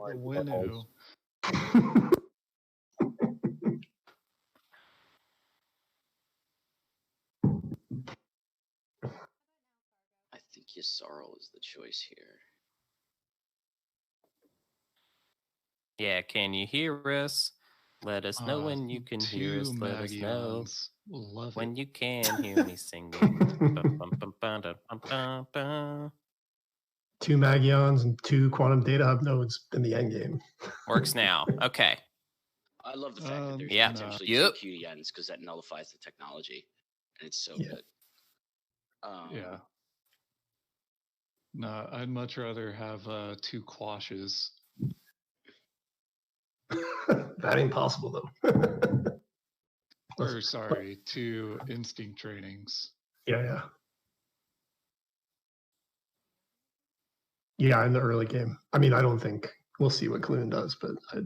The Winnow. I think Yssaril is the choice here. Yeah, can you hear us? Let us know when you can hear us. Let us know when you can hear me singing. 2 Magions and 2 Quantum Data Hub nodes in the end game. Works now. Okay. I love the fact that there's potentially 2 QDNs because that nullifies the technology, and it's so good. Yeah. No, I'd much rather have 2 Quashes. That ain't possible though. Or sorry, 2 Instinct Trainings. Yeah. Yeah, in the early game. I mean, I don't think we'll see what Caluin does, but I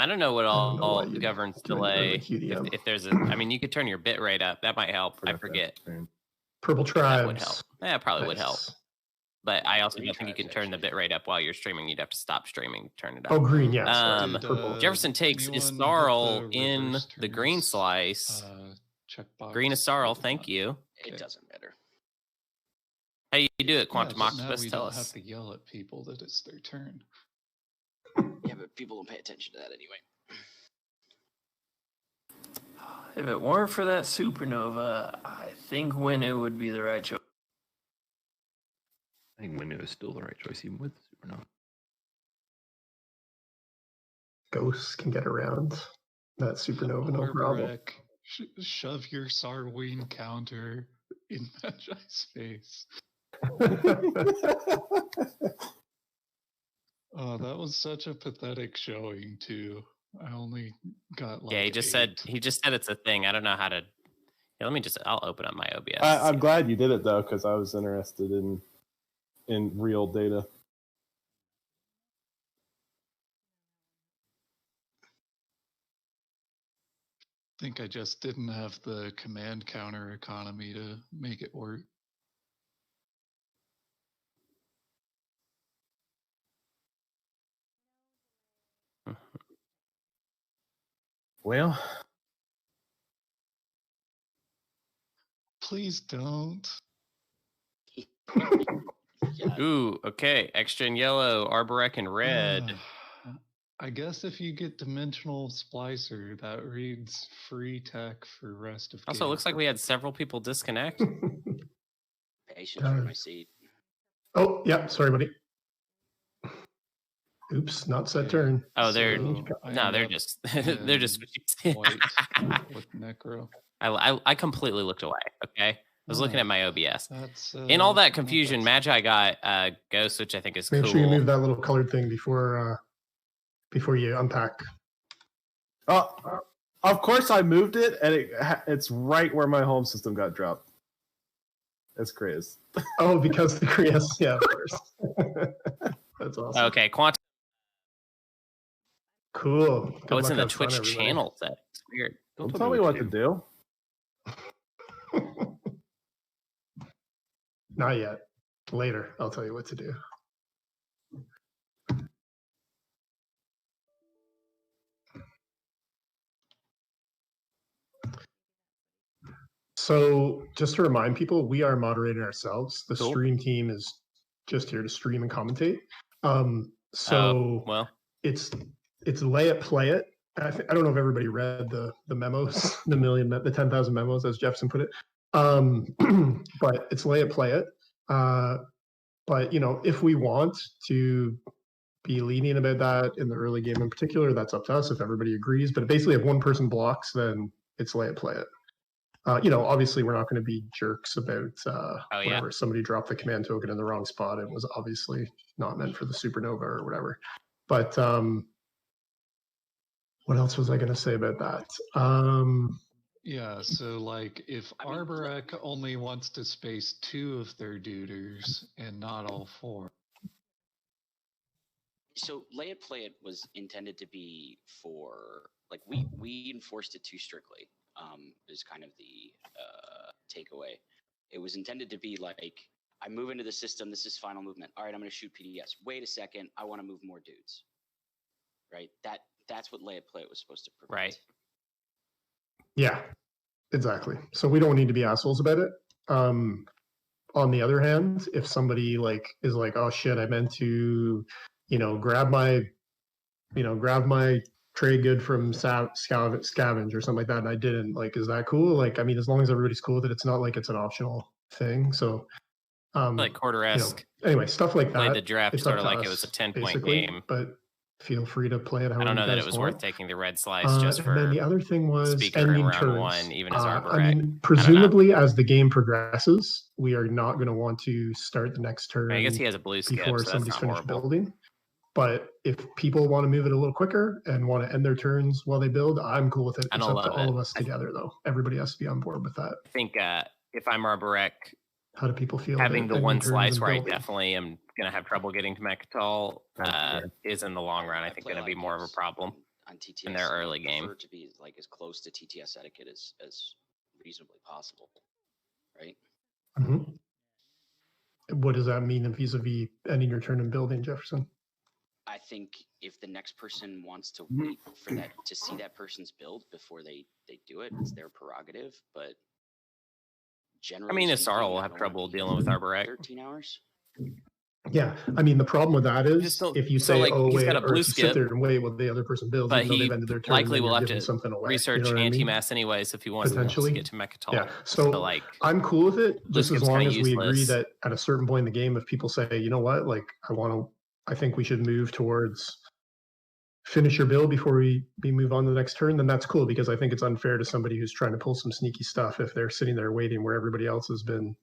don't know what all governs delay. If there's I mean, you could turn your bit rate up. That might help. I forget. Purple Tribes. That would help. Yeah, it probably would help. But I also don't think you can turn the bit rate up while you're streaming. You'd have to stop streaming to turn it up. Oh, green, yeah. Jefferson takes Yssaril in the green slice. Green Yssaril, thank you. It doesn't matter. How you do it, Quantum Octopus? We Tell don't us. have to yell at people that it's their turn. Yeah, but people don't pay attention to that anyway. If it weren't for that supernova, I think Winnow would be the right choice. I think Winnow is still the right choice, even with the supernova. Ghosts can get around that supernova, no problem. Shove your Sarween counter in Magi's face. Oh, that was such a pathetic showing too. I only got like he just said it's a thing. I don't know how to. Yeah, I'll open up my OBS. I'm glad you did it though, because I was interested in real data. I think I just didn't have the command counter economy to make it work. Well, please don't. Ooh, okay. Extra in yellow, Arborec in red. I guess if you get Dimensional Splicer, that reads free tech for rest of Also, it looks like we had several people disconnect. Patience for my seat. Oh, yeah. Sorry, buddy. Oops, not set turn. Oh, they're just they're just white with Nekro. I completely looked away. Okay, I was looking at my OBS. In all that confusion, Magi got Ghost, which I think is cool. Make sure you move that little colored thing before you unpack. Oh, of course I moved it, and it's right where my home system got dropped. It's Creuss. Oh, because the Creuss, yeah, of course. That's awesome. Okay, Quantum. Cool. Good it's in the Twitch channel set. It's weird. Don't tell me what to do. Not yet. Later, I'll tell you what to do. So just to remind people, we are moderating ourselves. The stream team is just here to stream and commentate. It's lay it, play it. I don't know if everybody read the memos, the 10,000 memos, as Jefferson put it. But it's lay it, play it. But if we want to be lenient about that in the early game in particular, that's up to us if everybody agrees. But basically, if one person blocks, then it's lay it, play it. Obviously, we're not going to be jerks about whatever. Somebody dropped the command token in the wrong spot. It was obviously not meant for the supernova or whatever. But what else was I going to say about that? Yeah, so like if Arborec only wants to space 2 of their duders and not all 4. So lay it, play it was intended to be for like we enforced it too strictly. Is kind of the takeaway. It was intended to be like I move into the system. This is final movement. All right, I'm going to shoot PDS. Wait a second. I want to move more dudes. Right? That's what lay at play was supposed to prevent. Right. Yeah, exactly. So we don't need to be assholes about it. On the other hand, if somebody like is like, oh shit, I meant to, grab my trade good from scavenge or something like that, and I didn't, like, is that cool? Like, I mean, as long as everybody's cool with it, it's not like it's an optional thing. So like Quarteresque. Anyway, stuff like that. Played the draft it's sort up of to like it us, was a 10-point basically, game. But feel free to play it however I don't know you that guys it was want. worth taking the red slice just for. And then the other thing was speaker ending in round turns. one, even as I Arborec. mean, presumably as the game progresses, we are not going to want to start the next turn. I guess he has a blue skip, before so somebody's that's not finished horrible. building. But if people want to move it a little quicker and want to end their turns while they build, I'm cool with it. It's up to all of us together, though. Everybody has to be on board with that. I think if I'm Arborec, how do people feel? Having the one slice where I building? definitely am going to have trouble getting to Mechatol is in the long run, I think, going to be more of a problem on TTS in their early game. To be like as close to TTS etiquette as reasonably possible, right? Mm-hmm. What does that mean vis-a-vis ending your turn and building, Jefferson? I think if the next person wants to wait for that to see that person's build before they do it, it's their prerogative. But generally, I mean, Yssaril will have trouble dealing with Arborec. 13 hours. Yeah, I mean, the problem with that is if you say, "Oh, he's wait," got a or blue if you skip, sit there and wait while the other person builds, but even though he they've ended their turn, likely will have to something away. research anti-mass anyways if he wants to get to Mechatol. Yeah, so like, I'm cool with it, just as long as we agree useless. that at a certain point in the game, if people say, you know what, like I think we should move towards finish your build before we move on to the next turn, then that's cool, because I think it's unfair to somebody who's trying to pull some sneaky stuff if they're sitting there waiting where everybody else has been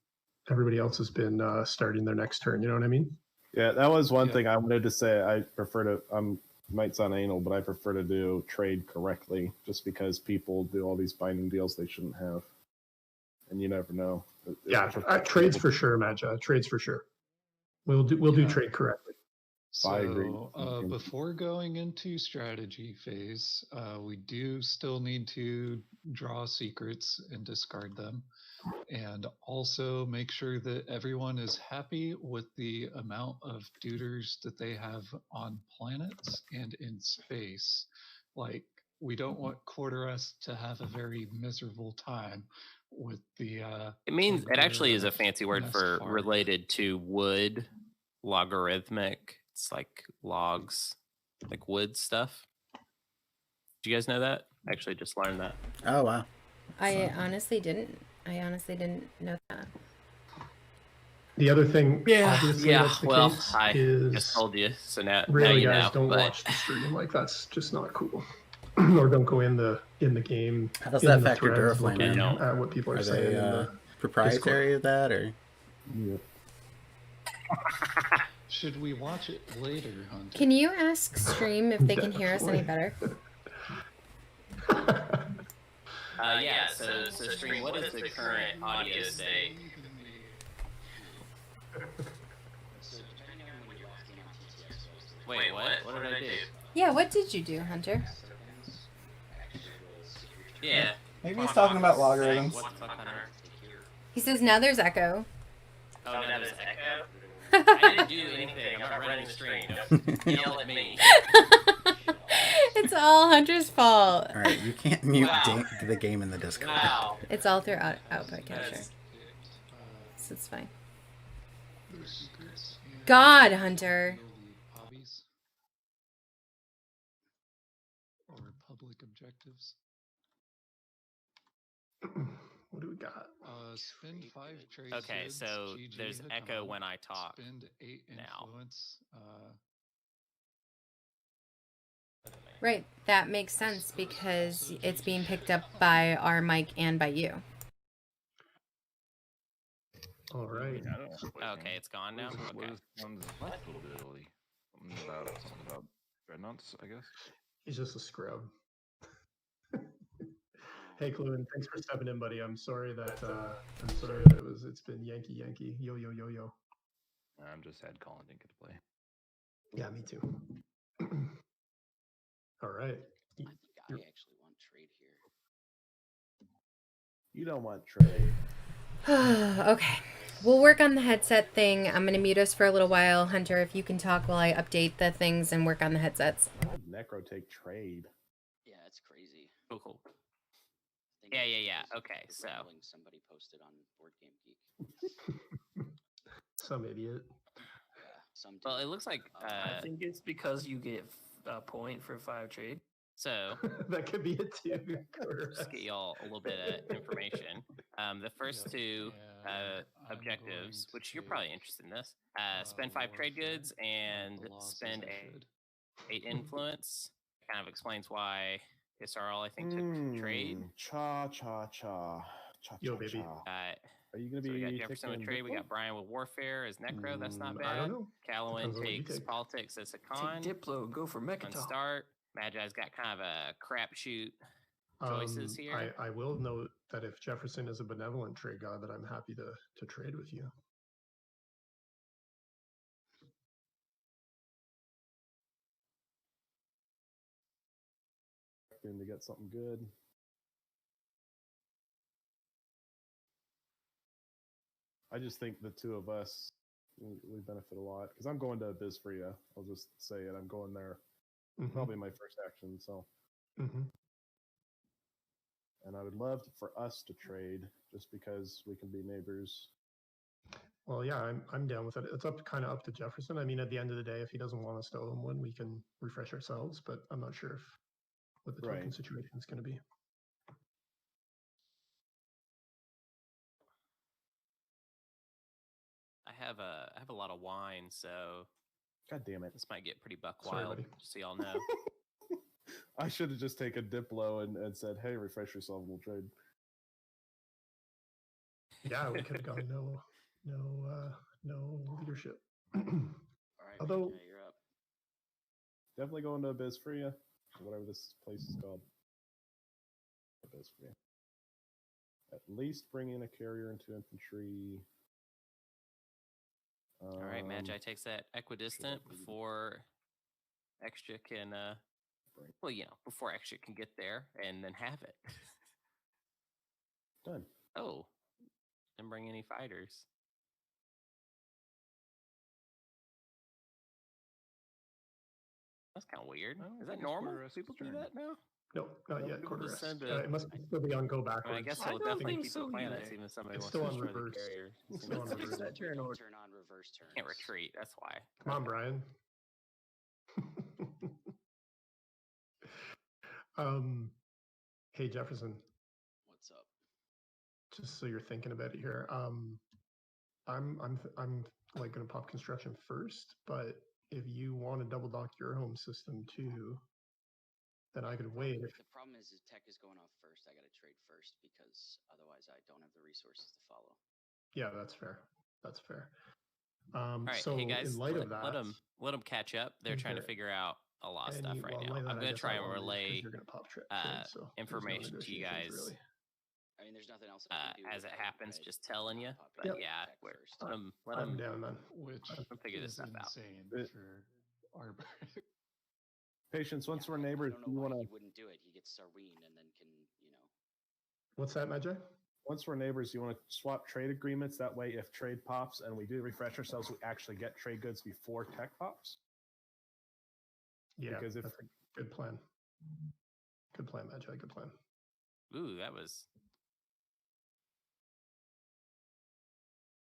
starting their next turn. You know what I mean? Yeah, that was one thing I wanted to say. I prefer to, might sound anal, but I prefer to do trade correctly, just because people do all these binding deals they shouldn't have. And you never know. Yeah, trades for sure, Magi. Trades for sure. We'll do trade correctly. So, I agree. Before going into strategy phase, we do still need to draw secrets and discard them. And also make sure that everyone is happy with the amount of duders that they have on planets and in space. Like, we don't want Quarteresque to have a very miserable time with the... it actually is a fancy word for related to wood, logarithmic. It's like logs, like wood stuff. Do you guys know that? I actually just learned that. Oh, wow. I honestly didn't know that. The other thing, well, I just told you, so now really, you guys, know. Don't watch the stream. Like, that's just not cool. Or don't go in the game. How does that factor Duraflame in? At what people are saying. They proprietary of that, or? Yeah. Should we watch it later, Hunter? Can you ask stream if they can hear us any better? So stream, what is the current audio state? Wait, what? What did I do? Yeah, what did you do, Hunter? Yeah. Maybe he's talking about logarithms. He says now there's echo. Oh, now there's echo? I didn't do anything. I'm not running the stream. Don't yell at me. It's all Hunter's fault. All right, you can't mute the game in the Discord. Wow. It's all through output capture. So it's fine. God, Hunter. Hobbies or public objectives. What do we got? Spend 5 trade. Okay, so there's echo when I talk. Spend 8 influence. Right, that makes sense because it's being picked up by our mic and by you. All right. Okay, it's gone now. Okay. Something about dreadnoughts, I guess. He's just a scrub. Hey, Caluin, thanks for stepping in, buddy. I'm sorry that it's been Yankee, yo. I'm just sad Colin didn't get to play. Yeah, me too. All right. I think I actually want trade here. You don't want trade. Okay. We'll work on the headset thing. I'm gonna mute us for a little while, Hunter. If you can talk while I update the things and work on the headsets. Necro take trade. Yeah, it's crazy. Cool. I think Yeah. it was Okay, the so rambling somebody posted on Board Game Geek. Some idiot. Yeah, some. well, dude. it looks like I think it's because you get a point for 5 trade. so. That could be it too. Just get y'all a little bit of information. The first two objectives, which you're probably interested in this, spend 5 trade goods and spend 8 influence. Kind of explains why Yssaril, I think, took trade. Cha. Yo, baby. Are you gonna So be? we got Jefferson with trade. We Diplo? got Brian with warfare as Nekro. That's not I bad. don't know. Caluin Depends on what you takes take. politics as Hacan. Take Diplo, go for On Mechatol. start. Magi's got kind of a crapshoot choices here. I will note that if Jefferson is a benevolent trade god, that I'm happy to trade with you. To get something good. I just think the two of us we benefit a lot because I'm going to Bizfria. I'll just say it. I'm going there. Probably my first action. So, and I would love for us to trade just because we can be neighbors. Well, yeah, I'm down with it. It's kind of up to Jefferson. I mean, at the end of the day, if he doesn't want us to own one, we can refresh ourselves. But I'm not sure what the token situation is going to be. I have a lot of wine, so God damn it, this might get pretty buck Sorry, wild. buddy. Just so y'all know. I should have just taken Diplo and said, "Hey, refresh yourself, we'll trade." Yeah, we could have gone no leadership. All right, Although yeah, you're up. Definitely going to Bizfria, whatever this place is called. Bizfria. At least bring in a carrier into infantry. All right, Magi takes that equidistant before Xxcha can, well, before Xxcha can get there and then have it. Done. Oh, didn't bring any fighters. That's kind of weird. Is that normal? People do that now? No, not yet. People just Quarteresque. send a- It must still be on go backwards. I mean, I guess I it'll don't definitely think keep so the planets, either. even if somebody It's wants still to on destroy the reverse. carrier. It's still on Fix reverse. that Turn order. Turn on reverse turn. Can't retreat. That's why. Come on, Brian. Hey Jefferson, What's up? just so you're thinking about it here. I'm like gonna pop construction first, but if you want to double dock your home system too, then I could wait. The problem is tech is going off first. I got to trade first because otherwise I don't have the resources to follow. Yeah, that's fair. That's fair. All right, so hey guys, in light of that, let them catch up. They're trying to Okay. figure out a lot of and stuff you- right well, in now. light of I'm that, I gonna guess try I and won't lose 'cause relay you're gonna pop trade, so there's no information to you negotiations, guys really. I mean, there's nothing else I can do as it without happens. red Just telling you, popping but Yep. yeah, tech we're, first. let I'm them down then. Which figure this is stuff out. insane It- for Arborec. Patience. Once Yeah, we're I neighbors, don't know you why want he to. wouldn't do it. He gets Sarween and then can, What's that, Magi? Once we're neighbors, you want to swap trade agreements. That way, if trade pops and we do refresh ourselves, we actually get trade goods before tech pops. Yeah, Because if- that's a good plan. Good plan, Magi. Good plan. Ooh, that was.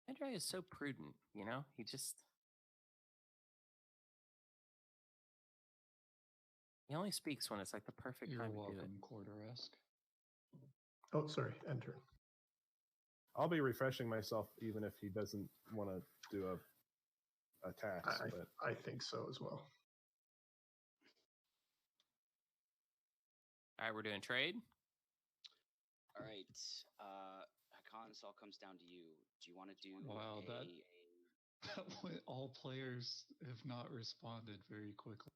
Magi is so prudent, He just. He only speaks when it's like the perfect You're time to do it. welcome, Quarteresque. Oh, sorry. Enter. I'll be refreshing myself even if he doesn't want to do a tax. But I think so as well. All right, we're doing trade. All right. Hacan, this all comes down to you. Do you want to do Wow, that point, all players have not responded very quickly.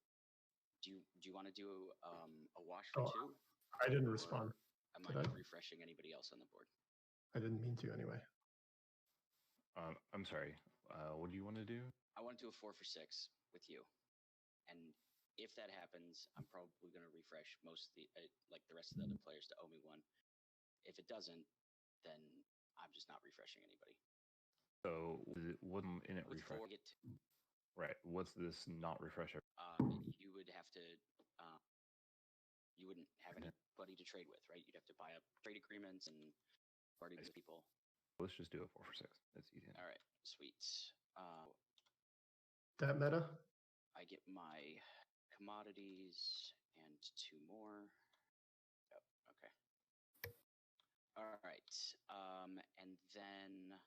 Do you want to do a wash for two? I didn't Or respond. Am Did I I? not refreshing anybody else on the board? I didn't mean to anyway. I'm sorry. What do you want to do? I want to do a 4 for 6 with you, and if that happens, I'm probably going to refresh most of the like the rest of the other players to owe me one. If it doesn't, then I'm just not refreshing anybody. So wouldn't in it refresh? Right. What's this not refresh? You would have to. You wouldn't have anybody to trade with, right? You'd have to buy up trade agreements and party with people. Let's just do it 4 for 6. That's easy. All right, sweet. That meta? I get my commodities and 2 more. Oh, okay. All right. And then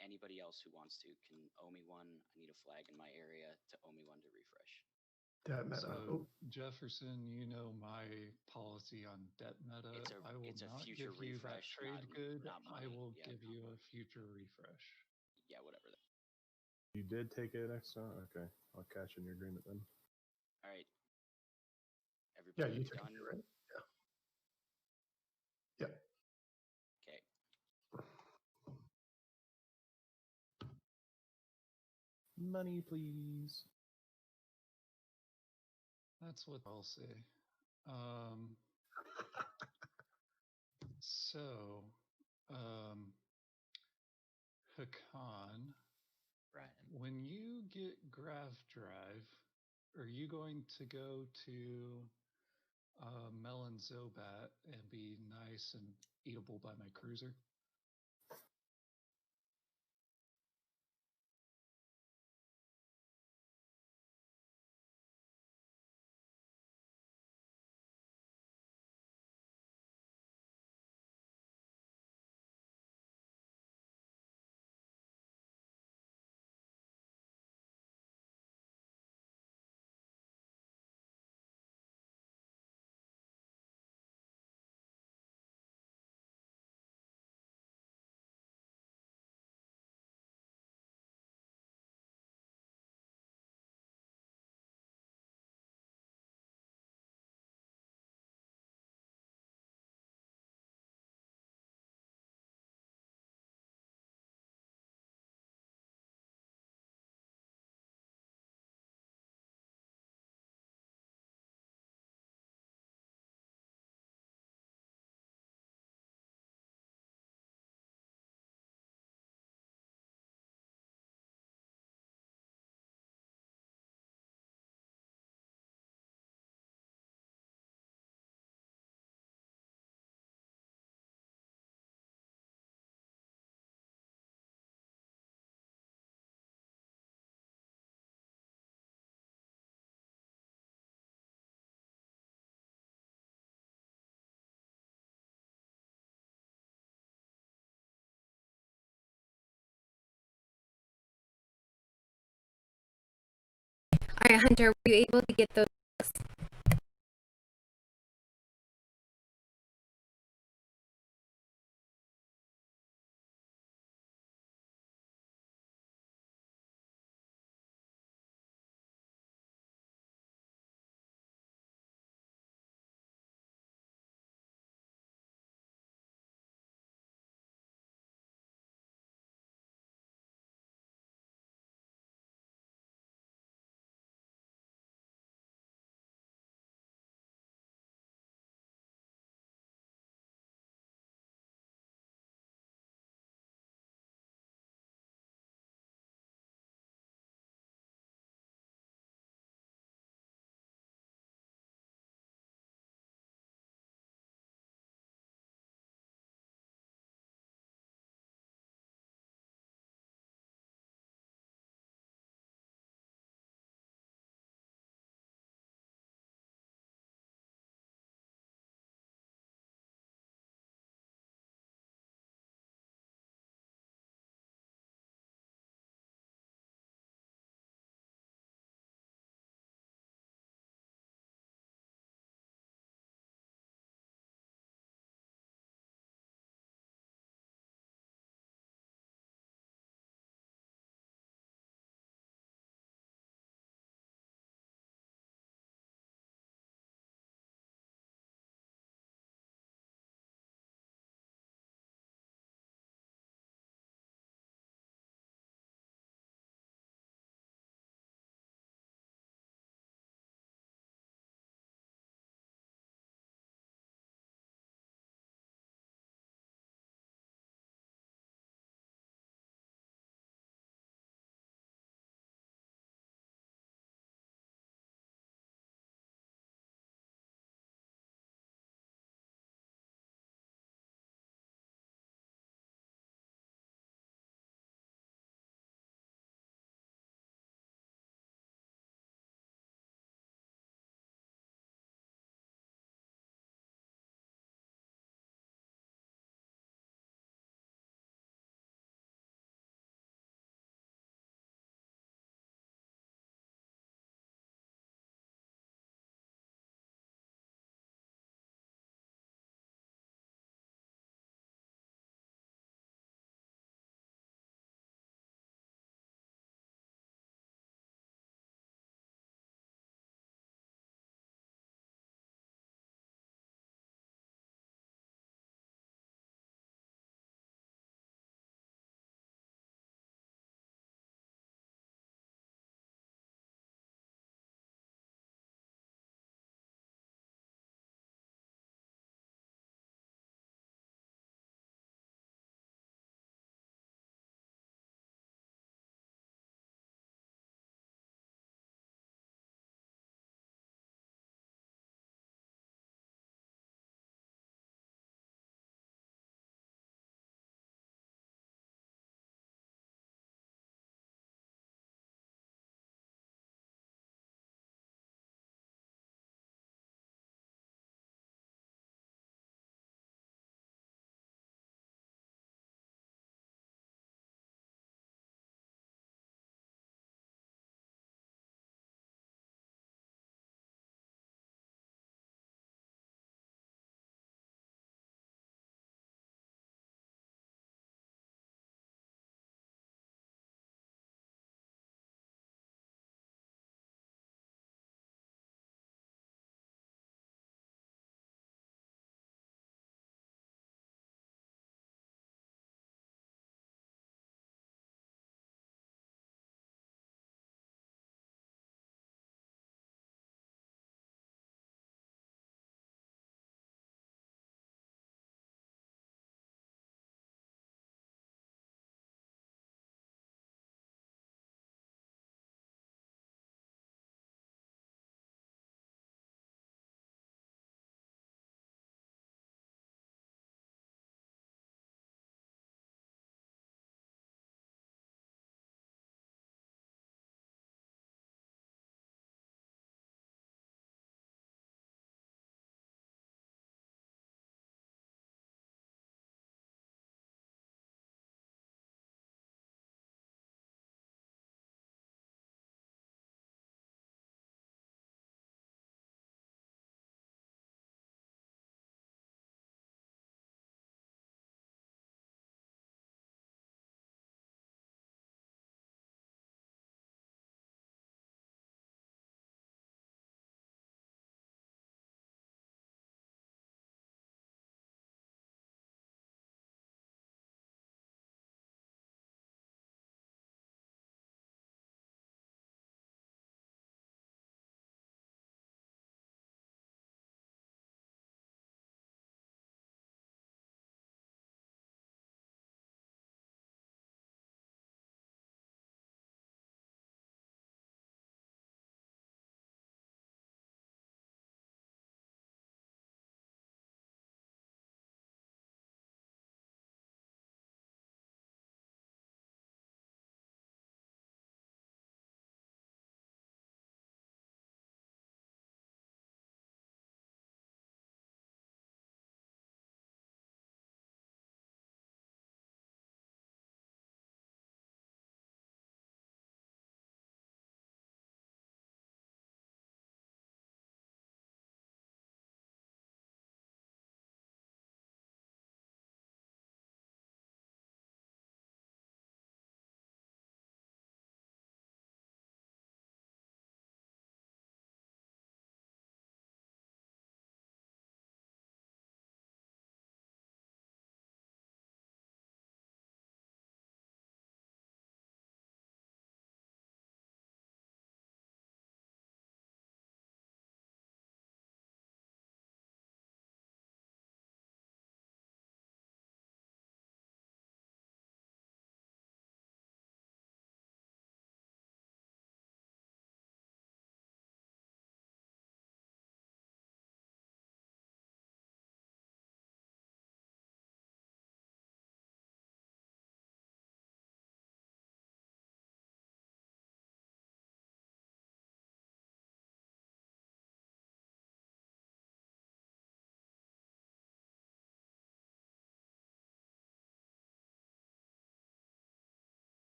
anybody else who wants to can owe me 1. I need a flag in my area to owe me 1 to refresh. Debt meta. So, Jefferson, you know my policy on debt meta. I will not give you that trade good. I will give you a future refresh. Yeah, whatever. You did take it extra? Okay. I'll cash in your agreement then. All right. Everybody Yeah, you took done? it, right? Yeah. Yeah. Okay. Money, please. That's what I'll say. So, Hacan, Ryan, when you get Graph Drive, are you going to go to Melon Zobat and be nice and eatable by my cruiser? All right, Hunter, were you able to get those?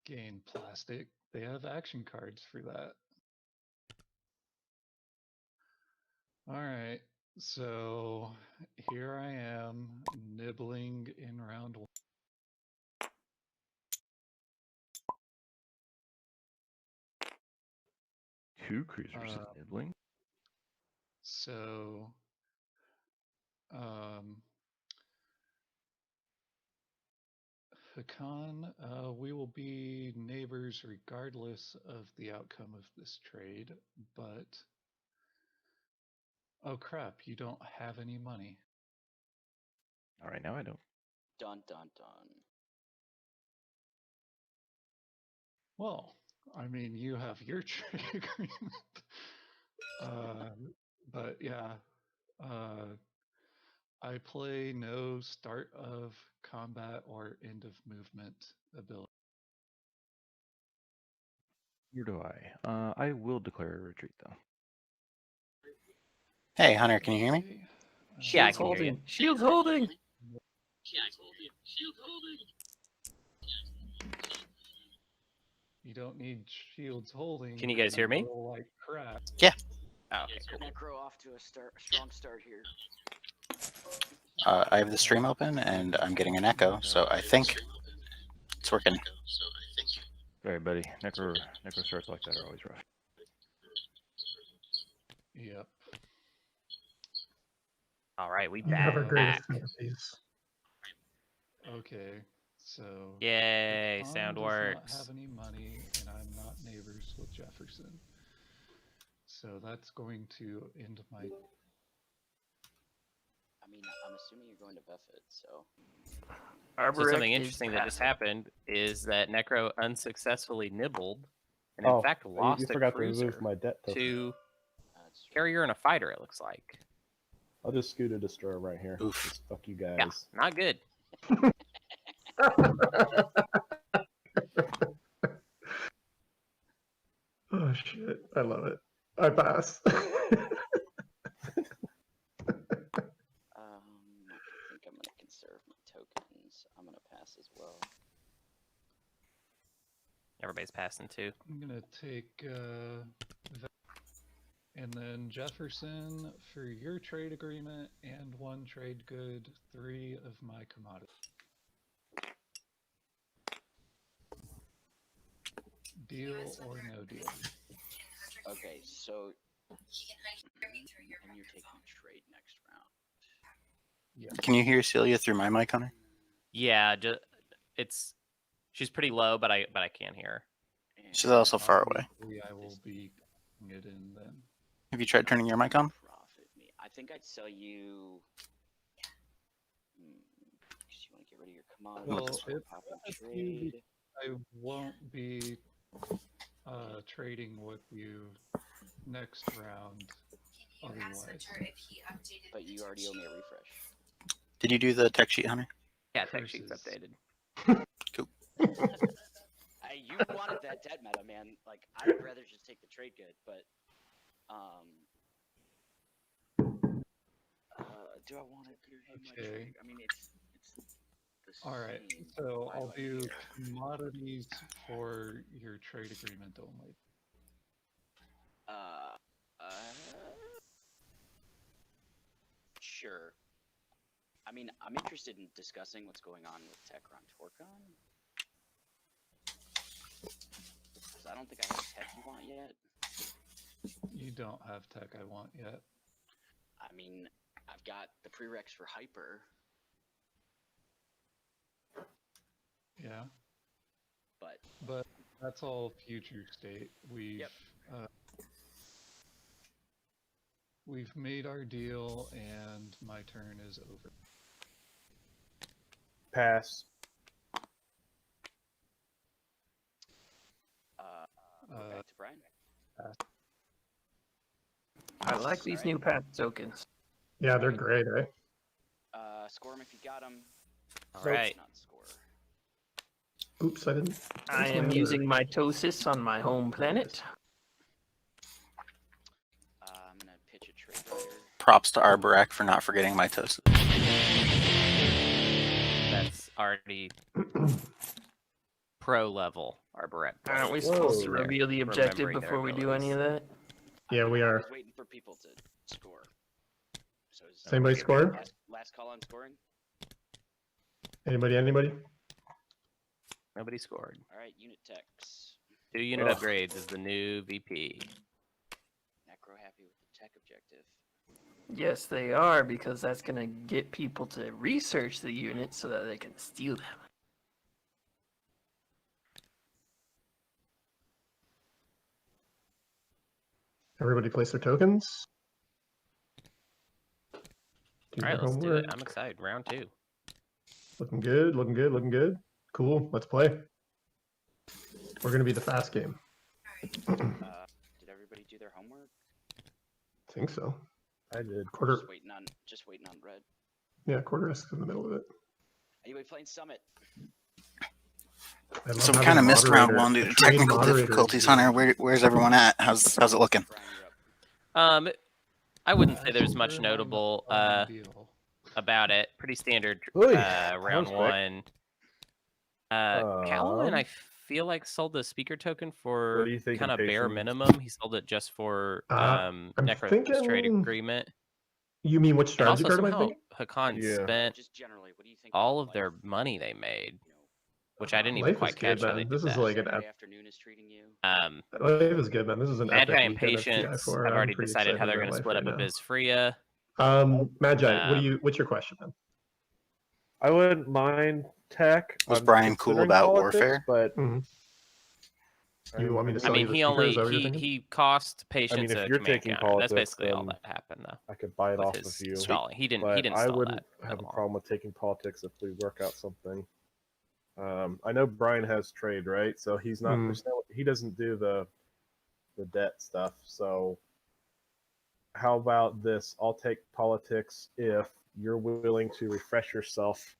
gain plastic, they have action cards for that. All right, so here I am nibbling in round 1. Two cruisers nibbling. So, Hacan, we will be neighbors regardless of the outcome of this trade, but oh crap, you don't have any money. All right, now I don't. Dun dun dun. Well, I mean, you have your trade agreement. But yeah, I play no start of combat or end of movement ability. Here do I? I will declare a retreat though. Hey, Hunter, can you hear me? Yeah, I can hear you. Shield holding. You don't need shields holding. Can you guys hear me? Like crap. Yeah. Oh, okay, cool. Nekro off to a strong start here. I have the stream open and I'm getting an echo, so I think it's working. Sorry, buddy. Nekro starts like that are always rough. Yep. All right, we You have our back. greatest fantasies. Okay. So Yay, Hacan sound does works. not have any money, and I'm not neighbors with Jefferson. So that's going to end my. I mean, I'm assuming you're going to Buffett, so. So something interesting that just happened is that Nekro unsuccessfully nibbled, and in fact lost you a forgot to cruiser remove my debt token. to carrier and a fighter. It looks like. I'll just scoot a destroyer right here. Oof. Just fuck you guys. Yeah, not good. Oh shit! I love it. I pass. I think I'm gonna conserve my tokens. I'm gonna pass as well. Everybody's passing too. I'm gonna take and then Jefferson for your trade agreement and 1 trade good, 3 of my commodity. Deal or no deal? Okay, so and you're taking trade next round. Yeah. Can you hear Celia through my mic, Hunter? Yeah, she's pretty low, but I can hear her. She's also far away. I will be putting it in then. Have you tried turning your mic on? Profit me. I think I'd sell you. Because you want to get rid of your commodities. Well, Pop and trade. I won't be trading with you next round otherwise. But you already owe me a refresh. Did you do the tech sheet, Hunter? Yeah, tech sheet's updated. Cool. You wanted that debt meta, man. Like, I'd rather just take the trade good, but do I want to do my trade? I mean, it's the all right. same. So Why I'll do I do care? commodities for your trade agreement only. Sure. I mean, I'm interested in discussing what's going on with tech on Torcon. Because I don't think I have tech you want yet. You don't have tech I want yet. I mean, I've got the prereqs for Hyper. Yeah. But that's all future state. We've made our deal, and my turn is over. Pass. back to Brian. I like these new path tokens. Yeah, they're great, eh? Score them if you got them. All right. Not score. Oops, I didn't. I am using mitosis on my home planet. I'm gonna pitch a trade here. Props to Arborec for not forgetting mitosis. That's already pro level Arborec. Aren't we builds. supposed to Whoa. reveal the objective Remembering their before we do any of that? Yeah, we I are. was waiting for people to score. So Does anybody score? Last call on scoring. Anybody? Nobody scored. All right, unit techs. 2 unit upgrades is the new VP. Nekro happy with the tech objective. Yes, they are, because that's going to get people to research the unit so that they can steal them. Everybody place their tokens. Do All right, your let's do homework. it. I'm excited. Round 2. Looking good, looking good, looking good. Cool, let's play. We're gonna be the fast game. Did everybody do their homework? I think so. I did. Just waiting on red. Yeah, Quarteresque in the middle of it. Anybody playing Summit? So we kind of missed round 1 due to technical difficulties. Hunter, where's everyone at? How's it looking? I wouldn't say there's much notable about it. Pretty standard round 1. Caluin, I feel like sold the speaker token for kind of bare minimum. He sold it just for Necro's trade agreement. You mean which strategy card am I thinking? Hacan spent all of their money they made, which I didn't even quite catch how they did This is that. like an afternoon is treating you. Life is good, man. This is an Magi epic and weekend of Patience TI4. have I'm already pretty decided how excited they're going about to split life up a right Biz Freya. now. Magi, what's your question, man? I wouldn't mind tech. Was I'm Brian cool considering about politics, warfare? But You want me to I sell mean, you the he speakers? only Is that what you're thinking? he cost Patience if a you're command taking counter. politics, That's basically all then that happened, though. I could buy it with off his of you. stalling. He didn't But I stall wouldn't that have a long. problem with taking politics if we work out something. I know Brian has trade, right? So he's not. He doesn't do the debt stuff. So how about this? I'll take politics if you're willing to refresh yourself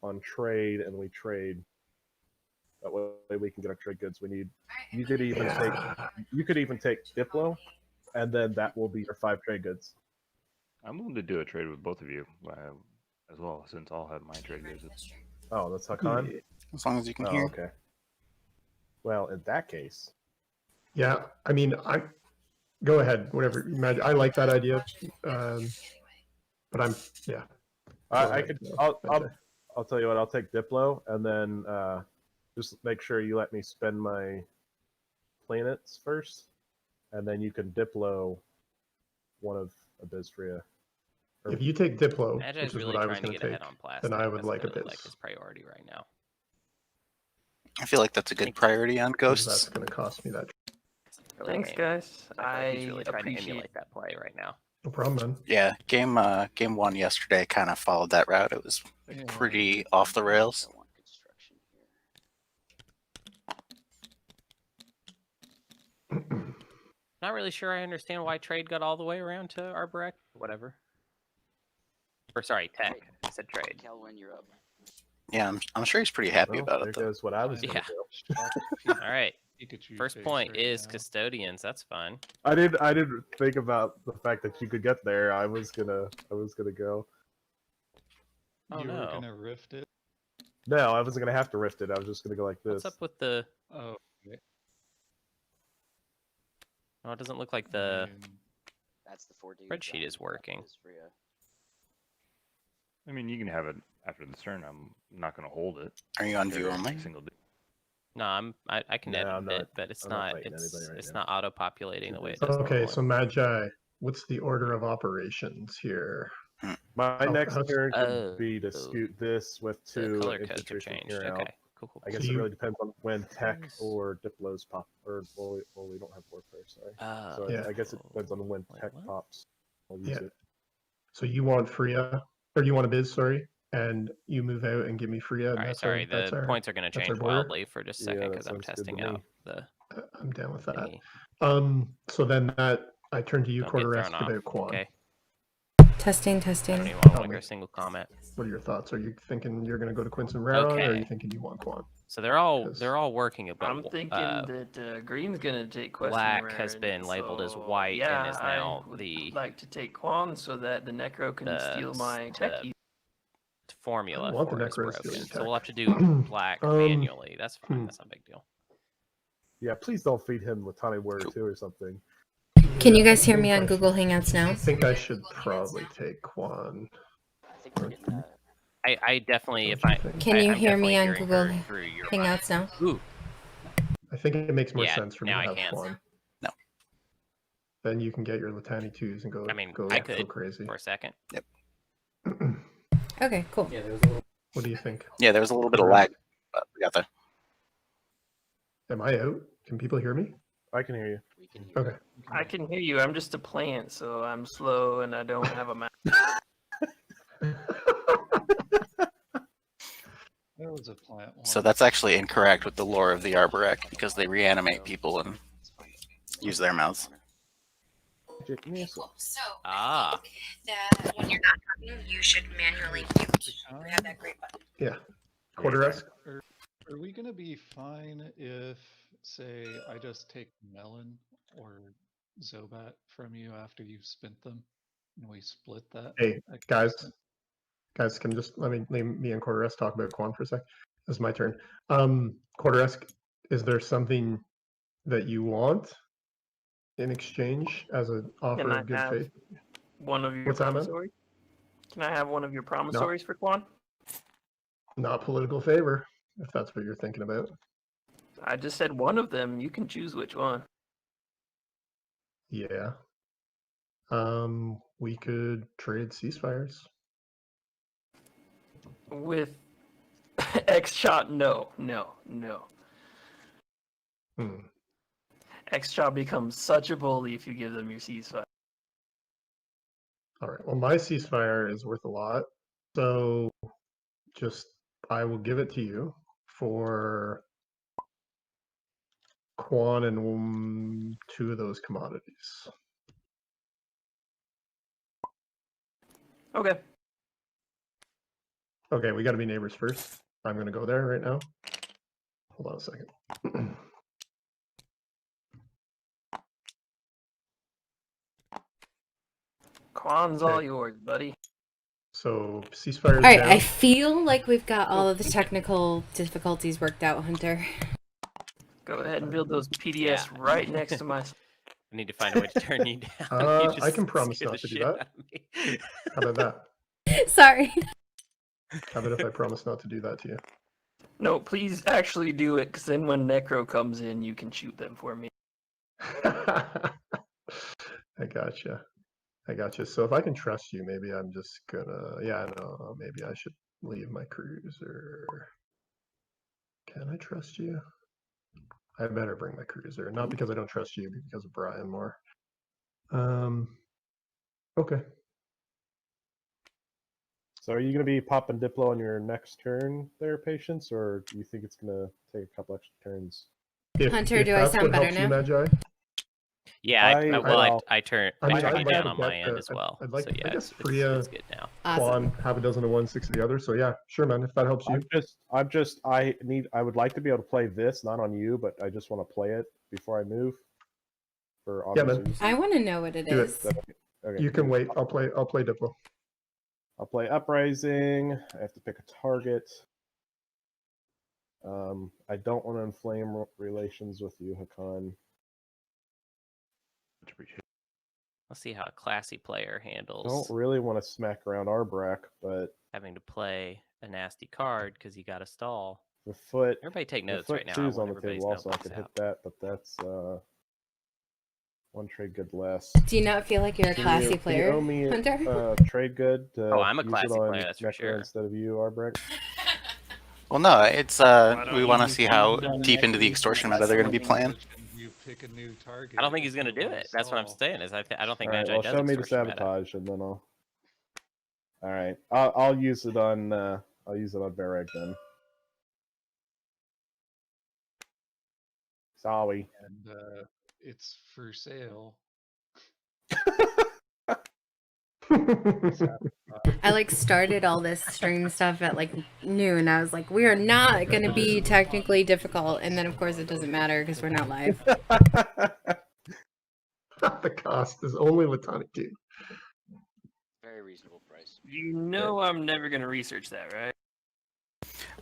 on trade, and we trade. That way we can get our trade goods we need. You could even take Diplo, and then that will be your 5 trade goods. I'm willing to do a trade with both of you as well, since I'll have my trade goods. Oh, that's Hacan? As long as you can hear. Okay. Well, in that case. Yeah, I mean, go ahead, whatever. I like that idea, but I'll tell you what. I'll take Diplo, and then just make sure you let me spend my planets first, and then you can Diplo one of Abysfria. If you take Diplo, Magi's which is really what I was trying going to to get take, ahead on plastic. then I would That's like a really bit. like his priority right now. I feel like that's a good priority on That's ghosts. going to cost me that. Really Thanks, game. guys. He's really trying to emulate that play right now. No problem, man. Yeah, game 1 yesterday kind of followed that route. It was pretty off the rails. Not really sure I understand why trade got all the way around to Arborec. Whatever. Or sorry, tech. I said trade. Caluin, you're up. Yeah, I'm sure he's pretty happy about there it, though. goes what I was going to do. All right. First point is custodians. That's fun. I didn't think about the fact that you could get there. I was gonna go. Oh, you no. were gonna rift it? No, I wasn't gonna have to rift it. I was just gonna go like this. What's up with the? Oh, okay. Oh, it doesn't look like the That's the 4D spreadsheet is working. I mean, you can have it after the turn. I'm not going to hold it. Are you on view only? No, I can edit it, but it's not not auto populating the way it does. Okay, so Magi, what's the order of operations here? My next turn could be to scoot this with 2 color codes infantry are from changed. here Okay, out. cool. I guess it really depends on when tech or Diplo's pop, or well, we don't have warfare, sorry. So Yeah. I guess it depends on when tech pops. I'll use it. So you want Freya, or you want a biz? Sorry, and you move out and give me Freya. All right, sorry. The points are going to change wildly for just a second because I'm testing out the. I'm down with that. Thingy. So then I turn to you, Don't get Quarteresque, thrown off. about Quan. Okay. Testing. I don't even want to wonder a single comment. What are your thoughts? Are you thinking you're going to go to Quincy round, or are Okay. you thinking you want Quan? So they're all working about. I'm thinking that Green's gonna take question Black has been labeled as white and is now I would the like to take Quan so that the Necro can steal my tech. formula want the for it is Necro stealing broken. attack. So we'll have to do black manually. That's fine. That's not a big deal. Yeah, please don't feed him Latani Warrior 2 or something. Can you guys hear me on Google Hangouts now? I think I should probably take Quan. I think we're getting that. I definitely, if Don't I you think? Can you I'm hear me definitely on hearing Google her through your Hangouts now? Ooh, I think it makes more Yeah, sense for me now to I have can. Quan. No. Then you can get your Latani 2s and go, I mean, go, I go could crazy. for a second. Okay, cool. What do you think? Yeah, there was a little bit of lag, but we got there. Am I out? Can people hear me? I can hear you. We can hear Okay. I can hear you. I'm just a plant, so I'm slow and I don't have a mouth. There was a plant one. So that's actually incorrect with the lore of the Arborec because they reanimate people and use their mouths. So Ah, that when you're not talking, you should manually mute. You have that great button. Yeah. Quarteresque? Are we gonna be fine if, say, I just take Melon or Zobat from you after you've spent them, and we split that? Hey, I- guys, can just let me and Quarteresque talk about Quan for a sec. This is my turn. Quarteresque, is there something that you want in exchange as an offer Can I of good have faith? one of your What's that, man? promissories? Can I have one of your promissories for Quan? Not political favor, if that's what you're thinking about. I just said one of them. You can choose which one. Yeah. We could trade ceasefires. With Xxcha, no. Hmm. Xxcha becomes such a bully if you give them your ceasefire. All right. Well, my ceasefire is worth a lot, so I will give it to you for Quan and 2 of those commodities. Okay. Okay, we got to be neighbors first. I'm going to go there right now. Hold on a second. Quan's Okay. all yours, buddy. So ceasefire. All right, down. I feel like we've got all of the technical difficulties worked out, Hunter. Go ahead and build those PDS right next to my. I need to find a way to turn you down. You I can just promise scared not the to do shit that. out of me. How about that? Sorry. How about if I promise not to do that to you? No, please actually do it, because then when Nekro comes in, you can shoot them for me. I gotcha. So if I can trust you, maybe I'm just gonna. Yeah, no, maybe I should leave my cruiser. Can I trust you? I better bring my cruiser, not because I don't trust you, but because of Brian more. Okay. So are you going to be popping Diplo on your next turn there, Patience, or do you think it's going to take a couple extra turns? Hunter, do I that's sound what better helps you, now? Magi, Yeah, I turned I mean, it I'd like down to on my get end the- as well. I'd like so to- I yeah, guess it's Priya- good now. Awesome. Quan, half a dozen of one, 6 of the other. So yeah, sure, man. If that helps you. I would like to be able to play this, not on you, but I just want to play it before I move. For Yeah, obvious man. reasons. I want to know what it Do it. is. Okay. You can wait. I'll play Diplo. I'll play Uprising. I have to pick a target. I don't want to inflame relations with you, Hacan. Much appreciated. Let's see how a classy player I handles don't really want to smack around Arborec, but having to play a nasty card because you got to stall. the foot. Everybody take The notes foot right now. I two's want on the everybody's table also. I notebooks could hit out. that, but that's one trade good less. Do you not feel like you're a classy Can player, you owe me Hunter? trade good? Oh, I'm a use it classy on player, that's for Nekro sure. Instead of you, Arborec. Well, no, it's don't we you want to just see leave how them deep at into the least extortion unless meta they're going to be something- playing. You pick a new target. I don't think he's if going to you do wanna it. That's what I'm stall. saying. I don't think All right, Magi well, does show me the extortion meta. sabotage, and then I'll. All right, I'll use it on. I'll use it on Barreg then. Sorry. And it's for sale. I like started all this stream stuff at like noon. I was like, we are not going to be technically difficult. And then, of course, it doesn't matter because we're not live. The cost is only Latani 2. Very reasonable price. You know I'm never gonna research that, right?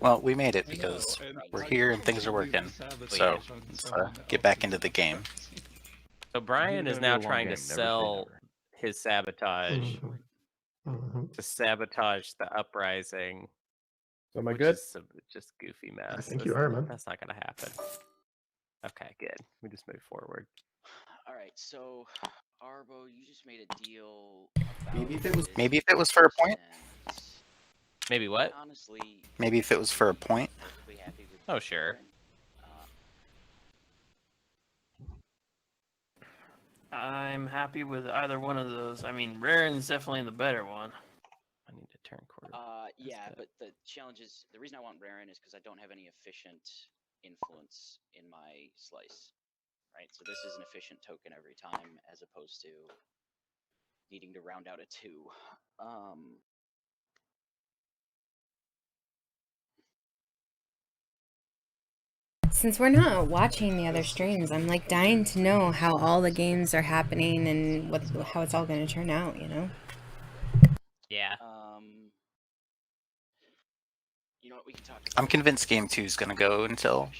Well, we made it because we're here and things are working. So let's get back into the game. So Brian is now trying to sell his sabotage to sabotage the uprising. So am I which good? is just goofy mess. I think you are, man. That's not gonna happen. Okay, good. We just move forward. All right, so Arbo, you just made a deal. Maybe if it was for a point. Maybe what? Honestly, Maybe if it was for a point. Oh, sure. I'm happy with either one of those. I mean, Raren's definitely the better one. I need to turn quarter. Yeah, but the challenge is the reason I want Raren is because I don't have any efficient influence in my slice. Right, so this is an efficient token every time, as opposed to needing to round out a 2. Since we're not watching the other streams, I'm like dying to know how all the games are happening and how it's all going to turn out, you know? Yeah. You know what, we can talk. I'm convinced game 2 is going to go until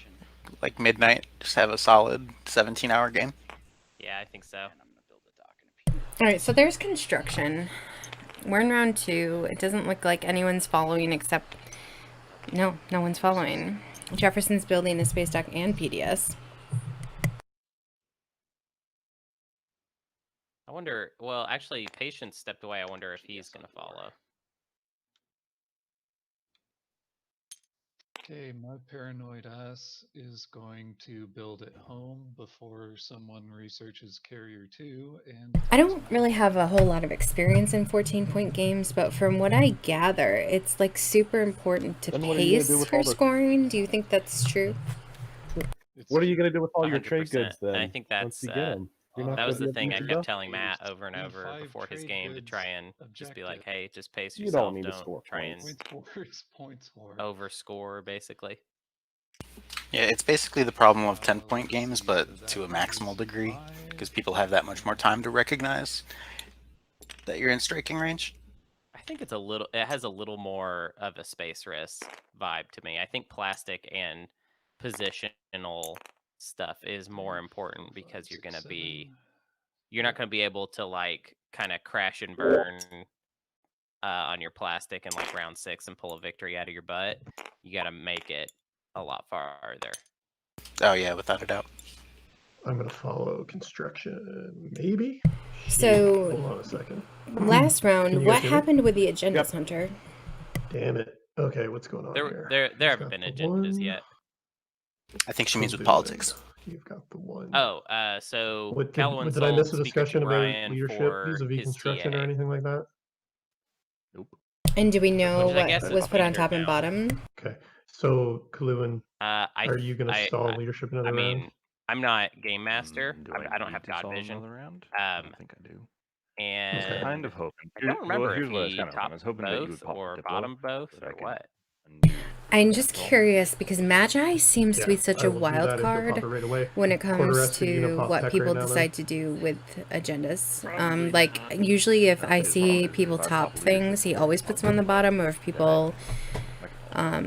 like midnight. Just have a solid 17-hour game. Yeah, I think so. Alright, so there's construction. We're in round 2. It doesn't look like anyone's following except... No one's following. Jefferson's building a space dock and PDS. I wonder... Well, actually, Patience stepped away. I wonder if he's going to follow. Okay, my paranoid ass is going to build at home before someone researches Carrier 2. And I don't really have a whole lot of experience in 14-point games, but from what I gather, it's like super important to pace for scoring. Do you think that's true? What are you going to do with all your 100%. trade goods then? I think that's once you get them? that was the thing I kept telling Matt over and over before his game to try and just be like, hey, just pace yourself. You don't need to don't score try points. Points for overscore, basically. Yeah, it's basically the problem of 10-point games, but to a maximal degree, because people have that much more time to recognize that you're in striking range. I think it's it has a little more of a space risk vibe to me. I think plastic and positional stuff is more important because you're not going to be able to like kind of crash and burn on your plastic in like round 6 and pull a victory out of your butt. You got to make it a lot farther. Oh yeah, without a doubt. I'm gonna follow construction, maybe. So, hold on a second. Last round, what happened with the agendas, Yep. Hunter? Damn it. Okay, what's going on here? There haven't been agendas yet. I think she means with politics. You've got the one. Oh, so Caluin did I miss a discussion about Brian leadership vis-a-vis construction TA. or anything like that? Nope. And do we know Which I guess what is was put on top featured and now. bottom? Okay, so Caluin, are you going to stall leadership another round? I mean, I'm not game master. Do I don't need have to God solve vision. another round? I don't think I do. And Okay. Kind of hoping. I don't remember here's if what I was he kind of hoping. I topped was hoping that you would both pop or Diplo, bottom both so that I or could what. undo I'm just curious because Magi seems to be such I a will do wild that if you'll pop card it right away. when it comes Quarteresque, are you gonna to pop what tech people right now, then? decide to do with agendas. Probably Like, not. usually if I It's see probably people if I top pop things, he leadership, always I'll puts pop them on the it. bottom, or if people, Yeah,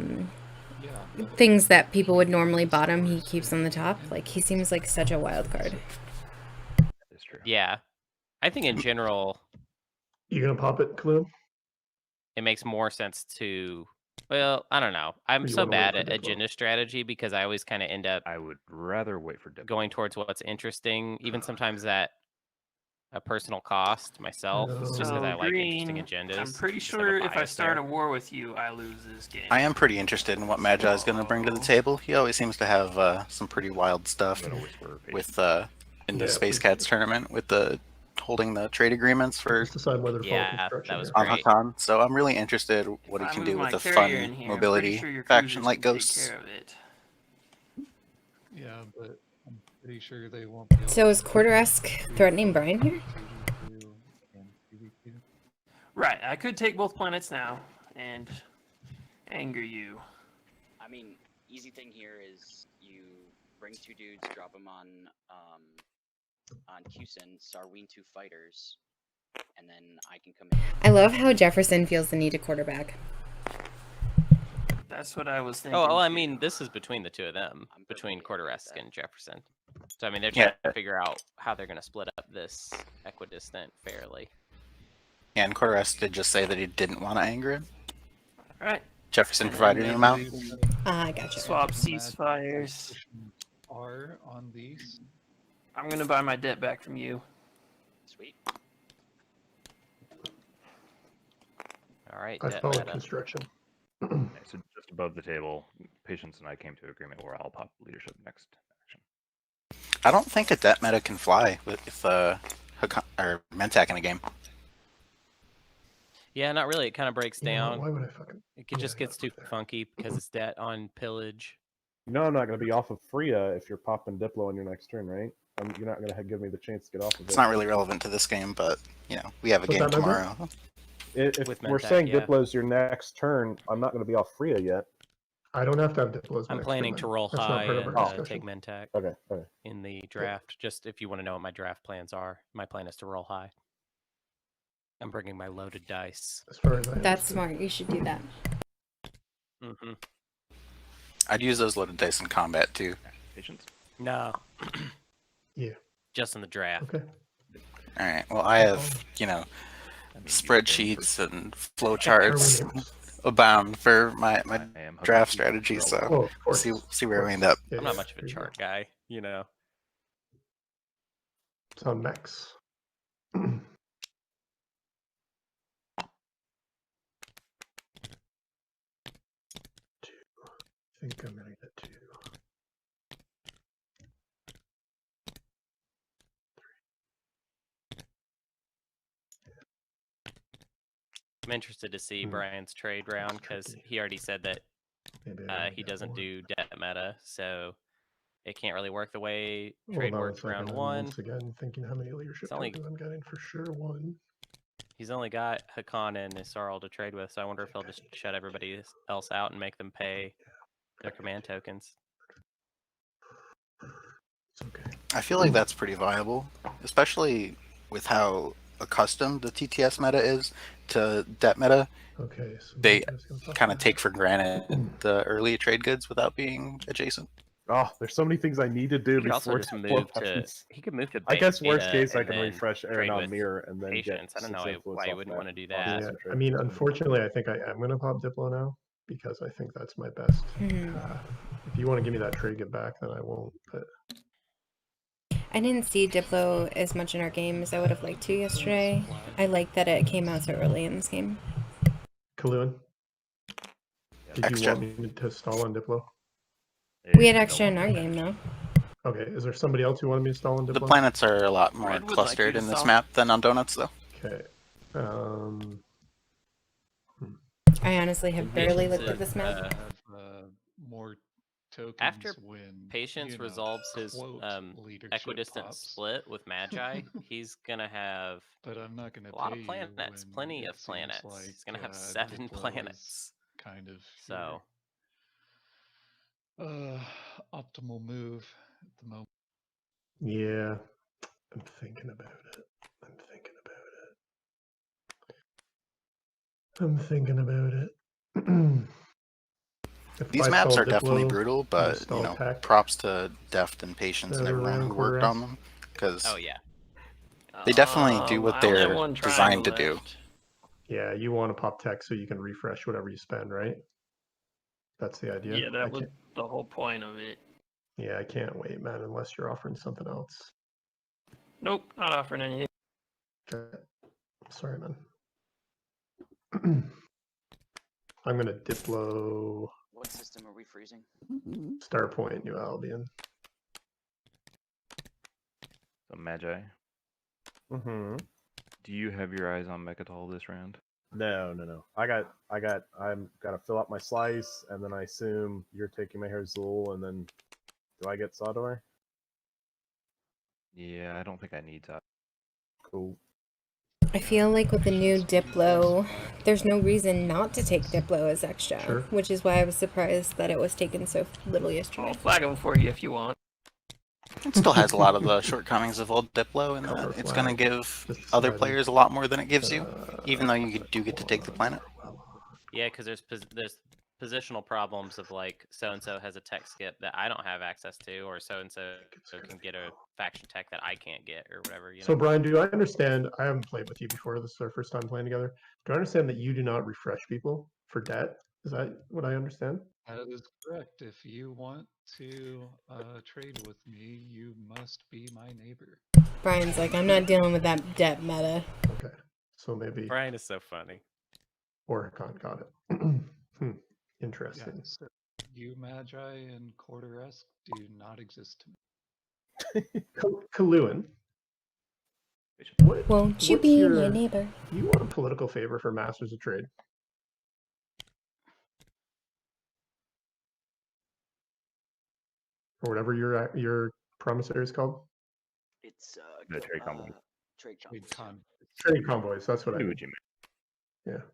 things that people would normally bottom, he keeps on the top. Like, he seems like such a wild card. It's true. Yeah, I think in general You going to pop it, Caluin? it makes more sense to. Well, I don't know. I'm Or you so wanna wait bad for at Diplo? agenda strategy because I always kind of end up I would rather wait for Diplo. going towards what's interesting, even sometimes at a personal cost myself, just because I like interesting Green, agendas. I'm pretty instead of sure a if I bias start there. a war with you, I lose this game. I am pretty interested in what Magi is going to bring to the table. He always seems to have some pretty wild stuff I'm gonna whisper with in the Yeah, Space please Cats do. tournament with the holding the trade agreements for Just decide whether to follow Yeah, construction. that was here. on great. Hacan. So I'm really interested what he If I can move do my with a carrier fun in here, I'm pretty mobility sure your faction cruisers like can Ghosts. take care of it. yeah, but I'm pretty sure they won't be able So is to Quarteresque threatening Brian here? 2v2 and 2v2. Right, I could take both planets now and anger you. I mean, easy thing here is you bring 2 dudes, drop them on Qsin, Sarween 2 fighters, and then I can come in. I love how Jefferson feels the need to quarterback. That's what I was thinking. Oh, well, I too. mean, this is between the two of them, between Quarteresque and Jefferson. So, I mean, they're Yeah. trying to figure out how they're going to split up this equidistant fairly. Yeah, and Quarteresque did just say that he didn't want to anger him. All right. Jefferson provided an amount. I gotcha. Swap Imagine ceasefires. R on these. I'm gonna buy my debt back from you. Sweet. All right, I debt follow meta. construction. Okay, so just above the table, Patience and I came to an agreement where I'll pop leadership next action. I don't think a debt meta can fly with Hacan or Mentak in a game. Yeah, not really. It kind of breaks You know what, down. why would I fucking? It just Yeah, gets too there. funky because it's debt on pillage. You know I'm not going to be off of Freya if you're popping Diplo on your next turn, right? You're not going to give me the chance to get off of it. It's not really relevant to this game, but you know we have a What's game that number? tomorrow. If With we're Mentak, saying yeah. Diplo's your next turn, I'm not going to be off Freya yet. I don't have to have Diplo's. I'm next planning turn, to man. roll That's not high part of and our take discussion. Mentak Okay. in the draft. Just if you want to know what my draft plans are, my plan is to roll high. I'm bringing my loaded dice. As far as I That's understood. smart. You should do that. Mm-hmm. I'd use those loaded dice in combat too. Patience. No. Yeah. Just in the draft. Okay. All right. Well, I have I mean, spreadsheets and flowcharts Darwin Amos. abound for my I am draft hoping strategy. to So Oh, of course. see where we end up. Yeah, I'm not much of a there you go. chart guy, you know. It's on Max. Two. I think I'm gonna get two. I'm interested to see Hmm. Brian's trade round because tricky. he already said that Maybe I only he get doesn't one. do debt meta, so it can't really work the way Hold trade on a works round second, I'm one. once again thinking how many leadership It's only- tokens I'm getting for sure. One. He's only got Hacan and Yssaril to trade with, so I wonder if he'll just shut everybody else out and make them pay their command tokens. It's okay. I feel like that's pretty viable, especially with how accustomed the TTS meta is to debt meta. Okay. So They I'm just gonna fuck kind of that. take for granted the early trade goods without being adjacent. Oh, there's so many things I need to do He could also before just Diplo move to. happens. He could move to. I guess worst beta case I and can then refresh trade Aaron on with Mirror and then Patience. get I don't know 6 influence why you off wouldn't that. want to do I'll that. do Yeah, some I trade. mean, unfortunately, I think I am gonna pop Diplo now because I think that's my best. Mhm. If you want to give me that trade get back, then I won't. But I didn't see Diplo as much in our game as I would have liked to yesterday. I like that it came out so early in this game. Caluin, did you Xxcha. want me to stall on Diplo? We had no extra in one- our game, though. Okay, is there somebody else who wanted me to stall on Diplo? The planets are a lot more Red would like clustered you to in this solve. map than on Donuts, though. Okay. I honestly have barely looked at this map. Have, more tokens After when Patience you know, resolves his quote, leadership equidistant pops. split with Magi, he's gonna have But I'm not going to a lot pay of planets, you when plenty it of seems planets. like, He's gonna have Diplo 7 is planets. kind of So your, optimal move at the moment. Yeah, I'm thinking about it. If These I maps stall are definitely Diplo, brutal, but stall you know, tech, props to Deft and Patience and Better everyone than who worked on Quarteresque. them because oh yeah. they definitely do what I only have they're one designed to triangle do. left. yeah, you want to pop tech so you can refresh whatever you spend, right? That's the idea. Yeah, I that was can't- the whole point of it. Yeah, I can't wait, man, unless you're offering something else. Nope, not offering anything. Okay. Sorry, man. I'm gonna Diplo What system are we freezing? Star Point, New Albion. So Magi, Mm-hmm. do you have your eyes on Mechatol this round? No. I'm gotta fill up my slice, and then I assume you're taking my Herzul, and then do I get Sawdor? Yeah, I don't think I need that. Cool. I feel like with the new Diplo, there's no reason not to take Diplo as extra, Sure. which is why I was surprised that it was taken so little yesterday. I'll flag them for you if you want. It still has a lot of the shortcomings of old Diplo in Cover that it's going to flag. give Just other slide in. players a lot more than it gives you, even though you do get to take the planet. Yeah, because there's positional problems of like so and so has a tech skip that I don't have access to, or so and so can get a faction tech that I can't get, or whatever. You know. So Brian, do I understand? I haven't played with you before. This is our first time playing together. Do I understand that you do not refresh people for debt? Is that what I understand? That is correct. If you want to trade with me, you must be my neighbor. Brian's like, I'm not dealing with that debt meta. Okay, so maybe Brian is so funny. or Hacan got it. Interesting. Yeah, so you, Magi, and Quarteresque do not exist to me. Caluin. Won't you what's be your- my neighbor? Do you want a political favor for Masters of Trade? Or whatever your promissory is called? It's The trade convoy. Trade Trade convoys. con. Trade convoys, that's what I Knew mean. what you meant. Yeah.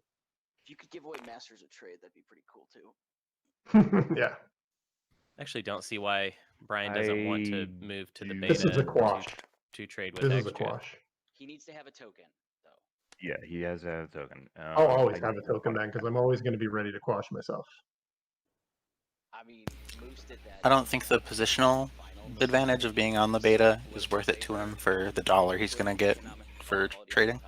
If you could give away Masters of Trade, that'd be pretty cool too. Yeah. Actually, don't see why Brian doesn't want to I move to the do- beta. This is a quash. to trade with This is a Xxcha. quash. He needs to have a token, though. Yeah, he has a token. I'll always I have a token then, because I'm always going to be ready to quash myself. I mean, Moose did that. I don't think the positional advantage of being on the beta is worth it to him for the dollar he's going to get for trading.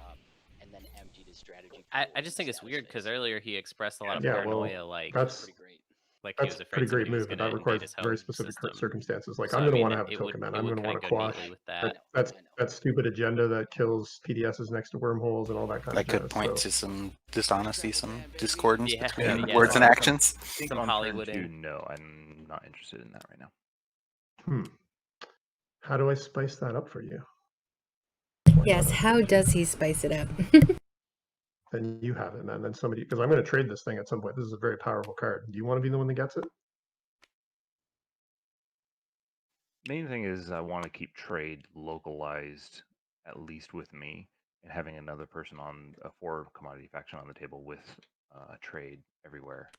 And then emptied his strategy. I just think it's weird because earlier he expressed a lot of Yeah, well, paranoia, like that's Pretty great. like he that's was a afraid pretty great somebody was move, but gonna that invade requires his very home specific system. circumstances. Like So, I'm I going to mean, want to have a it token, would- man. it I'm would going to want kinda to go quash. neatly with that. That's stupid agenda that kills PDSs next to wormholes and all that kind That of could jazz. point So to some dishonesty, some discordance Yeah, between yeah, words and some- actions. I think Some on Hollywood turn two, in. no, I'm not interested in that right now. how do I spice that up for you? Yes, how does he spice it up? Then you have it, man. Then somebody, because I'm going to trade this thing at some point. This is a very powerful card. Do you want to be the one that gets it? Main thing is I want to keep trade localized, at least with me, and having another person on a 4 commodity faction on the table with trade everywhere.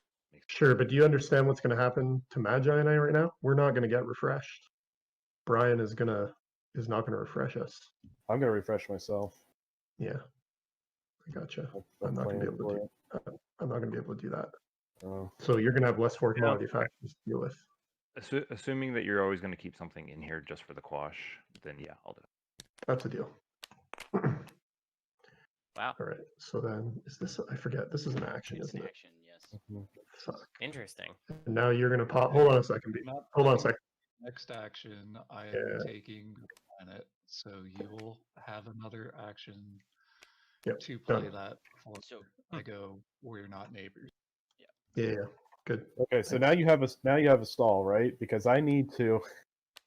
Sure, but do you understand what's going to happen to Magi and I right now? We're not going to get refreshed. Brian is not going to refresh us. I'm gonna refresh myself. Yeah, I gotcha. I'll I'm not going to be plan able to for do. I'm not going to be able to do that. Oh. So you're going to have less 4 Yeah. commodity factions to deal with. Assuming that you're always going to keep something in here just for the quash, then yeah, I'll do it. That's a deal. Wow, All right. So then, is this? I forget. This is an action, It's isn't an it? action, yes. Fuck. interesting. And now you're going to pop. Hold on a second. Not Hold on a playing second. Next action, I am Yeah. taking the planet, so you'll have another action Yep, to play done. that before So I go. We're not neighbors. Yeah. Good. Okay, so now you have a stall, right? Because I need to.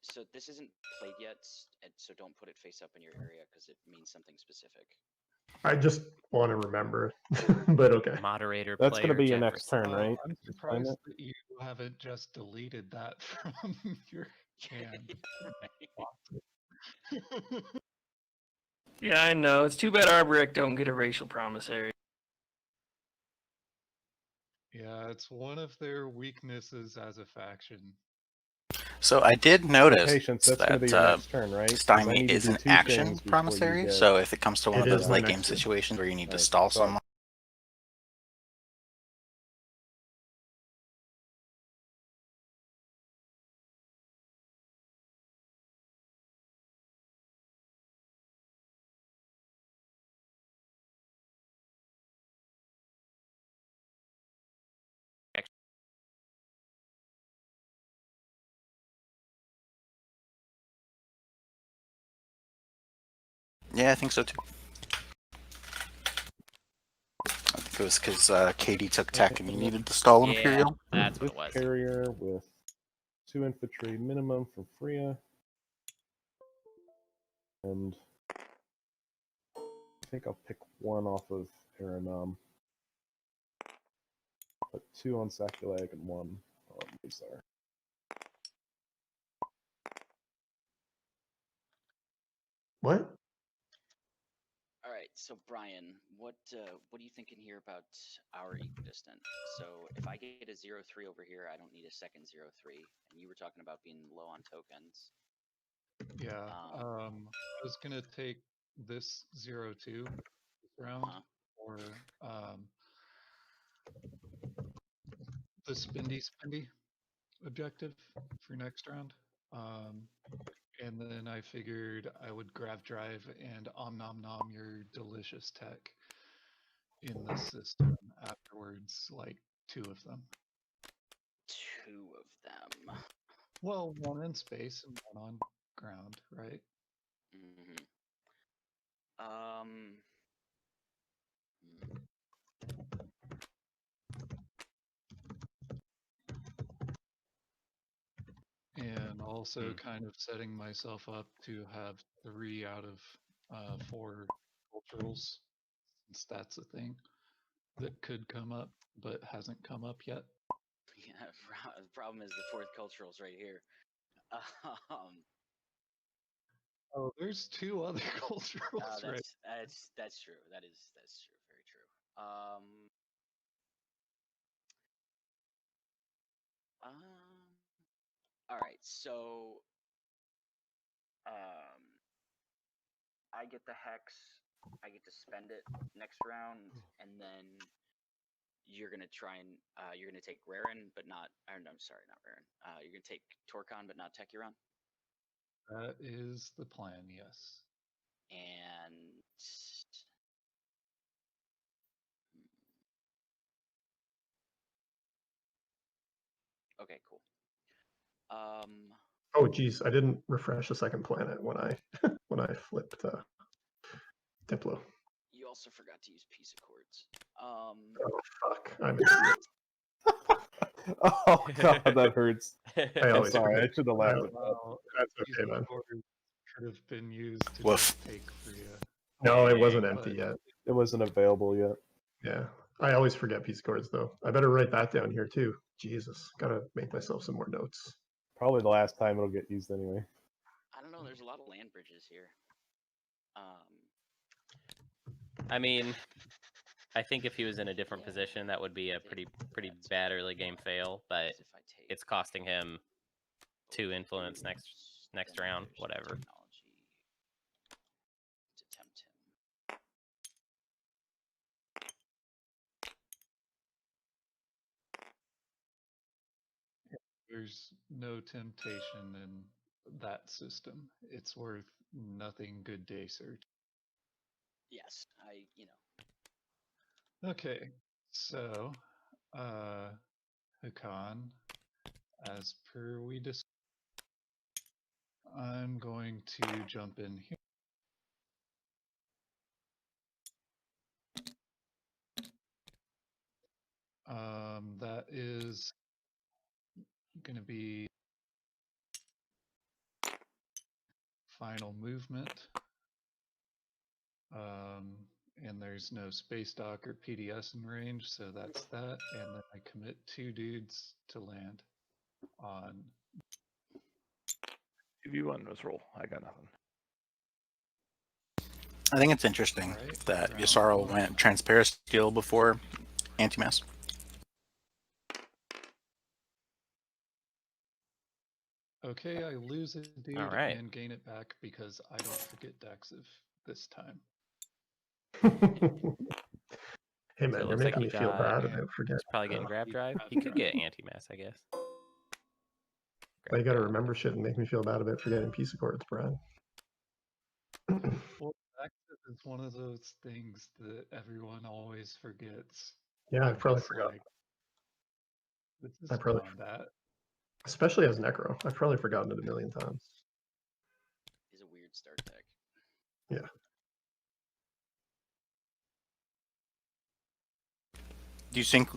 So this isn't played yet, and so don't put it face up in your area because it means something specific. I just want to remember, but okay. Moderator. That's gonna player be your next Jefferson. turn, right? I'm Just find surprised it. that you haven't just deleted that from your hand. Yeah, I know. It's too bad Arborec don't get a racial promissory. Yeah, it's one of their weaknesses as a faction. So I did notice Patience. That's gonna be your that next turn, right? 'Cause I Stymie need to is do an 2 action things before you promissory. get- So if it comes to one It of is those my late next game turn. situations where you need to Right, stall so- someone, yeah, I think so too. I think it was because Katie took tech and you needed to stall Yeah, Imperial. that's what it Swift was. carrier with 2 infantry minimum from Freya. And I think I'll pick 1 off of Aranam. Put 2 on Sakulag and 1 on Yssaril. What? All right, so Brian, what are you thinking here about our equidistant? So if I get a 0-3 over here, I don't need a second 0-3, and you were talking about being low on tokens. Yeah. I was gonna take this 0-2 round, or the spindy objective for next round. And then I figured I would grab drive and nom nom your delicious tech in the system afterwards, like 2 of them. 2 of them. Well, 1 in space and 1 on ground, right? Mm-hmm. And also kind of setting myself up to have 3 out of 4 culturals, since that's a thing that could come up, but hasn't come up yet. Yeah, the problem is the 4th cultural's right here. Oh, there's 2 other culturals, right? That's true. That's true. Very true. All right. So, I get the hex. I get to spend it next round, and then you're gonna try and you're gonna take Raren, but not. I'm sorry, not Raren. You're gonna take Torcon, but not Techuron. That is the plan, yes. And okay, cool. Oh, geez, I didn't refresh the second planet when I when I flipped Diplo. You also forgot to use piece of chords. Oh fuck! I'm an idiot. Oh god, that hurts. I'm sorry, I should have laughed at that. Well, That's okay, man. Could have been used to Woof. just take Rhea. No, it wasn't But empty yet. It wasn't available yet. Yeah, I always forget piece of chords though. I better write that down here too. Jesus, gotta make myself some more notes. Probably the last time it'll get used anyway. I don't know. There's a lot of land bridges here. I mean, I think if he was in a different position, that would be a pretty bad early game fail. But it's costing him 2 influence next round. Whatever. To tempt him. there's no temptation in that system. It's worth nothing good day search. Yes, Okay, so Hacan, as per we discussed, I'm going to jump in here. That is going to be final movement. And there's no space dock or PDS in range, so that's that. And then I commit 2 dudes to land on. If you want this roll, I got nothing. I think it's interesting that Yssaril went transparent steel before anti-mass. Okay, I lose a dude and gain it back because I don't forget Dexiv this time. Hey man, So it you're looks making like me feel bad he's about forgetting. probably getting grab drive. He could get anti-mass, I guess. But you got to remember shit and make me feel bad about forgetting piece of chords, Brad. Well, Dexiv is one of those things that everyone always forgets. Yeah, I probably forgot. This is I probably that. Especially as Nekro. I've probably forgotten it a million times. He's a weird start deck. Yeah. Do you think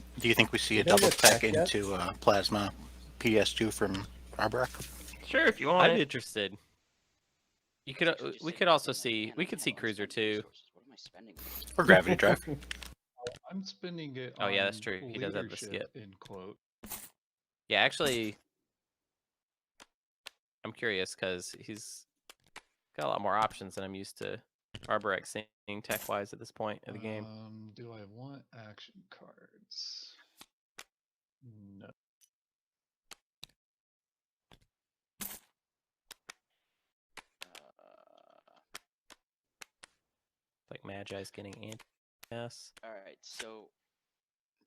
we see a double tech into plasma PS2 from Arborec? Sure, if you want. I'm interested. You could we could also see Cruiser too. What am I spending? Or gravity drive. I'm spending it. Oh yeah, that's true. He does have the skip. In quote. Yeah, actually, I'm curious because he's got a lot more options than I'm used to Arborec seeing tech-wise at this point of the game. Do I want action cards? No. Magi's getting anti-mass. All right, so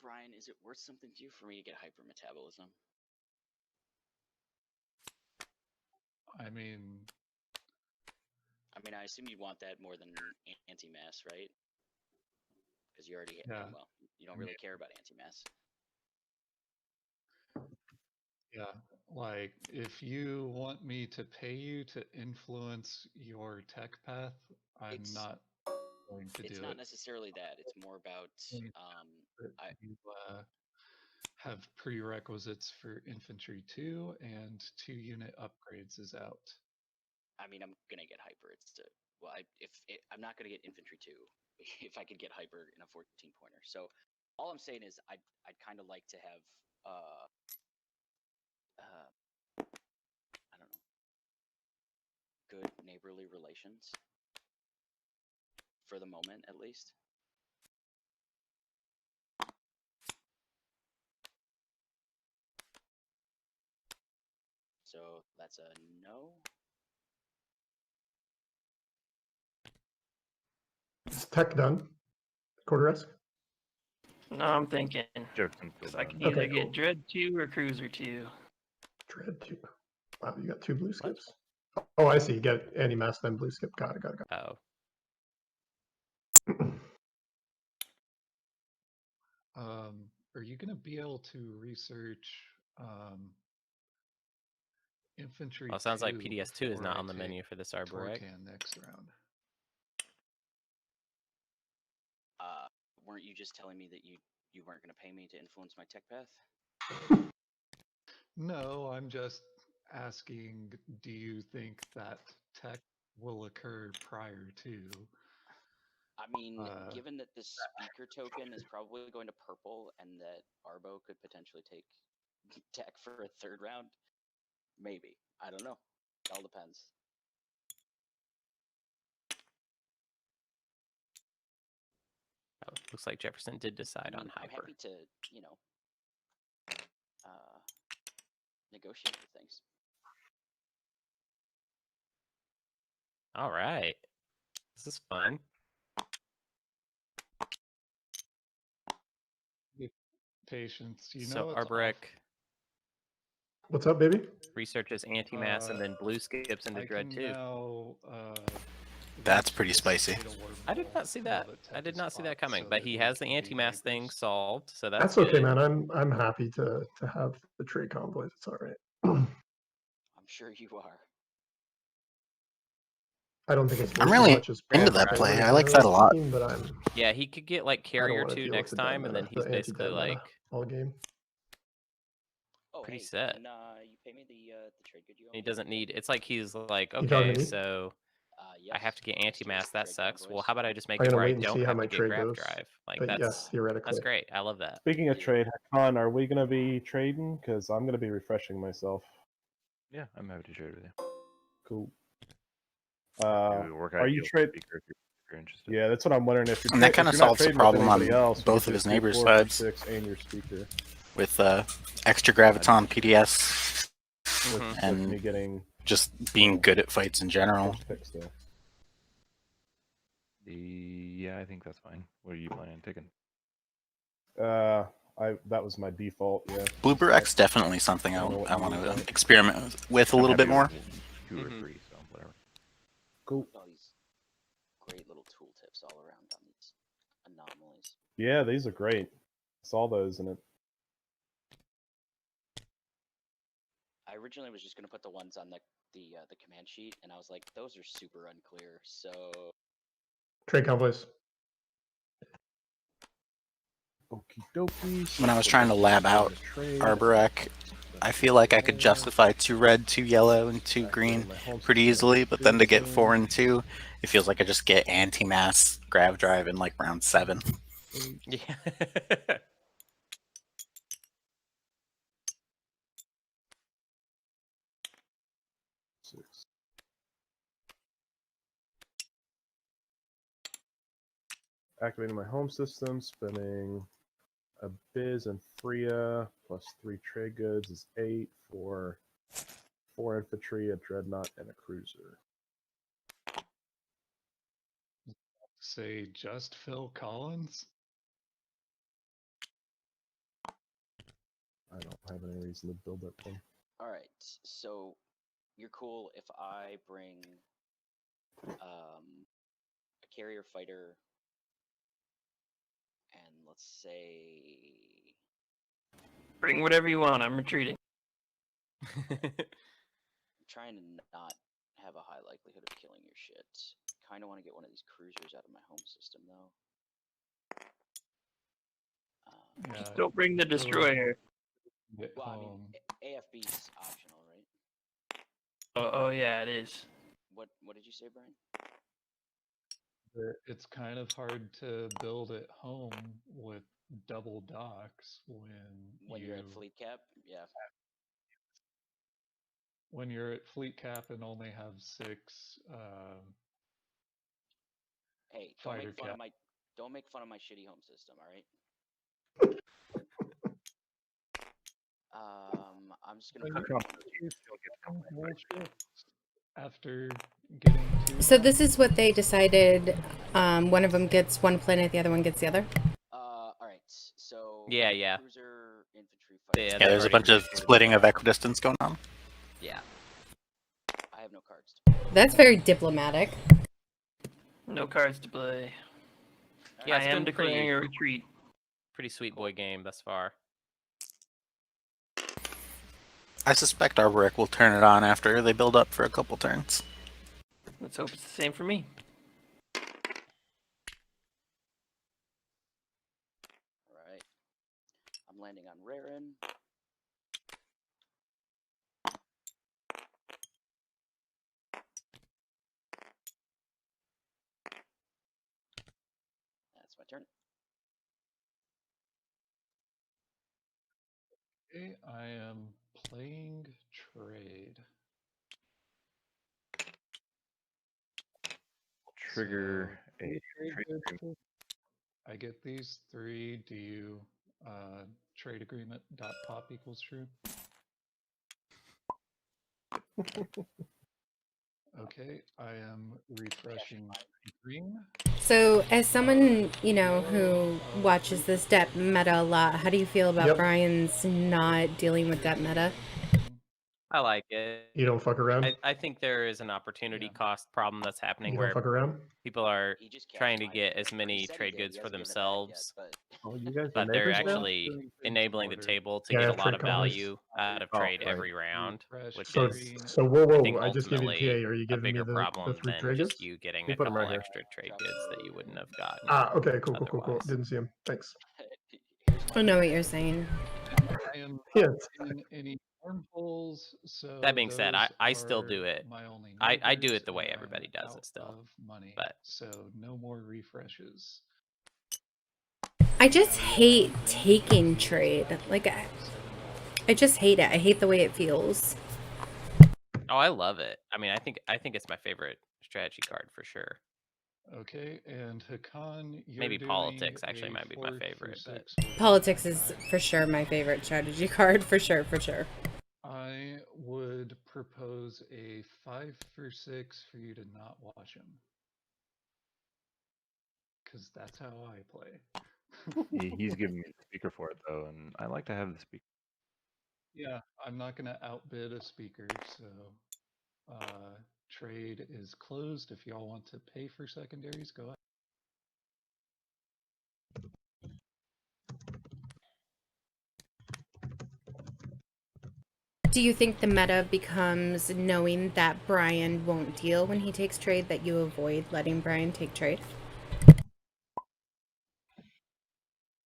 Brian, is it worth something to you for me to get hypermetabolism? I mean, I assume you want that more than anti-mass, right? Because you already, yeah. well, you don't really care about anti-mass. Yeah, like if you want me to pay you to influence your tech path, I'm not going to do it. It's not necessarily that. It's more about you have prerequisites for infantry 2 and 2 unit upgrades is out. I'm gonna get hyper. I'm not gonna get infantry 2 if I could get hyper in a 14 pointer. So all I'm saying is I'd kind of like to have I don't know, good neighborly relations for the moment, at least. So that's a no. Is tech done? Quarteresque? No, I'm thinking. Jefferson's Because still I down. can either Okay, get cool. Dread 2 or Cruiser 2. Dread 2. Wow, you got 2 blue skips. Oh, I see. You get anti-mass, then blue skip. Got it. Oh. Are you going to be able to research infantry? Well, it sounds like 2 PDS 2 is not before on the I menu take for this Arborec. Torcan next round. Weren't you just telling me that you weren't going to pay me to influence my tech path? No, I'm just asking, do you think that tech will occur prior to? I mean, given that the speaker token is probably going to purple and that Arbo could potentially take tech for a third round, maybe. I don't know. It all depends. Oh, looks like Jefferson did decide on I'm hyper. happy to, negotiate for things. All right. This is fun. Patience. You So know it's Arborec What's up, baby? researches anti-mass and then blue skips into I Dread can 2. now, That's pretty spicy. I did not see that. I did not see that coming. But he has the anti-mass thing solved, so that's okay, good. man. I'm happy to have the trade convoys. It's all right. I'm sure you are. I don't think it's I'm worth really as much as into that Point, play. I like that a lot. speaking, but I'm, Yeah, he could get like I don't carrier want to 2 deal next with the time, dead and then meta, he's the basically anti-dead meta like all game. Oh, pretty hey, set. Can, you pay me the trade good you owe He me? doesn't need. It's like he's like, You talking okay, to me? so Yes. I have to get Yes, anti-mass. here's That trade sucks. Well, convoys. how about I just make I'm it gonna where I wait and don't see how have my to get trade grab goes. drive? Like But yes, that's theoretically. great. I love that. Speaking of trade, Hacan, are we going to be trading? Because I'm going to be refreshing myself. Yeah, I'm happy to trade with you. Cool. Maybe we work out Are a you deal trade? if you're interested. Yeah, that's what I'm wondering. If you're And that kind of solves the problem on else, both we of his could just do neighbors' 4 for sides. 6 and your speaker. With extra graviton PDS With, and with me getting just being good at fights in general. first pick still. Yeah, I think that's fine. What are you planning on taking? That was my default. Yeah. Blueberry's definitely something I know what want you to want. experiment with a I'm little bit happy more. with 2 or 3, so whatever. Cool. All these great little tooltips all around on these anomalies. Yeah, these are great. Saw those in it. I originally was just going to put the ones on the command sheet, and I was like, those are super unclear. So Trade convoys. Okie dokie. When I was trying to lab out Arborec, I feel like I could justify 2 red, 2 yellow, and 2 green pretty easily, but then to get 4 and 2, it feels like I just get anti-mass grav drive in like round 7. Yeah. Activating my home system, spending a Biz and Freya plus 3 trade goods is 8 for 4 infantry, a dreadnought, and a cruiser. say just Phil Collins? I don't have any reason to build that thing. All right, so you're cool if I bring a carrier fighter, and let's say Bring whatever you want. I'm retreating. I'm trying to not have a high likelihood of killing your shit. Kind of want to get one of these cruisers out of my home system, though. Just don't bring the destroyer. Well, I mean, AFB's optional, right? Oh yeah, it is. What did you say, Brian? It's kind of hard to build at home with double docks when you're at fleet cap. Yeah. When you're at fleet cap and only have 6 Hey, fighter cap. Don't make fun of my shitty home system, all right? I'm just gonna. After getting 2. So this is what they decided. One of them gets one planet, the other one gets the other. All right. So yeah. Cruiser, infantry, fighter. Yeah, there's a bunch of splitting of equidistance going on. Yeah. I have no cards. That's very diplomatic. No cards to play. Yeah, I am declaring a retreat. Pretty sweet boy game thus far. I suspect Arborec will turn it on after they build up for a couple turns. Let's hope it's the same for me. Alright. I'm landing on Rarin. That's my turn. Okay, I am playing trade. Trigger So, a trade agreement. I get these 3. Do you trade agreement .pop equals true? Okay, I am refreshing green. So, as someone, who watches this debt meta a lot, how do you feel about Brian's not dealing with debt meta? I like it. You don't fuck around? I think there is an opportunity cost problem that's happening You where don't fuck around? people are trying to get as many trade goods for themselves, Oh, you guys but they're actually enabling the table to get a lot of value out of trade every round, which is So whoa, I think I just gave you ultimately TA. Are you a giving me bigger the problem 3 than triggers? just you getting You a put 'em couple right here. extra trade goods that you wouldn't have gotten. Okay, cool. otherwise. Didn't see him. Thanks. I know what you're saying. I am Yes. not in any wormholes, so That being said, those I still are do it. my only I do neighbors, it the way and everybody I'm does out it still. of money, But so no more refreshes. I just hate taking trade. Like, I just hate it. I hate the way it feels. oh, I love it. I mean, I think it's my favorite strategy card for sure. Okay, and Hacan, you're Maybe doing politics actually a might be my 4 favorite, through but 6 Politics is for sure my favorite strategy card. For sure. I would propose a 5 through 6 for you to not watch him. Because that's how I play. He's giving me the speaker for it though, and I like to have the speaker. Yeah, I'm not going to outbid a speaker, so trade is closed. If y'all want to pay for secondaries, go ahead. Do you think the meta becomes knowing that Brian won't deal when he takes trade, that you avoid letting Brian take trade?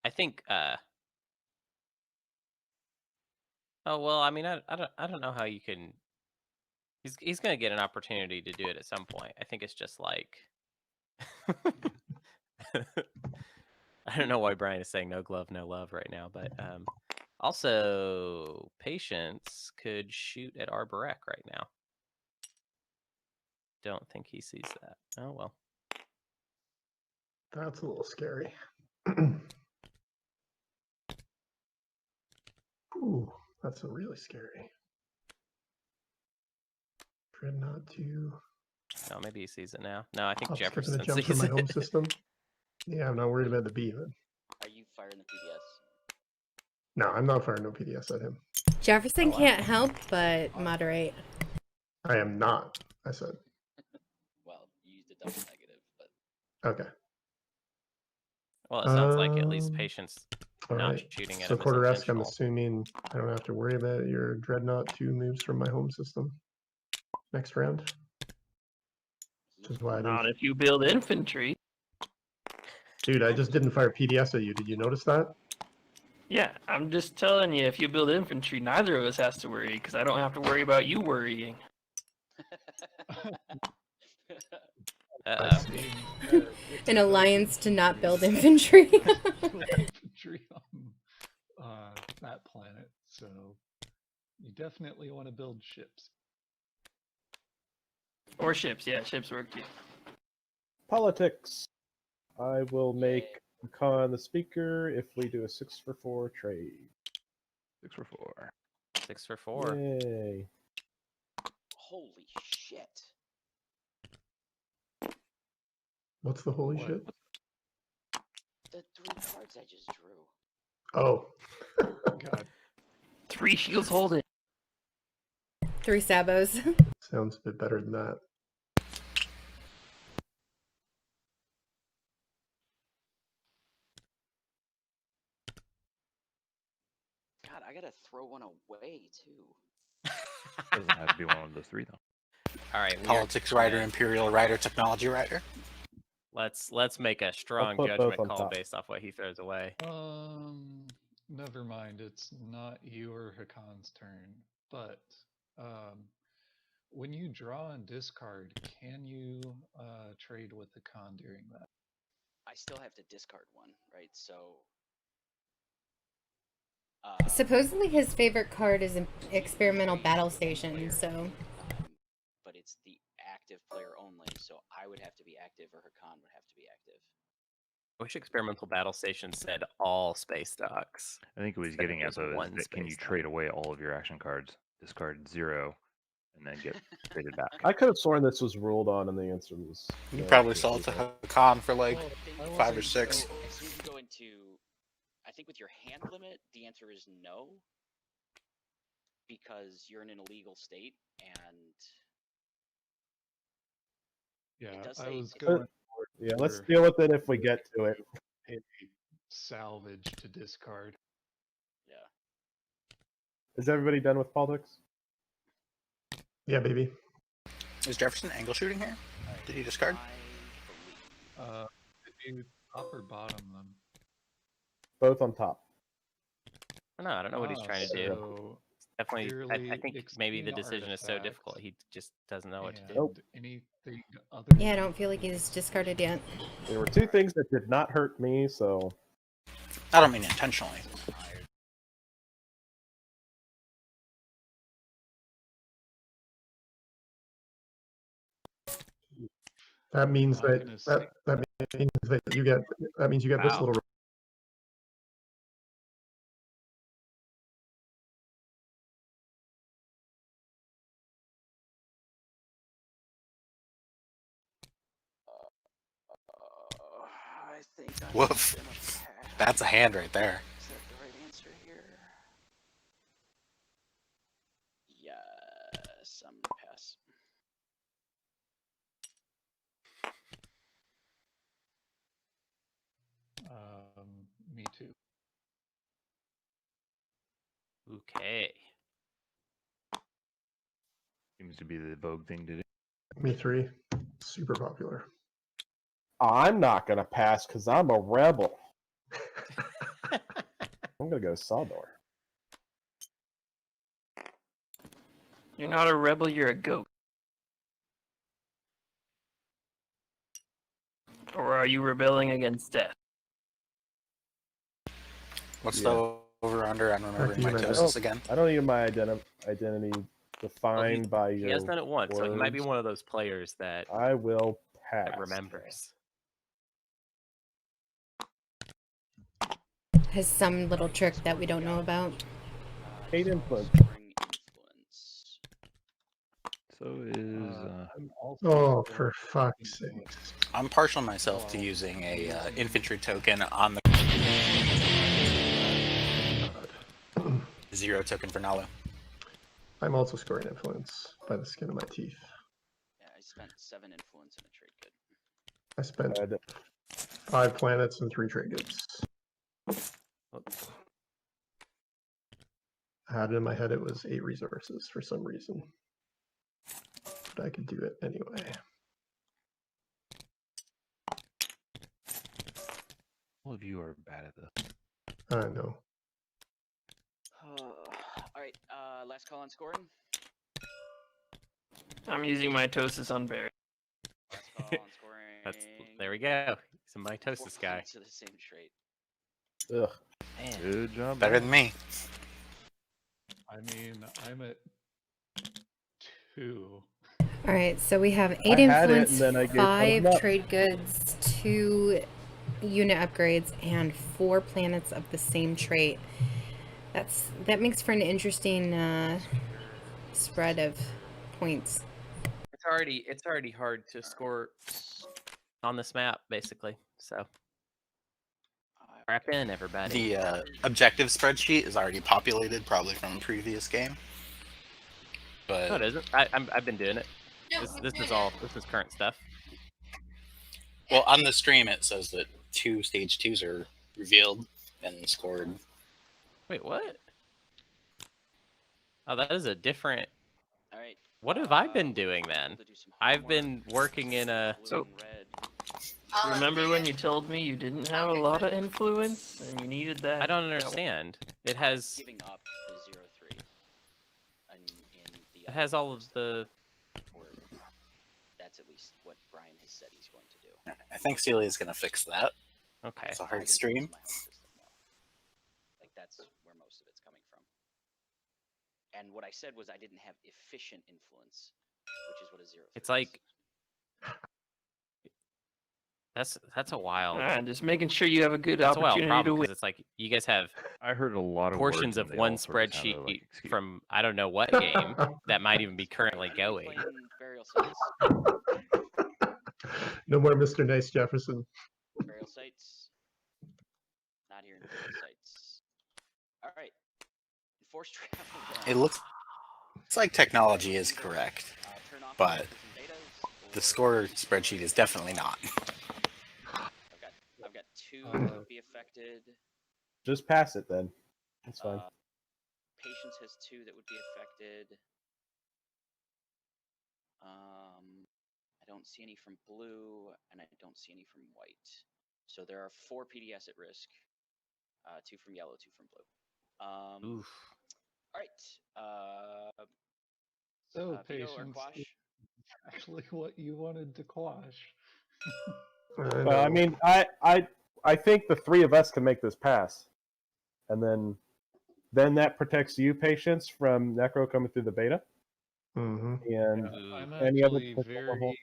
I think oh well, I mean, I don't know how you can. He's gonna get an opportunity to do it at some point. I think it's just like I don't know why Brian is saying no glove, no love right now, but also Patience could shoot at Arborec right now. Don't think he sees that. Oh well. That's a little scary. Ooh, that's really scary. Try not to. No, maybe he sees it now. No, I think I'm skipping the Jefferson jumps in sees my it. home system. Yeah, I'm not worried about the B, man. Are you firing the PDS? No, I'm not firing no PDS at him. Jefferson can't help but moderate. I am not, I said. Well, you used a double negative, but Okay. Well, it sounds like at least patience All not right. shooting at So him is Quarteresque, I'm intentional. assuming I don't have to worry about your Dreadnought 2 moves from my home system next round. Which is why I Not didn't... if you build infantry. Dude, I just didn't fire PDS at you. Did you notice that? Yeah, I'm just telling you, if you build infantry, neither of us has to worry, because I don't have to worry about you worrying. An alliance to not build infantry. Infantry on that planet, so you definitely want to build ships. Or ships, yeah, ships work too. Politics. I will make Hacan the speaker if we do a 6-for-4 trade. 6 for 4. 6 for 4. Yay. holy shit. What's the holy shit? The 3 cards I just drew. Oh. God. 3 shields holding. 3 sabos. Sounds a bit better than that. God, I gotta throw one away too. Doesn't have to be one of those 3 though. All right, Politics writer, Imperial writer, technology writer. Let's make a strong put judgment both on call top. based off what he throws away. Never mind. It's not you or Hakan's turn. But when you draw and discard, can you trade with Hakan during that? I still have to discard one, right? So. Supposedly his favorite card is an experimental battle station, so. But it's the active player only, so I would have to be active or Hakan would have to be active. I wish experimental battle station said all space docks. I think what he's getting at though is that can you trade away all of your action cards, discard 0, and then get traded back? I could have sworn this was ruled on, and the answer was. You probably saw it to Hakan for like 5 or 6. So as soon as you go into, I think with your hand limit, the answer is no, because you're in an illegal state, and yeah, it does I say was going. Yeah, let's deal with it if we get to it. Salvage to discard. Yeah. Is everybody done with politics? Yeah, baby. Is Jefferson angle shooting here? Did he discard? Did you top or bottom them? Both on top. No, I don't know what he's trying to do. So Definitely, I think maybe the decision is so artifact difficult he just doesn't know what to do. and anything other Yeah, I don't feel like he's discarded yet. There were 2 things that did not hurt me, so. I don't mean intentionally. That means that means that you get this little. I think I'm Woof. That's a hand right there. Is that the right answer here? Yes, I'm gonna pass. Me too. Okay. Seems to be the vogue thing to do. Me 3. Super popular. I'm not going to pass because I'm a rebel. I'm going to go Sawdor. You're not a rebel, you're a goat. Or are you rebelling against death? What's the over-under? I'm remembering my toasts again. I don't need my identity defined by your. He has done it once, so he might be words. one of those players that I will pass. that remembers. Has some little trick that we don't know about. Hate influence. So is. I'm Oh, for fuck's sake. I'm partial myself to using a infantry token on the 0 token for Nalu. I'm also scoring influence by the skin of my teeth. Yeah, I spent 7 influence in a trade good. I spent 5 planets and 3 trade goods. I had it in my head it was 8 resources for some reason. But I could do it anyway. All of you are bad at this. I know. Alright, last call on scoring. I'm using mitosis on Barry. Last call on scoring. There we go. He's a mitosis 4 guy. points of the same trait. Ugh. Man. Good job. Better than me. I mean, I'm at 2. All right, so we have 8 I had it, influence, and then I gave 5 one up. trade goods, 2 unit upgrades, and 4 planets of the same trait. That makes for an interesting spread of points. It's already hard to score on this map, basically. So wrap in, everybody. The objective spreadsheet is already populated, probably from a previous game. But No, it isn't. I've been doing it. This is current stuff. well, on the stream it says that 2 stage 2s are revealed and scored. Wait, what? Oh, that is a different. All right. What have I been doing then? I've been working in a. So, remember when you told me you didn't have a lot of influence and you needed that? I don't understand. It has. Giving up the 0-3. It has all of the. Or that's at least what Brian has said he's going to do. I think Celia's going to fix that. Okay. It's a hard stream. Like that's where most of it's coming from. And what I said was I didn't have efficient influence, which is what a 0-3 It's like. That's a wild. Just making sure you have a good That's a wild opportunity problem to win. because it's like you guys have. I heard a lot of portions words of and they one all sort of sounded spreadsheet like excuse. from I don't know what game that might even be currently going. Burial sites. No more Mr. Nice Jefferson. Burial sites. Not here in burial sites. All right. Enforced travel. It looks like technology is correct, but the score spreadsheet is definitely not. I've got 2 that would be affected. Just pass it then. That's fine. Patience has 2 that would be affected. I don't see any from blue, and I don't see any from white. So there are 4 PDS at risk. 2 from yellow, 2 from blue. Oof. All right. So Vito or patience Quash? is actually what you wanted to quash. Well, I mean, I think the 3 of us can make this pass, and then that protects you, Patience, from Nekro coming through the beta. Mm-hmm. And I'm any other actually potential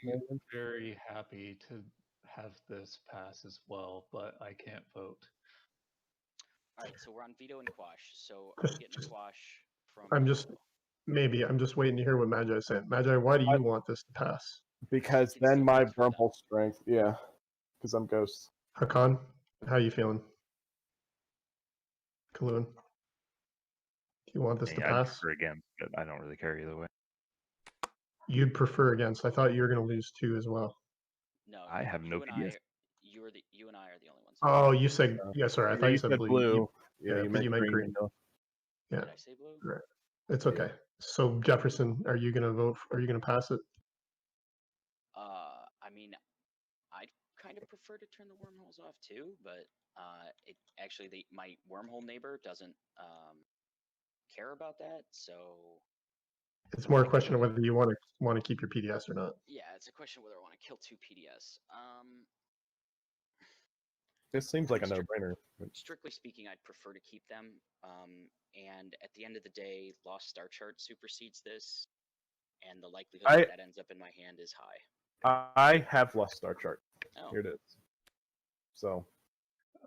very happy to have this pass as well, but I can't vote. All right, so we're on Vito and Quash. So are we getting a Quash from? I'm just waiting to hear what Magi is saying. Magi, why do you want this to pass? Because then my Vrumple strength, yeah, because I'm Ghost. Hacan, how you feeling? Caluin, do you want this to I'd pass? prefer against, but I don't really care either way. You'd prefer against. I thought you were going to lose 2 as well. No, I have no PDS. You and I are the only ones. Oh, you said yeah. Sorry, I thought you said blue. Yeah, but you meant green. Yeah. Did I say blue? Right. It's okay. So Jefferson, are you going to vote? Are you going to pass it? I mean, I'd kind of prefer to turn the wormholes off too, but it actually my wormhole neighbor doesn't care about that, so. It's more a question of whether you want to keep your PDS or not. Yeah, it's a question of whether I want to kill 2 PDS. This seems like a no-brainer. Strictly speaking, I'd prefer to keep them. And at the end of the day, Lost Star Chart supersedes this, and the likelihood that ends up in my hand is high. I have Lost Star Chart. Oh. Here it is. So.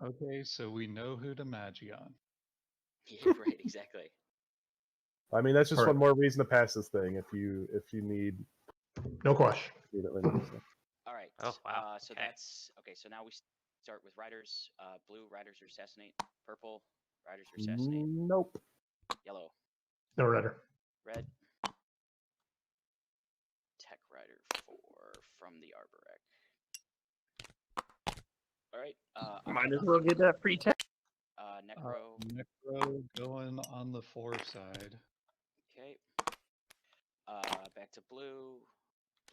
Okay, so we know who to Magi on. Yeah, right, exactly. I mean, that's just one more reason to pass this thing. If you need No question. All right. Oh, wow. So Okay. that's okay. So now we start with riders. Blue riders or assassinate. Purple riders or assassinate. Nope. Yellow. No rider. Red. Tech rider 4 from the Arborec. All right. Might as well get that free tech. Nekro. Nekro going on the 4 side. Okay. Back to blue.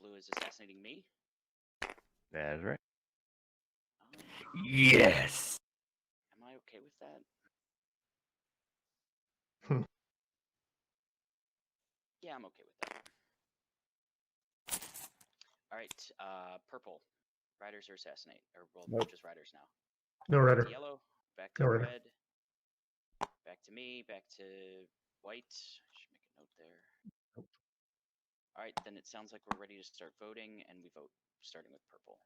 Blue is assassinating me. That's right. Yes. Am I okay with that? Yeah, I'm okay with that. All right. Purple. Riders or assassinate, or well, Nope. just riders now. No Back rider. to yellow. Back to No rider. red. Back to me. Back to white. I should make a note there. All right, then it sounds like we're ready to start voting, and we vote starting with purple.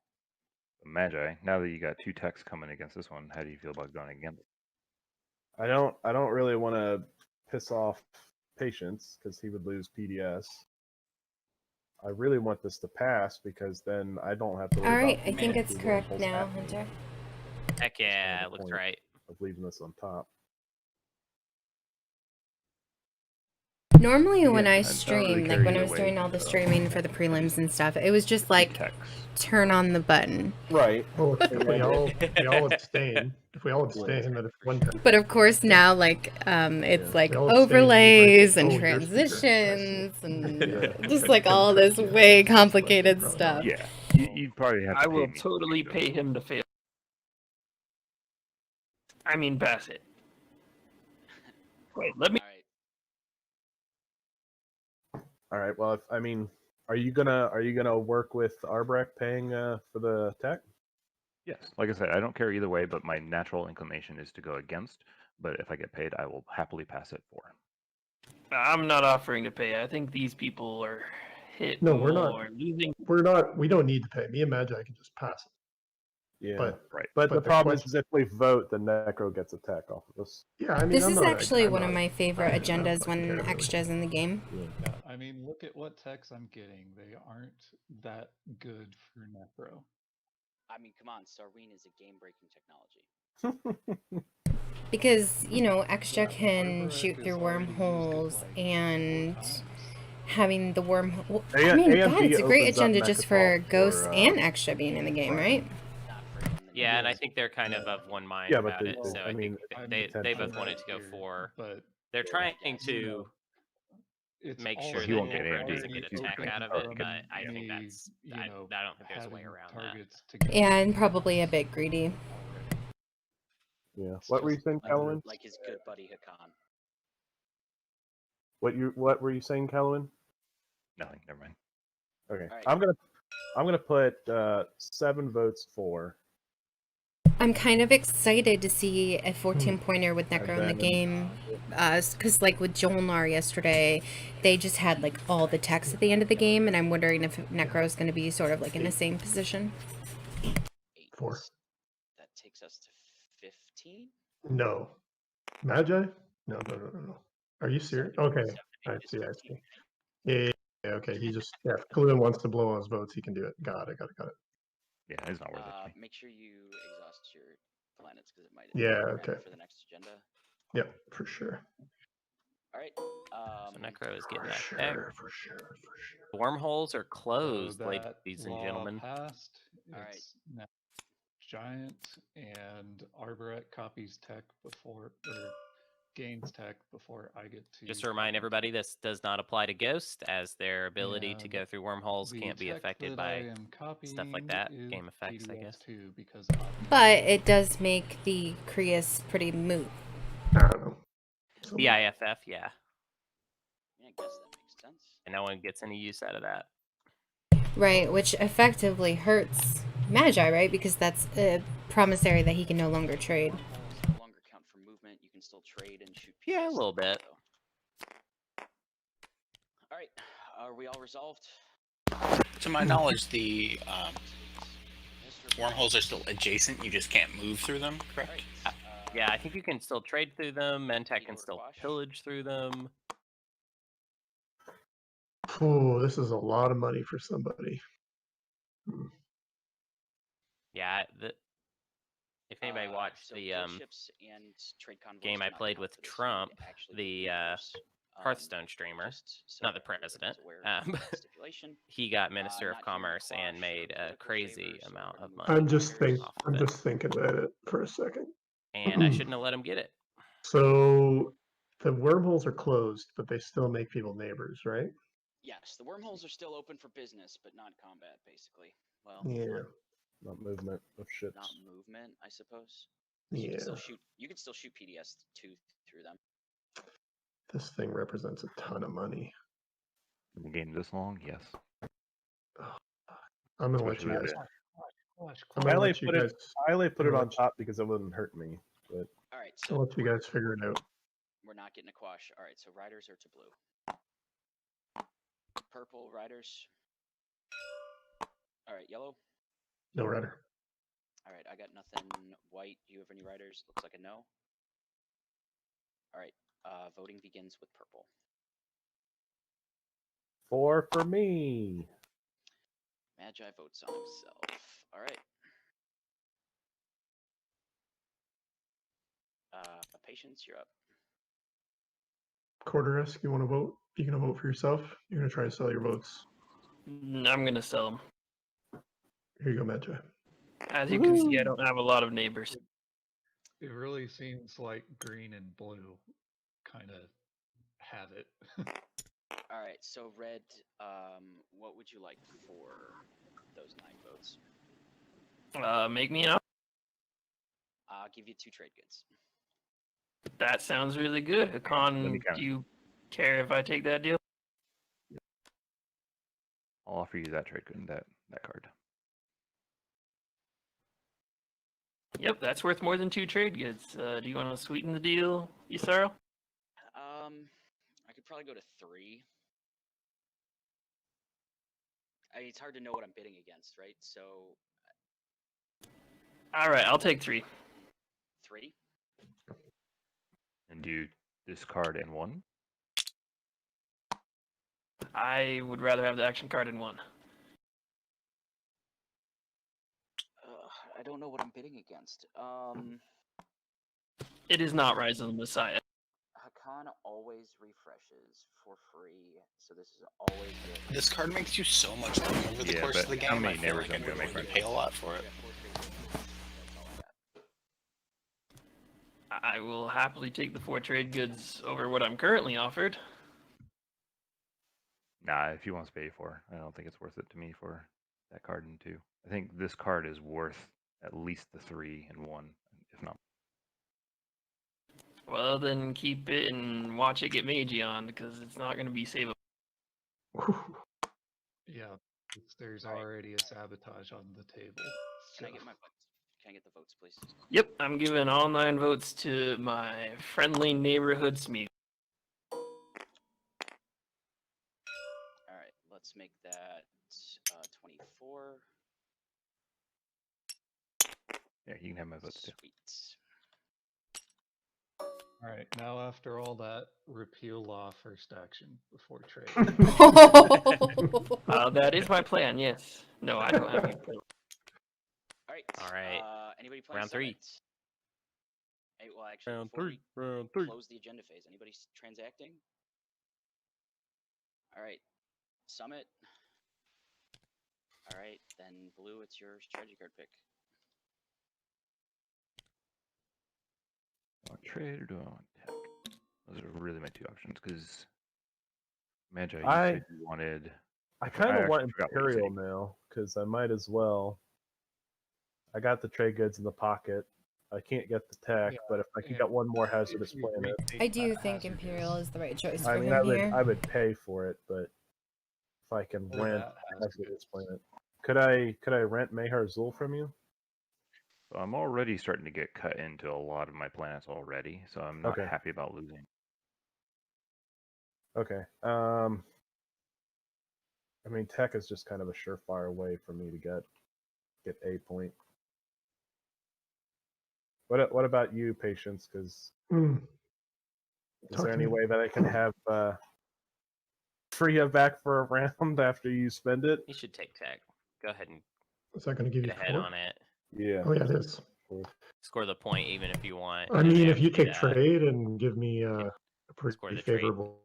Magi, now that you got 2 techs coming against this one, how do you feel about going against it? I don't really want to piss off Patience because he would lose PDS. I really want this to pass because then I don't have to worry All right, about I think it's the correct wormholes now, happening. Hunter. Heck yeah, the it looks point. right. Of leaving this on top. Normally when Yeah, I I don't stream, really like care when I either was way, doing all the so- streaming for the prelims and stuff, it was just like Techs. turn on the button. Right. Well, if we all abstain, then it's one time. But of course now, like it's Yeah, like we all abstain, overlays we and break it. Oh, your speaker. I see. transitions and Yeah. just like all this way complicated Probably stuff. Yeah, you'd probably have to I pay will me totally to- pay him to fail. I mean, pass it. Wait, let me. All right. All right. Well, are you gonna work with Arborec paying for the tech? Yes, like I said, I don't care either way, but my natural inclination is to go against. But if I get paid, I will happily pass it for. I'm not offering to pay. I think these people are hit No, we're not. more, losing. We don't need to pay. Me and Magi can just pass it. Yeah. But Right. But the the problem question- is if we vote, the Necro gets a tech off of us. yeah, I mean, This I'm is not actually I'm one of not- my favorite I don't agendas fucking when care, really. Xxcha's in the game. Yeah, I mean, look at what techs I'm getting. They aren't that good for Necro. I mean, come on. Starween is a game-breaking technology. Because, you know, Xxcha Yeah, can Arborec shoot has through already used it, wormholes like, 4 and times. having the wormhole. A- I mean, AMD God, it's a great opens up agenda just for Mechatol Ghosts for, and Xxcha being in the game, right? Not for when the Yeah, and I Necros- think they're kind of one mind Yeah, but about they- it. they- So I I mean, think I'm they both I'm wanted right to go here, for. but They're trying Yes. to it's make also sure He won't that get Necro AMD. doesn't get a He's tech open out of from it, but I me, think that's. I don't think there's a way having around that. targets to get Yeah, and probably a bit greedy. already. Yeah. It's What were you just saying, Caluin? like his good buddy Hacan. What were you saying, Caluin? Nothing. Never mind. Okay. All right. I'm gonna put 7 votes for. I'm kind of excited to see a 14-pointer with Necro in the then- game. Because, like, with Jolnar yesterday, they just had, like, all the techs at the end of the game, and I'm wondering if Necro is going to be sort of, like, in the same position. 8. 4. That takes us to 15. No. Magi? No. Are you serious? Okay. I Just see. 15. Yeah. Okay. If Caluin wants to blow on his votes, he can do it. Got it. Yeah, it's not worth it to me. Make sure you exhaust your planets because it might. Yeah, matter okay. For the next agenda. Yep, for sure. All right. So Necro is getting For that tech. sure. The wormholes are closed, So that ladies and law gentlemen. Passed. All right. It's now Giant and Arborec copies tech before or gains tech before I get to. Just to remind everybody, this does not apply to Ghost, as their ability to And go through wormholes the can't be tech affected that by I am stuff like copying that. is Game effects, I PDS guess. too, because But it does make the Creuss pretty moot. I don't know. BIFF, yeah. Yeah, I guess that makes sense. And no one gets any use out of that. Right, which effectively hurts Magi, right? Because that's a promissory that he can no longer trade. Wormholes no longer count for movement. You can still trade and shoot. Yeah, a PDS little bit. though. All right. Are we all resolved? To my knowledge, the Mr. wormholes are still adjacent. You just can't move through them, All correct? right. Yeah, I think you can still trade through them. Mentech can Igor still Quash. pillage through them. Oh, this is a lot of money for somebody. Yeah, if anybody watched So the guild ships and trade convoys game do I not played count with for this. You need Trump, to actually the be members. Hearthstone streamer, Just so not the everybody's president, aware of the stipulation. he got Minister of Not here in Commerce and Quash or made a political crazy favors or amount of removing money I'm just riders. thinking about it for a second. and I shouldn't have let him get it. So the wormholes are closed, but they still make people neighbors, right? Yes, the wormholes are still open for business, but not combat, basically. Well, Yeah. Not movement of ships. not movement, I suppose. You can Yeah. still shoot. You can still shoot PDS 2 through them. This thing represents a ton of money. In the game this long, yes. I'm gonna let Especially you with guys. it. I'm I gonna only let you put it. guys. I only put it I'll on let you- top because it wouldn't hurt me. But All right, I'll so let you guys figure it out. we're not getting a quash. All right, so riders are to blue. Purple riders. All right, yellow. No rider. All right, I got nothing. White, you have any riders? Looks like a no. All right, voting begins with purple. 4 for me. Magi votes on himself. All right. Patience, you're up. Quarteresque, you want to vote? You gonna vote for yourself? You're gonna try to sell your votes. I'm gonna sell them. Here you go, Magi. As you can see, I don't have a lot of neighbors. It really seems like green and blue kind of have it. All right, so red, what would you like for those 9 votes? Make me an offer. I'll give you 2 trade goods. That sounds really good. Hacan, Let me count. do you care if I take that deal? I'll offer you that trade that card. Yep, that's worth more than 2 trade goods. Do you want to sweeten the deal, Yssaril? I could probably go to 3. It's hard to know what I'm bidding against, right? So. All right, I'll take 3. 3? And do this card in 1? I would rather have the action card in 1. I don't know what I'm bidding against. It is not Rise of the Messiah. Hacan always refreshes for free, so this is always good. This card makes you so much money over the course of the game. how many I feel neighbors like I'd am I be gonna willing to make pay a lot for it. I will happily take the 4 trade goods over what I'm currently offered. Nah, if you want to pay 4, I don't think it's worth it to me for that card in 2. I think this card is worth at least the 3 in 1, if not. Well, then keep it and watch it get Magi on, because it's not going to be savable. Yeah, there's already a sabotage on the table. Can I get my votes? Can I get the votes, please? Yep, I'm giving all 9 votes to my friendly neighborhood Smeagol. All right, let's make that 24. Yeah, you can have my votes too. Sweet. All right, now after all that, repeal law first action before trade. That is my plan, yes. No, I don't have any plan. All right. Anybody playing Round 3. Summit? Hey, well, actually, Round before 3. we Round 3. close the agenda phase, anybody transacting? All right, Summit. All right, then blue, it's your strategy card pick. Do I want trade or do I want tech? Those are really my 2 options because Magi, you said you wanted. I kind of want actually forgot what you Imperial said. now because I might as well. I got the trade goods in the pocket. I can't get the tech, Yeah, but if I can and get one more hazardous If you planet, remake I do that think hazardous- Imperial is the right choice for I mean, him here. I would pay for it, but if I can or rent that hazardous planet, could I rent Mahar Zul from you? So I'm already starting to get cut into a lot of my planets already, so I'm not Okay. happy about losing. Okay. I mean, tech is just kind of a surefire way for me to get a point. What about you, Patience? Because is Talk there to any me. way that I can have free it back for a round after you spend it. You should take tech. Go ahead and Is that going to give get you ahead 4? on it. Yeah. Oh yeah, it is. Score the point even if you want. I know, mean, if after you take that, trade and give me a score pretty the trade. favorable.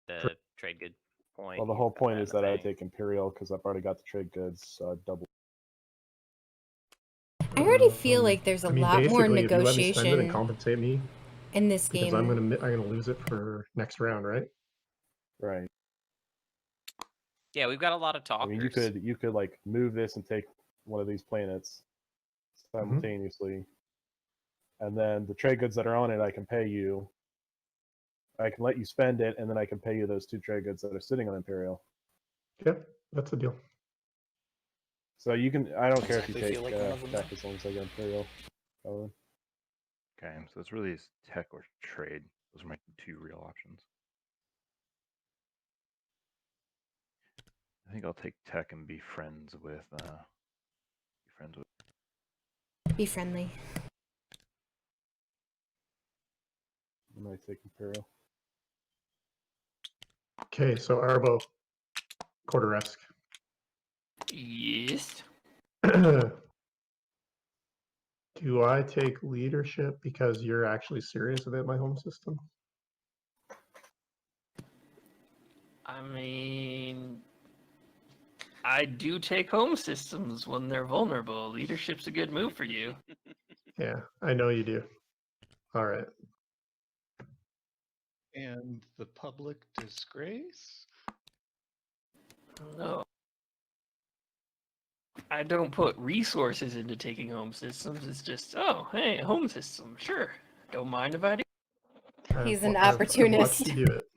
The trade good point. Well, the you whole put point in is the that I thing. take Imperial because I've already got the trade goods, so I double. I already feel like there's a I mean, lot more basically, if you let me spend it and negotiation compensate me, in this because game. I'm gonna lose it for next round, right? Right. Yeah, we've got a lot of I talkers. mean, you could like move this and take one of these planets simultaneously, and then the trade goods that are on it, I can pay you. I can let you spend it, and then I can pay you those 2 trade goods that are sitting on Imperial. Yep, that's the deal. So you can. I don't care if you Exactly take feel like one of them, tech as long as I get Imperial. Caluin. Okay, so it's really tech or trade. Those are my 2 real options. I think I'll take tech and be friends with. Be friendly. I might take Imperial. Okay, so Arbo, Quarteresque. Yes. Do I take leadership because you're actually serious about my home system? I mean, I do take home systems when they're vulnerable. Leadership's a good move for you. Yeah, I know you do. All right. And the public disgrace? No. I don't put resources into taking home systems. It's just, oh, hey, a home system. Sure. Don't mind if I do. He's an I've opportunist. watched you do it.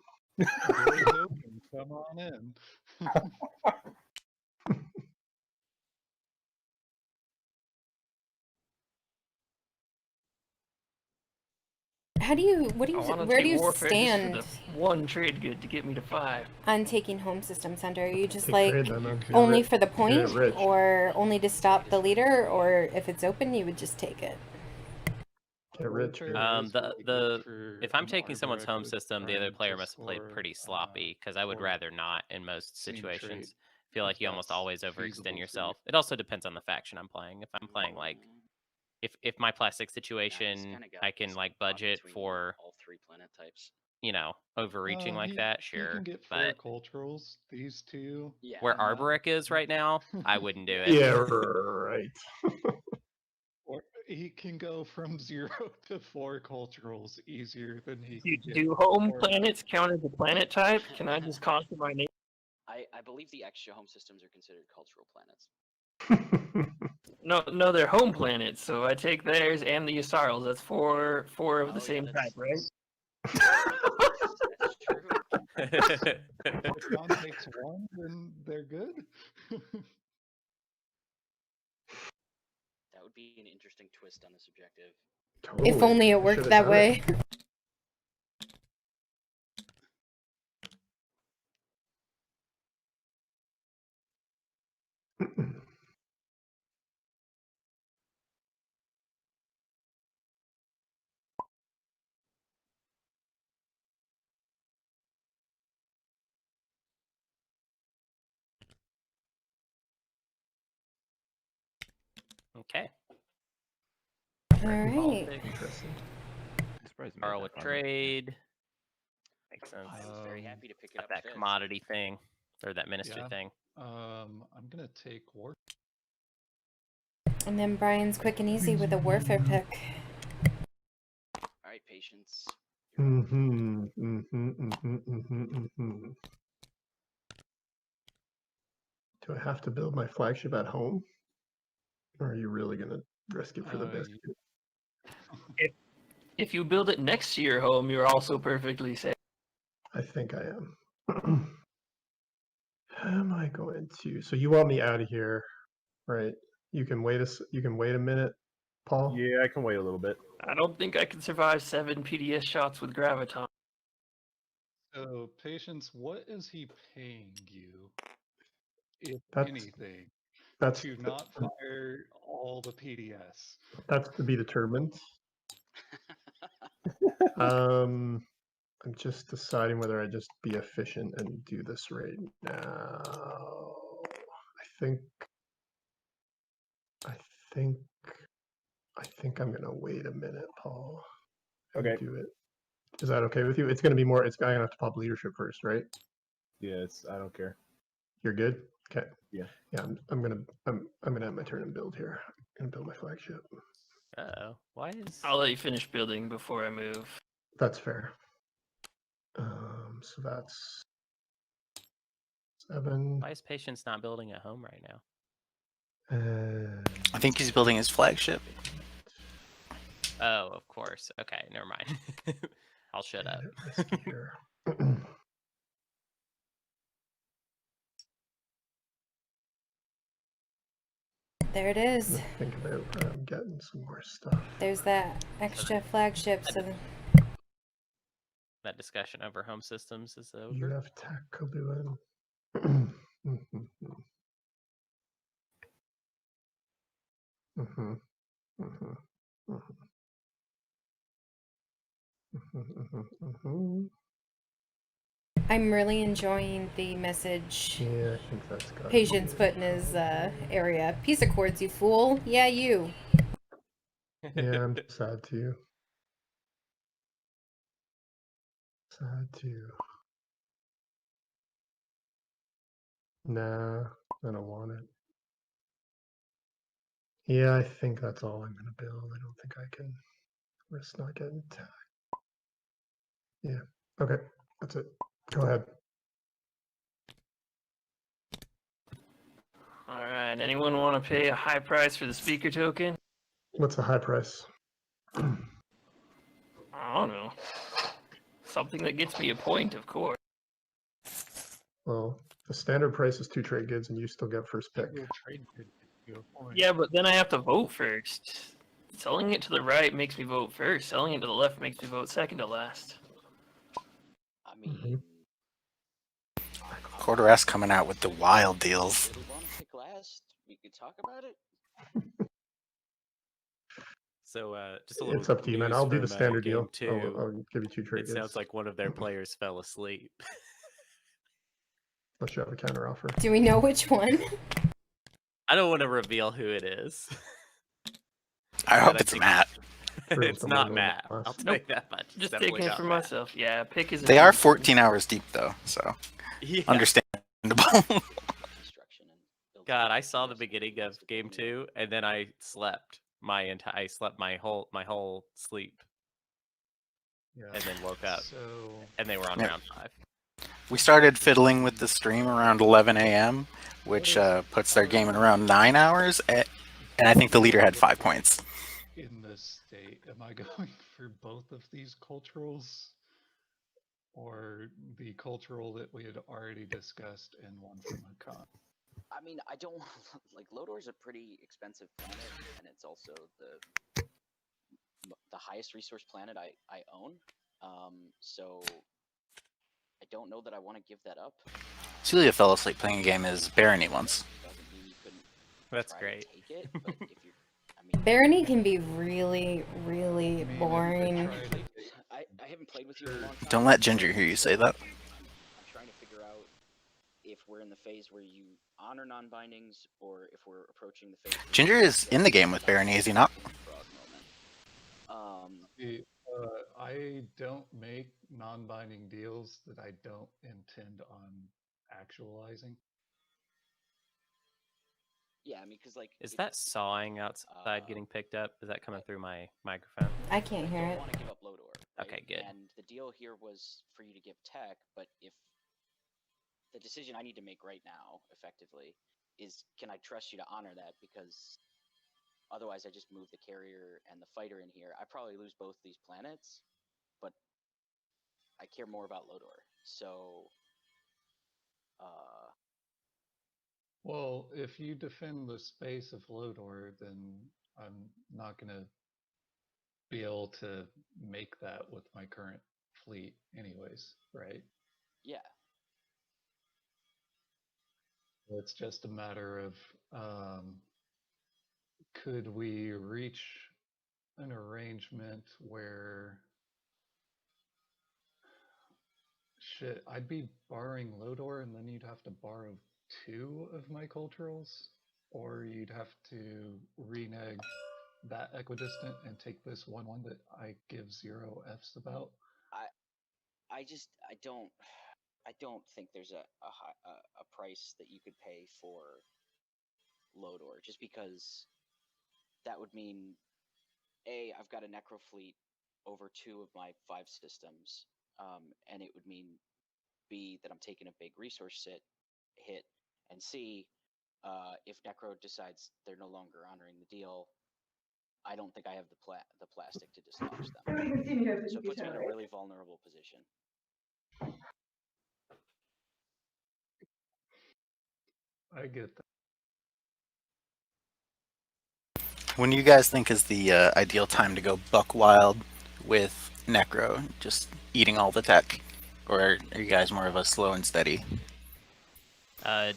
Doors open, come on in. What do you, I want to where take do you warfare stand just for the 1 trade good to get me to 5. on taking home system center? Are you just Take like trade then, man. You're only rich. for the You're point, rich. or only to stop the leader, or if it's open, you would just take it? Get rich. If I'm taking someone's home system, the other player must play pretty sloppy because I would rather not in most situations. I feel like you almost always overextend yourself. It also depends on the faction I'm playing. If I'm playing like if my plastic situation, I can like budget for all 3 planet types. You know, overreaching like that, sure. You can get 4 but culturals, these 2. Yeah. where Arborec is right now, I wouldn't do it. Yeah, right. Or he can go from 0 to 4 culturals easier than he Do, can get. do home 4 planets count as a planet type? Can I just conquer my name? I believe the Xxcha home systems are considered cultural planets. No, they're home planets. So I take theirs and the Yssarils. That's four of the same type, right? That's true. If John takes 1, then they're good. That would be an interesting twist on this objective. Totally. If only it I worked should've that done way. it. Okay. All right. Interesting. I'm surprised it made Borrow a that far. trade. Makes sense. I was very happy to pick it Got up. that fifth. commodity thing or that ministry Yeah. thing. I'm gonna take war. And then Brian's quick and easy with a warfare pick. All right, patience. Mm-hmm. Do I have to build my flagship at home? Or are you really gonna risk it for the biscuit? If you build it next to your home, you're also perfectly safe. I think I am. Am I going to? So you want me out of here, right? You can wait a minute, Paul. Yeah, I can wait a little bit. I don't think I can survive 7 PDS shots with Graviton. So, Patience, what is he paying you, if That's- anything, That's to not fire all the PDS? that's to be determined. I'm just deciding whether I just be efficient and do this right now. I think I'm gonna wait a minute, Paul. And Okay. do it. Is that okay with you? It's gonna be more. I'm gonna have to pop leadership first, right? Yeah, I don't care. You're good. Okay. Yeah. Yeah. I'm gonna have my turn and build here. I'm gonna build my flagship. Uh-oh. Why is... I'll let you finish building before I move. That's fair. So that's 7. Why is Patience not building at home right now? And I think he's building his flagship. Oh, of course. Okay, never mind. I'll shut up. risky here. There it is. Think about getting some more stuff. There's that extra flagship. So That discussion over home systems is over. You have tech, Caluin. I'm really enjoying the message Yeah, I think that's got Patience put in his area. Piece of quartz, you fool. Yeah, you. Yeah, I'm sad too. Sad too. Nah, I don't want it. Yeah, I think that's all I'm gonna build. I don't think I can risk not getting tech. Yeah. Okay, that's it. Go ahead. All right. Anyone want to pay a high price for the speaker token? What's the high price? I don't know. Something that gets me a point, of course. Well, the standard price is 2 trade goods, and you still get first pick. Yeah, but then I have to vote first. Selling it to the right makes me vote first. Selling it to the left makes me vote second to last. I mean, Quarteresque coming out with the wild deals. if you want to pick last, we could talk about it. So, just a little. It's up to you, man. news I'll do the from, standard game deal. 2. I'll give you 2 trade It goods. sounds like one of their players fell asleep. Unless you have a counter offer. Do we know which one? I don't want to reveal who it is. I hope it's Matt. It's not Matt. I'll take that much. Just Definitely taking it not for Matt. myself. Yeah, pick is. They are 14 hours deep though, so Yeah. understandable. God, I saw the beginning of game 2, and then I slept I slept my whole sleep, Yeah. and then woke up, So and they were on Yeah. round 5. We started fiddling with the stream around 11 a.m., which puts their game in around 9 hours, and I think the leader had 5 points. in this state, am I going for both of these culturals, or the cultural that we had already discussed and one from Hacan? I mean, I don't like Lodor's a pretty expensive planet, and it's also the highest resource planet I own. So I don't know that I want to give that up. Celia fell asleep playing a game as Barony once. Doesn't mean you couldn't That's try great. to take it, but if you're, I mean, Barony can be really, really boring. I haven't played with you in a long time. Don't let Ginger hear you say that. I'm trying to figure out if we're in the phase where you honor non-bindings, or if we're approaching the phase. Ginger is in the game with Barony, is he not? I don't make non-binding deals that I don't intend on actualizing. Yeah, I mean, because like, Is that sawing outside getting picked up? Is that coming through my microphone? I can't hear I it. don't want to give up Lodor. Right? Okay, good. And the deal here was for you to give tech, but if the decision I need to make right now, effectively, is can I trust you to honor that? Because otherwise, I just move the carrier and the fighter in here. I probably lose both these planets, but I care more about Lodor. So, Well, if you defend the space of Lodor, then I'm not going to be able to make that with my current fleet anyways, right? yeah. It's just a matter of could we reach an arrangement where Shit, I'd be borrowing Lodor, and then you'd have to borrow 2 of my culturals, or you'd have to renege that equidistant and take this 1/1 that I give 0 Fs about. I don't think there's a price that you could pay for Lodor, just because that would mean A, I've got a Nekro fleet over 2 of my 5 systems, and it would mean B, that I'm taking a big resource hit, and C, if Nekro decides they're no longer honoring the deal, I don't think I have the plastic to dislodge them. So it puts me in a really vulnerable position. I get that. When do you guys think is the ideal time to go buck wild with Nekro, just eating all the tech? Or are you guys more of a slow and steady? I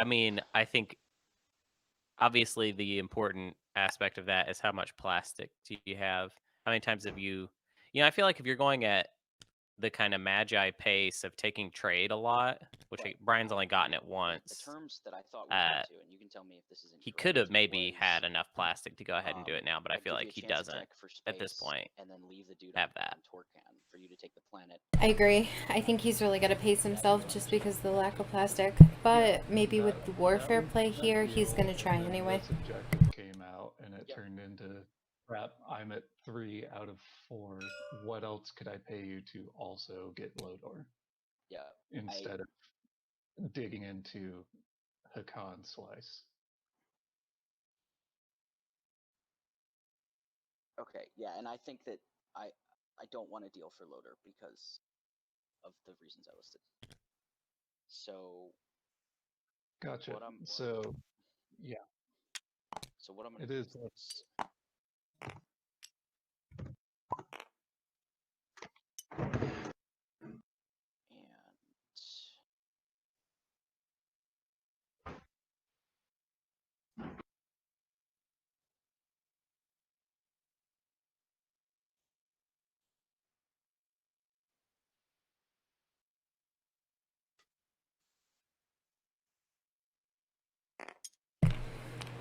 mean, I think obviously the important aspect of that is how much plastic do you have? How many times have you I feel like if you're going at the kind of Magi pace of taking trade a lot, which Brian's only gotten it once. The terms that I thought we had to, and you can tell me if this isn't he could have maybe had enough plastic to go ahead and do it now, but I feel like he doesn't at this point and then leave the dude have that. Torcan for you to take the planet. I agree. I think he's really got to pace himself just because of the lack of plastic. But maybe with the warfare play here, he's going to try anyway. This objective came out and it turned into, crap, I'm at 3 out of 4. What else could I pay you to also get Lodor? Yeah. Instead of digging into Hacan slice. Okay, yeah, and I think that I don't want to deal for Lodor because of the reasons I listed. So Gotcha. So what I'm gonna do is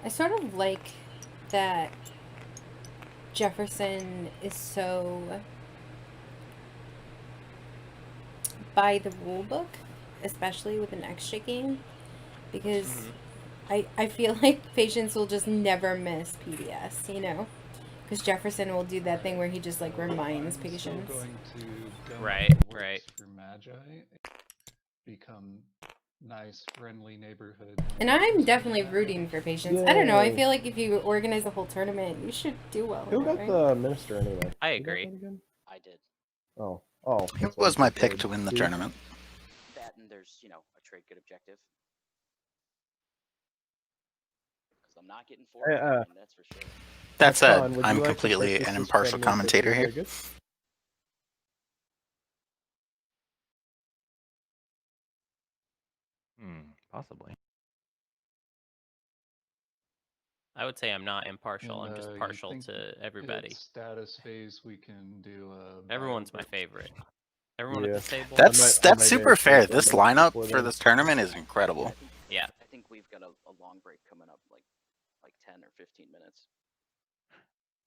I sort of like that Jefferson is so by the rule book, especially with an Xxcha game, because I feel like Patience will just never miss PDS, because Jefferson will do that thing where he just like reminds Patience. Going to go right. For Magi, become nice, friendly neighborhood. And I'm definitely rooting for Patience. I don't know. I feel like if you organize the whole tournament, you should do well. Who got the minister anyway? I agree. I did. Oh. It was my pick to win the tournament. That and there's, a trade good objective. Because I'm not getting 4, that's for sure. That said, I'm completely an impartial commentator here. Possibly. I would say I'm not impartial. I'm just partial to everybody. Status phase, we can do. Everyone's my favorite. Everyone at the table. That's super fair. This lineup for this tournament is incredible. Yeah. I think we've got a long break coming up, like 10 or 15 minutes.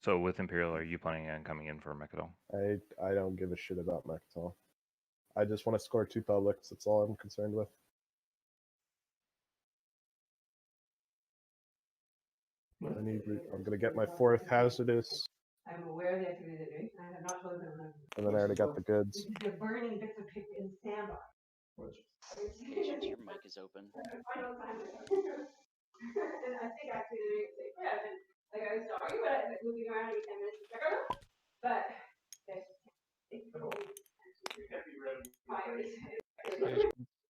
So with Imperial, are you planning on coming in for Mechatol? I don't give a shit about Mechatol. I just want to score 2 publics. That's all I'm concerned with. I'm gonna get my 4th hazardous. I'm aware they have to do the drink, and I have not told them. And then I already got the goods. They're burning bits of paper in sandbar. Patience, your mic is open. I know time. And I think actually like I was sorry, but I was moving around every 10 minutes. But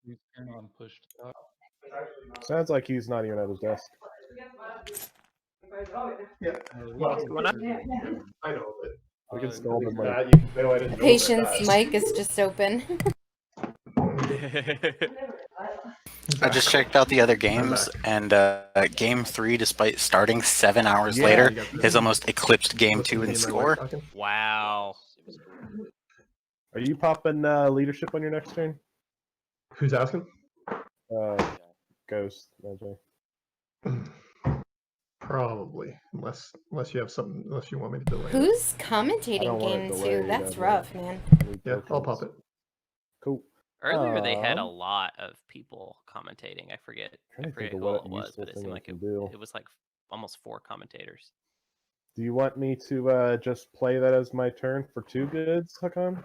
Please turn on push to talk. Sounds like he's not even at his desk. Yeah. Well, I know, but we can scold him like that. Patience mic is just open. I just checked out the other games, and Game 3, despite starting 7 hours later, has almost eclipsed Game 2 in score. Wow. Are you popping leadership on your next turn? Who's asking? Ghost. Magi. Probably, unless you have something, unless you want me to delay it. Who's I commentating don't want it game delayed, two? That's I'd rough, like- man. Yeah, I'll pop it. Cool. Earlier they had a lot of people commentating. I forget Trying to think who of all what it was, useful but it thing seemed I like can do. it was like almost 4 commentators. Do you want me to just play that as my turn for 2 goods, Hacan?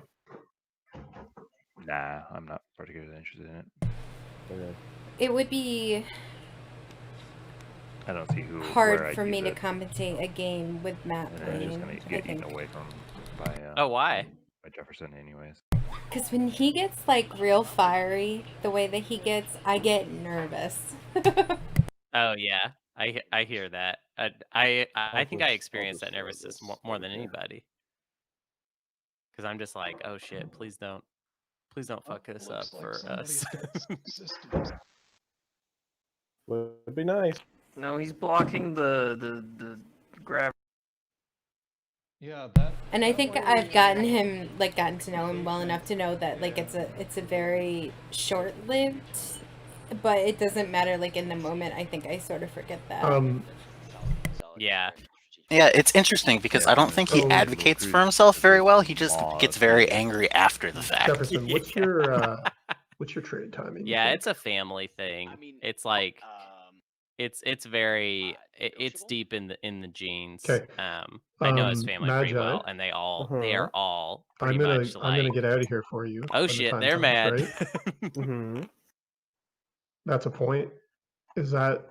Nah, I'm not particularly interested in it. Okay. It would be I don't see where hard I'd for me use to it. commentate a game with Matt And then it's playing, gonna I get eaten think. away from by Oh, why? by Jefferson anyways. Because when he gets, like, real fiery, the way that he gets, I get nervous. Oh yeah, I hear that. I think I experienced that just throw nervousness this more than over here. anybody. Because I'm just like, oh shit, please don't fuck this up Looks like for somebody's us. got some systems. Would be nice. No, he's blocking the grab. Yeah, that. And I that think way- I've gotten to know him well enough to know that, like, it's a very short-lived, but it doesn't matter, like, in the moment. I think I sort of forget that. Yeah. Yeah, it's interesting because I don't think he So- advocates for himself very well. He just gets very angry after the fact. Jefferson, what's your trade timing? you Yeah, think? it's a family thing. I mean, It's like it's very it's negotiable? deep in the genes. 'Kay. I know his family pretty Magi, well, and they are all pretty I'm gonna much I'm gonna like, get out of here for you. oh when the shit, time they're comes, mad. right? Mm-hmm. That's a point. Is that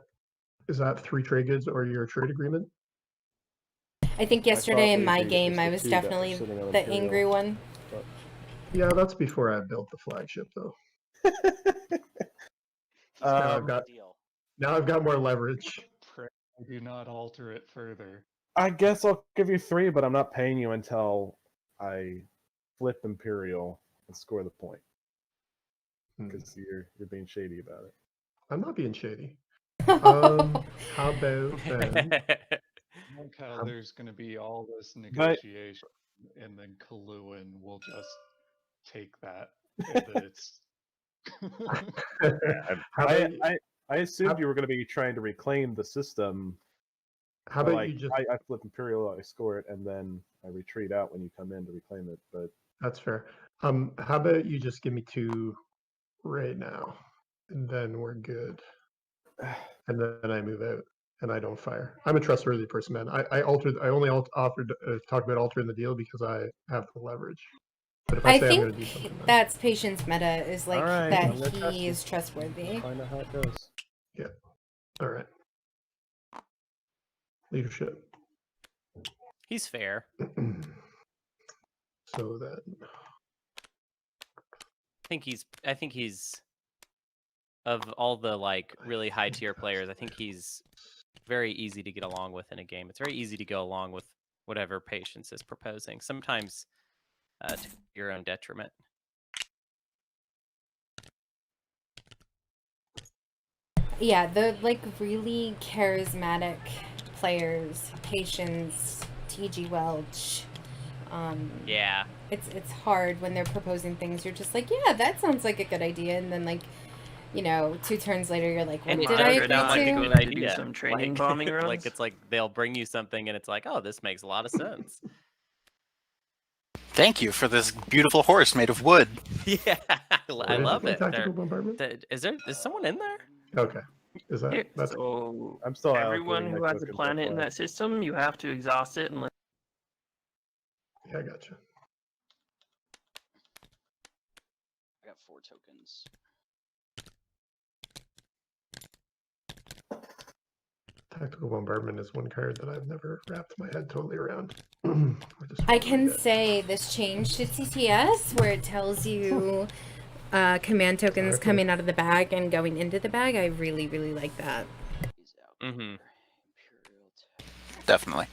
3 trade goods or your trade agreement? I think I yesterday thought in my maybe it game, was I the was 2 that were definitely sitting on the Imperial. angry one. Yeah, that's before I built the flagship, though. Now I've got more leverage. Pray I do not alter it further. I guess I'll give you 3, but I'm not paying you until I flip Imperial and score the point. Because you're being shady about it. I'm not being shady. How about then? Like how there's going to be all this negotiation, and then Caluin will just take that. And then it's. How about, I assumed you were going to be trying to reclaim the system. how But, about like, you just? I flip Imperial, I score it, and then I retreat out when you come in to reclaim it. But That's fair. How about you just give me 2 right now, and then we're good. And then I move out, and I don't fire. I'm a trustworthy person, man. I only offered talk about altering the deal because I have the leverage. But if I I say I'm going to do think something, then- that's patience meta is like Alright, that I'm gonna trust he you. is trustworthy. find out how it goes. all right. Leadership. He's fair. So then, I think he's of all the like really high tier players, I think he's very easy to get along with in a game. It's very easy to go along with whatever Patience is proposing. Sometimes to your own detriment. Yeah, the like really charismatic players, Patience, TG Welch. Yeah. It's hard when they're proposing things. You're just like, yeah, that sounds like a good idea, and then like, 2 turns later, you're like, what And did I it agree sounds like a to? good Do idea. some training Like- bombing runs. Like it's like they'll bring you something and it's like, oh, this makes a lot of sense. Thank you for this beautiful horse made of wood. Yeah, I love it. Tactical bombardment. Is someone in there? Okay. Is that Here, that's so I'm still everyone allocating who my has a tokens planet in elsewhere. that system, you have to exhaust it and yeah, I gotcha. I got 4 tokens. Tactical bombardment is one card that I've never wrapped my head totally around. I can say this change to TTS where it tells you command tokens Okay. coming out of the bag and going into the bag. I really, really like that. He's out Mhm. there. Imperial tech. Definitely.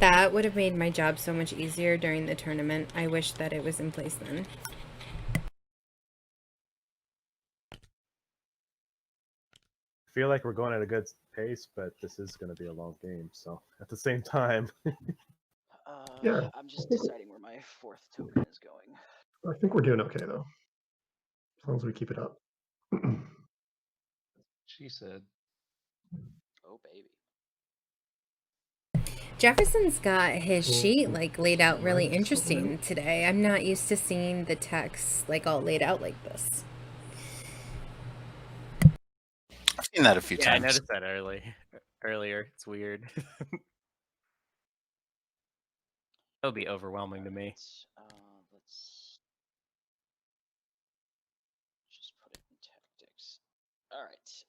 That would have made my job so much easier during the tournament. I wish that it was in place then. feel like we're going at a good pace, but this is going to be a long game. So at the same time, Yeah, I'm just deciding where my 4th token is going. I think we're doing okay though, as long as we keep it up. She said. Oh baby. Jefferson's got his sheet like laid out really Right, interesting today. I'm not used to seeing the text like all laid out like this. I've seen that a few Yeah, I times. noticed that earlier. It's weird. That would be overwhelming to me. Let's just put it in tactics. All right.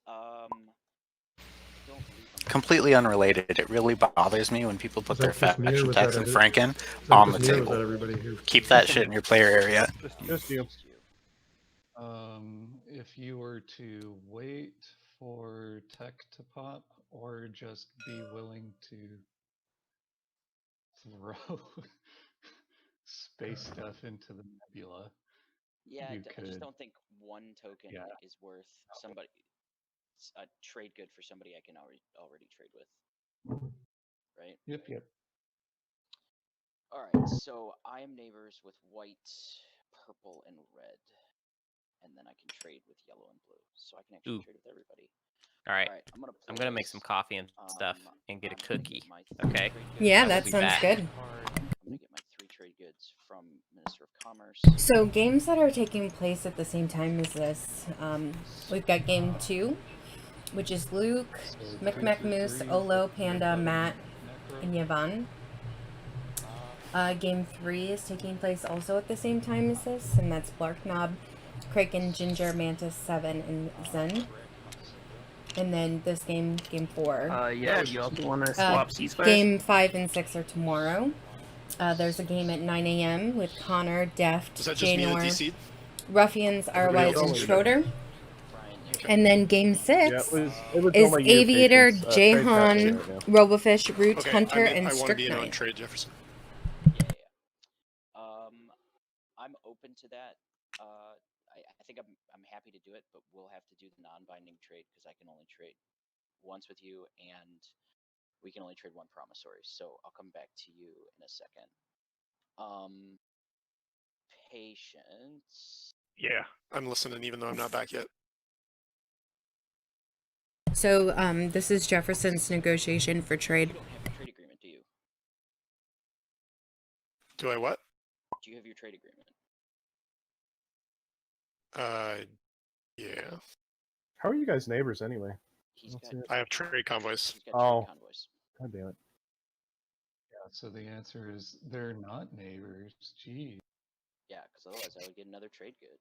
Don't leave them. Completely unrelated. It really bothers me when people put Was their that just me, or faction was text that and every- Franken Is that on the just me, or was table. that everybody who... Keep that shit in your player area. just you. If you were to wait for tech to pop, or just be willing to throw space stuff into the nebula, Yeah, you I just could. don't think one token Yeah. is worth somebody a trade good for somebody I can already trade with. Right? Yep. Alright, so I am neighbors with white, purple, and red. And then I can trade with yellow and blue. So I can actually trade with everybody. All right. Alright, I'm gonna make some coffee and stuff and get a cookie. Okay. Yeah, I will that be sounds back. good. I'm gonna get my 3 trade goods from Minister of Commerce. So games that are taking place at the same time as this, we've got game 2, which is Luke, Micmac Moose, Olo, Panda, Matt, and Yvonne. Game 3 is taking place also at the same time as this, and that's Blark Knob, Kraken, Ginger, Mantis, 7, and Zen. And then this game 4. Yeah, do you also want to swap ceasefires? Game 5 and 6 are tomorrow. There's a game at 9 a.m. with Connor, Deft, Janor, Ruffians, Arwise, and Schroeder. And then game 6 it was is only you, Aviator, Patience. Trade's not Jahan, here right now. Robofish, Root, Okay, Hunter, I and want to be in on Strict trade, Jefferson. Yeah. I'm open to that. I think I'm happy to do it, but we'll have to do the non-binding trade because I can only trade once with you, and we can only trade 1 promissory. So I'll come back to you in a second. Patience. Yeah, I'm listening, even though I'm not back yet. So this is Jefferson's negotiation for trade. You don't have your trade agreement, do you? Do I what? Do you have your trade agreement? Yeah. How are you guys neighbors anyway? I have trade convoys. He's got trade convoys. God damn it. Yeah, so the answer is they're not neighbors. Gee. Yeah, because otherwise I would get another trade good.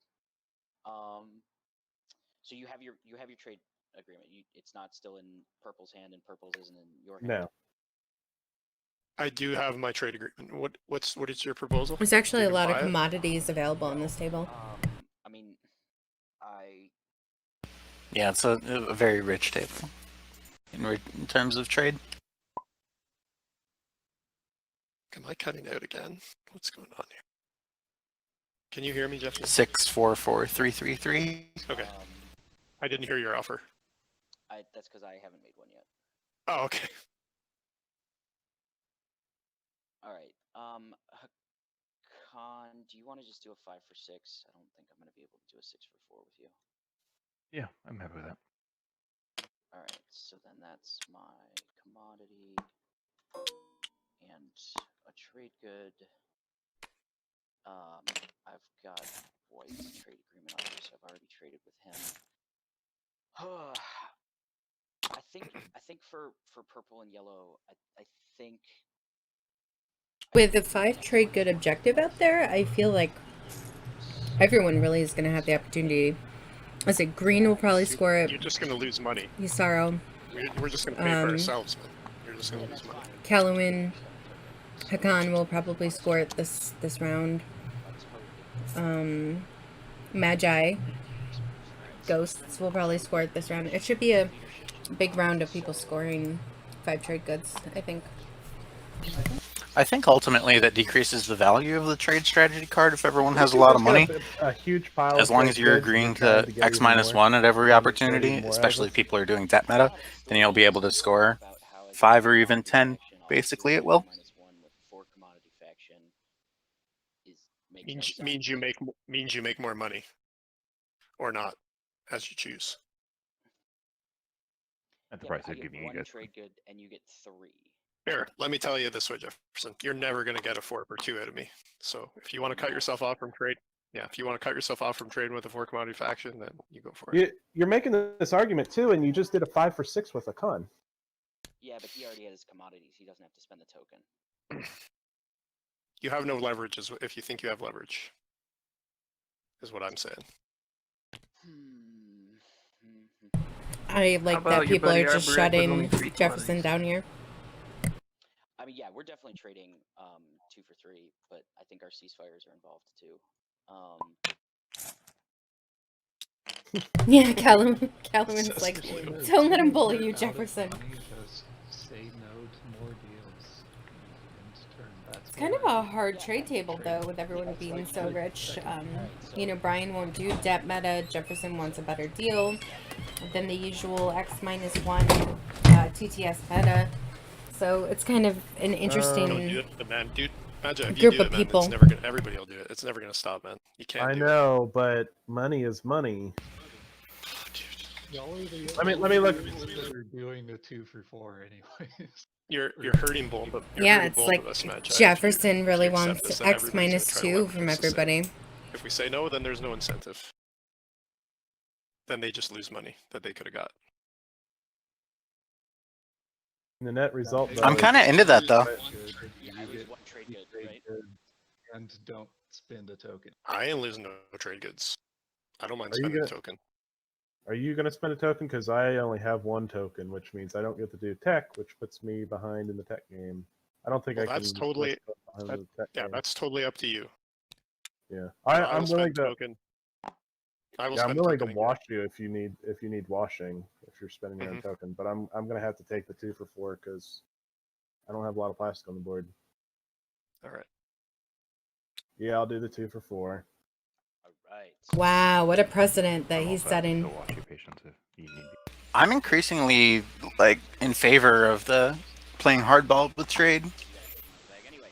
So you have your trade agreement. It's not still in Purple's hand, and Purple's isn't in your hand. No. I do have my trade agreement. What is your proposal? There's actually a You can lot of buy it? commodities available on this table. I mean, Yeah, it's a very rich table in terms of trade. Am I cutting out again? What's going on here? Can you hear me, Jeff? 644333. Okay. I didn't hear your offer. That's because I haven't made one yet. Oh, okay. All right. Hacan, do you want to just do a 5 for 6? I don't think I'm going to be able to do a 6 for 4 with you. Yeah, I'm happy with that. All right. So then that's my commodity and a trade good. I've got White's trade agreement on here, so I've already traded with him. I think for purple and yellow, I think With the 5 trade good objective out there, I feel like everyone really is going to have the opportunity. I say green will probably score it. You're just going to lose money. Yssaril. We're just going to pay for ourselves, man. You're just going to lose money. Caluin. Hacan will probably score it this round. Magi. Ghosts will probably score it this round. It should be a big round of people scoring 5 trade goods, I think. I think ultimately that decreases the value of the trade strategy card if everyone has a lot of money. A huge pile. As long as you're agreeing to X-1 at every opportunity, especially if people are doing debt meta, then you'll be able to score 5 or even 10. Basically, it will. Means you make more money, or not, as you choose. At the price they're giving you guys. Trade good, and you get 3. Here, let me tell you this way, Jefferson. You're never going to get a 4 per 2 out of me. So if you want to cut yourself off from trade, if you want to cut yourself off from trading with a 4 commodity faction, then you go for it. You're making this argument too, and you just did a 5 for 6 with Hacan. Yeah, but he already had his commodities. He doesn't have to spend the token. You have no leverage if you think you have leverage, is what I'm saying. I like that people are just shutting Jefferson down here. I mean, yeah, we're definitely trading 2 for 3, but I think our ceasefires are involved too. Yeah, Caluin's like, don't let him bully you, Jefferson. Just say no to more deals. It's kind of a hard trade table, though, with everyone being so rich. You know, Brian won't do debt meta. Jefferson wants a better deal than the usual X-1 TTS meta. So it's kind of an interesting group of people. It's never gonna, everybody will do it. It's never going to stop, man. You can't. I know, but money is money. Let me look. They're doing the 2 for 4 anyways. You're hurting both of Yeah, it's like Jefferson really wants X-2 from everybody. If we say no, then there's no incentive. Then they just lose money that they could have got. The net result. I'm kind of into that though. And don't spend a token. I ain't losing no trade goods. I don't mind spending a token. Are you going to spend a token? Because I only have 1 token, which means I don't get to do tech, which puts me behind in the tech game. I don't think I can. That's totally. That's totally up to you. Yeah, I'm willing to. I'm willing to wash you if you need washing if you're spending your own token. But I'm going to have to take the 2 for 4 because I don't have a lot of plastic on the board. All right. Yeah, I'll do the 2 for 4. Right. Wow, what a precedent that he's setting. I'm increasingly in favor of the playing hardball with trade. Anyway,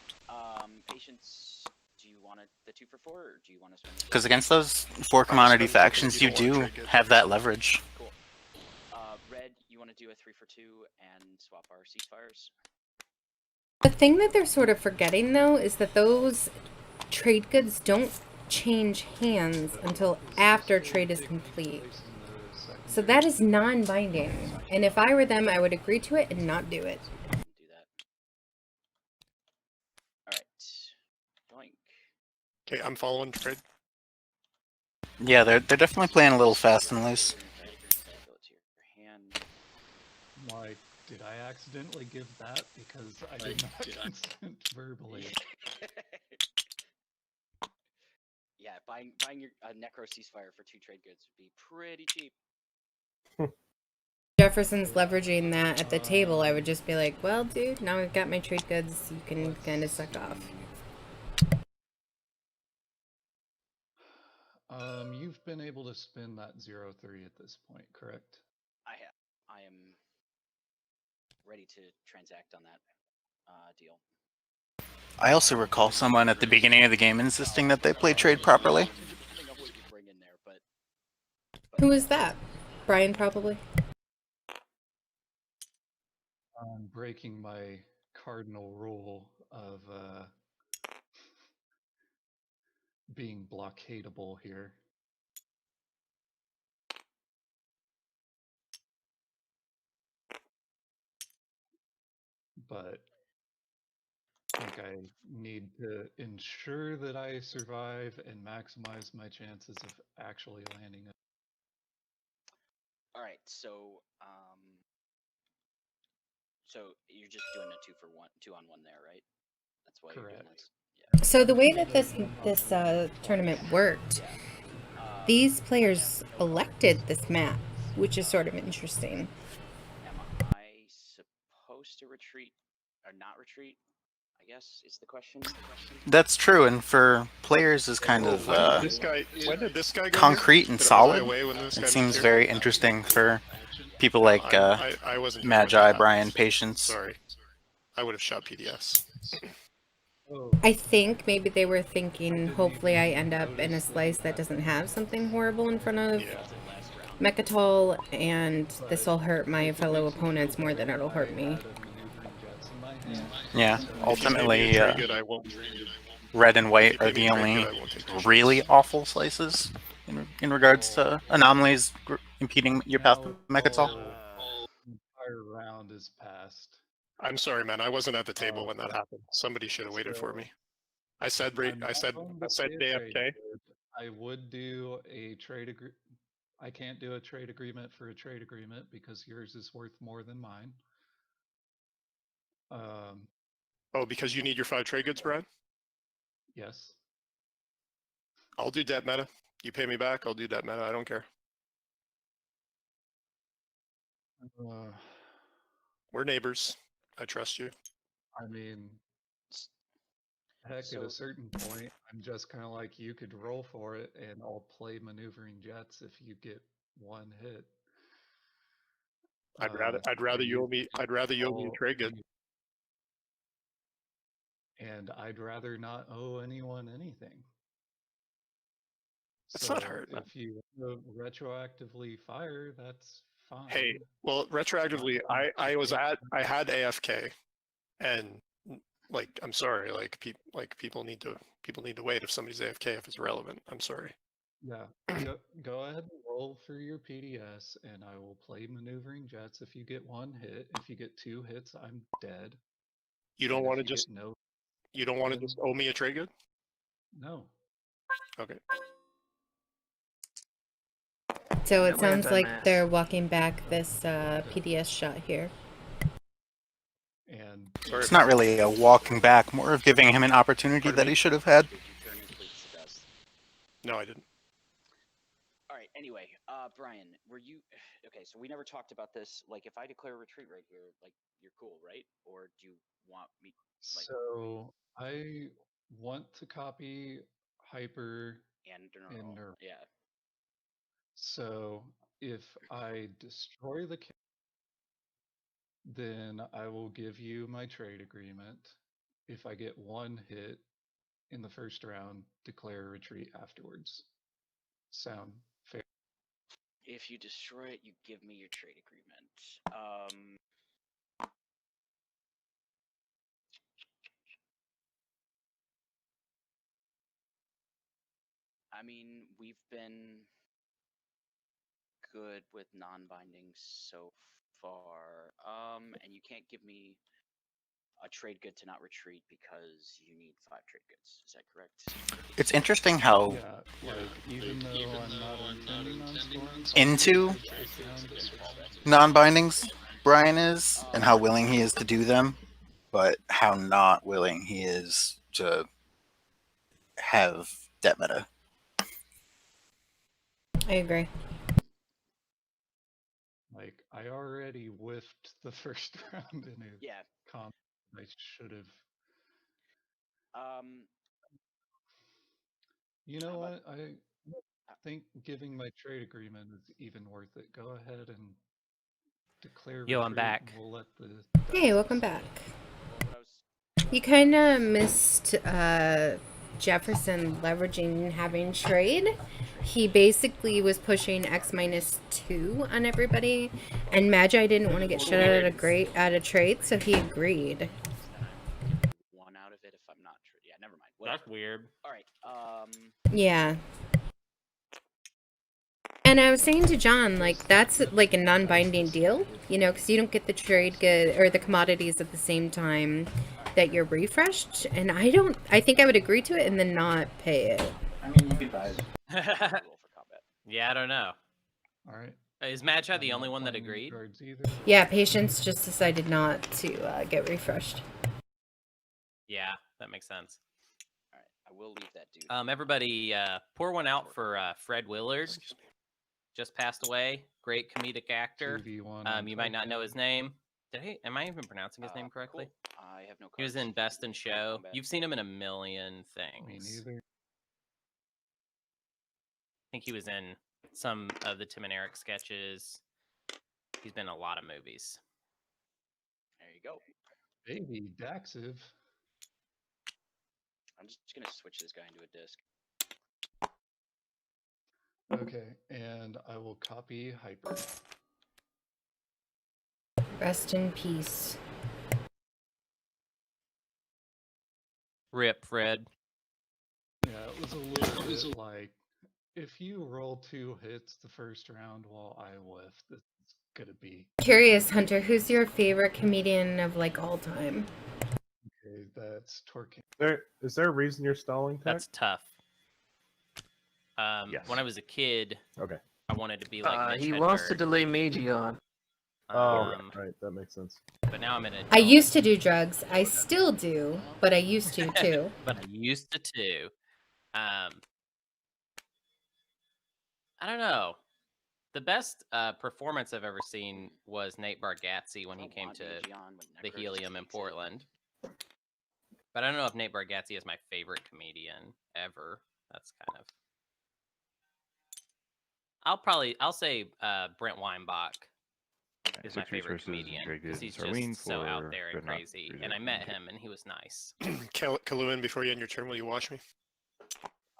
patience. Do you want the 2 for 4, or do you want to spend? Because against those 4 commodity factions, you do have that leverage. Cool. Red, you want to do a 3 for 2 and swap our ceasefires? The thing that they're sort of forgetting, though, is that those trade goods don't change hands until after trade is complete. So that is non-binding. And if I were them, I would agree to it and not do it. Do that. All right. Okay, I'm following trade. Yeah, they're definitely playing a little fast and loose. Why did I accidentally give that? Because I did not consent verbally. Yeah, buying your Nekro ceasefire for 2 trade goods would be pretty cheap. Jefferson's leveraging that at the table. I would just be like, well, dude, now I've got my trade goods. You can kind of suck off. You've been able to spin that 0-3 at this point, correct? I have. I am ready to transact on that deal. I also recall someone at the beginning of the game insisting that they play trade properly. Who is that? Brian, probably? I'm breaking my cardinal rule of being blockadable here. But I think I need to ensure that I survive and maximize my chances of actually landing it. All right, so you're just doing a 2-on-1 there, right? That's why you're doing this. Yeah. So the way that this tournament worked, these players elected this map, which is sort of interesting. Am I supposed to retreat or not retreat? I I guess is the question. That's true, and for players is kind of When did this guy get concrete here? and Did it fly solid. away when this guy It moved seems here? very interesting for people No, like I wasn't here when that Magi, happened. Brian, Patience. Sorry, I would have shot PDS. I think maybe they were thinking, hopefully I end up in a slice that doesn't have something horrible in front of Mechatol, and this will hurt my fellow opponents more than it'll hurt me. Yeah, ultimately, I won't. red and white If you are give the me a trade only good, I won't take two really shots. awful slices in regards to anomalies impeding your path to Mechatol. Entire round is passed. I'm sorry, man. I wasn't at the table when that happened. Somebody should have waited for me. I said AFK. I would do a trade agreement. I can't do a trade agreement for a trade agreement because yours is worth more than mine. Oh, because you need your 5 trade goods, Brian? Yes. I'll do debt meta. You pay me back, I'll do debt meta. I don't care. We're neighbors. I trust you. I mean, heck, at a certain point, I'm just kind of like, you could roll for it, and I'll play maneuvering jets if you get one hit. I'd rather you owe me a trade good. And I'd rather not owe anyone anything. It's not hard, man. If you retroactively fire, that's fine. Hey, well, retroactively, I had AFK, and like, I'm sorry, like people need to wait if somebody's AFK if it's relevant. I'm sorry. Yeah, go ahead and roll for your PDS, and I will play maneuvering jets. If you get one hit, if you get 2 hits, I'm dead. You don't want to just owe me a trade good? No. Okay. So it sounds like they're walking back this PDS shot here. And it's not really a walking back, more of giving him an opportunity that he should have had. No, I didn't. All right. Anyway, Brian, were you okay? So we never talked about this. Like, if I declare retreat right here, like, you're cool, right? Or do you want me? Like, so I want to copy hyper and neural. Yeah. So if I destroy the, then I will give you my trade agreement. If I get 1 hit in the first round, declare a retreat afterwards. Sound fair? If you destroy it, you give me your trade agreement. I mean, we've been good with non-binding so far. And you can't give me a trade good to not retreat because you need 5 trade goods. Is that correct? It's interesting how even though I'm not intending on scoring, into non-bindings Brian is, and how willing he is to do them, but how not willing he is to have debt meta. I agree. Like, I already whiffed the first round in a comp. I should have. You know what? I think giving my trade agreement is even worth it. Go ahead and declare. Yo, I'm back. We'll let the. Hey, welcome back. You kind of missed Jefferson leveraging having trade. He basically was pushing X-2 on everybody, and Magi didn't want to get shit out of trade, so he agreed. 1 out of it if I'm not true. Yeah, never mind. Whatever. That's weird. All right. Yeah. And I was saying to John, like, that's like a non-binding deal, you know, because you don't get the trade good or the commodities at the same time that you're refreshed. And I think I would agree to it and then not pay it. I mean, you could buy it. Yeah, I don't know. All right. Is Magi the only one that agreed? Yeah, Patience just decided not to get refreshed. Yeah, that makes sense. All right, I will leave that dude. Everybody, pour one out for Fred Willard. Just passed away. Great comedic actor. You might not know his name. Am I even pronouncing his name correctly? Cool. I have no cards. He was in Best in Show. Combat. You've seen him in a million Me things. neither. I think he was in some of the Tim and Eric sketches. He's been in a lot of movies. There you go. Baby Daxiv. I'm just gonna switch this guy into a disc. Okay, and I will copy Hyper. Rest in peace. Rip, Fred. Yeah, it was a little bit like, if you roll 2 hits the first round while I whiff, this is gonna be... Curious, Hunter, who's your favorite comedian of like all time? Okay, that's Torkin. Is there a reason you're stalling, Tech? That's tough. Yes. When I was a kid, Okay. I wanted to be like Mitch he wants to Hedberg. delay Magi on. Right, that makes sense. But now I'm in a... I used to do drugs. I still do, but I used to too. But I used to too. I don't know. The best performance I've ever seen was Nate Bargatze when he came to the Helium in Portland. But I don't know if Nate Bargatze is my favorite comedian ever. That's kind of... I'll say Brent Weinbach is my favorite comedian because he's just so out there and crazy. And I met him and he was nice. Caluin, before you end your turn, will you watch me?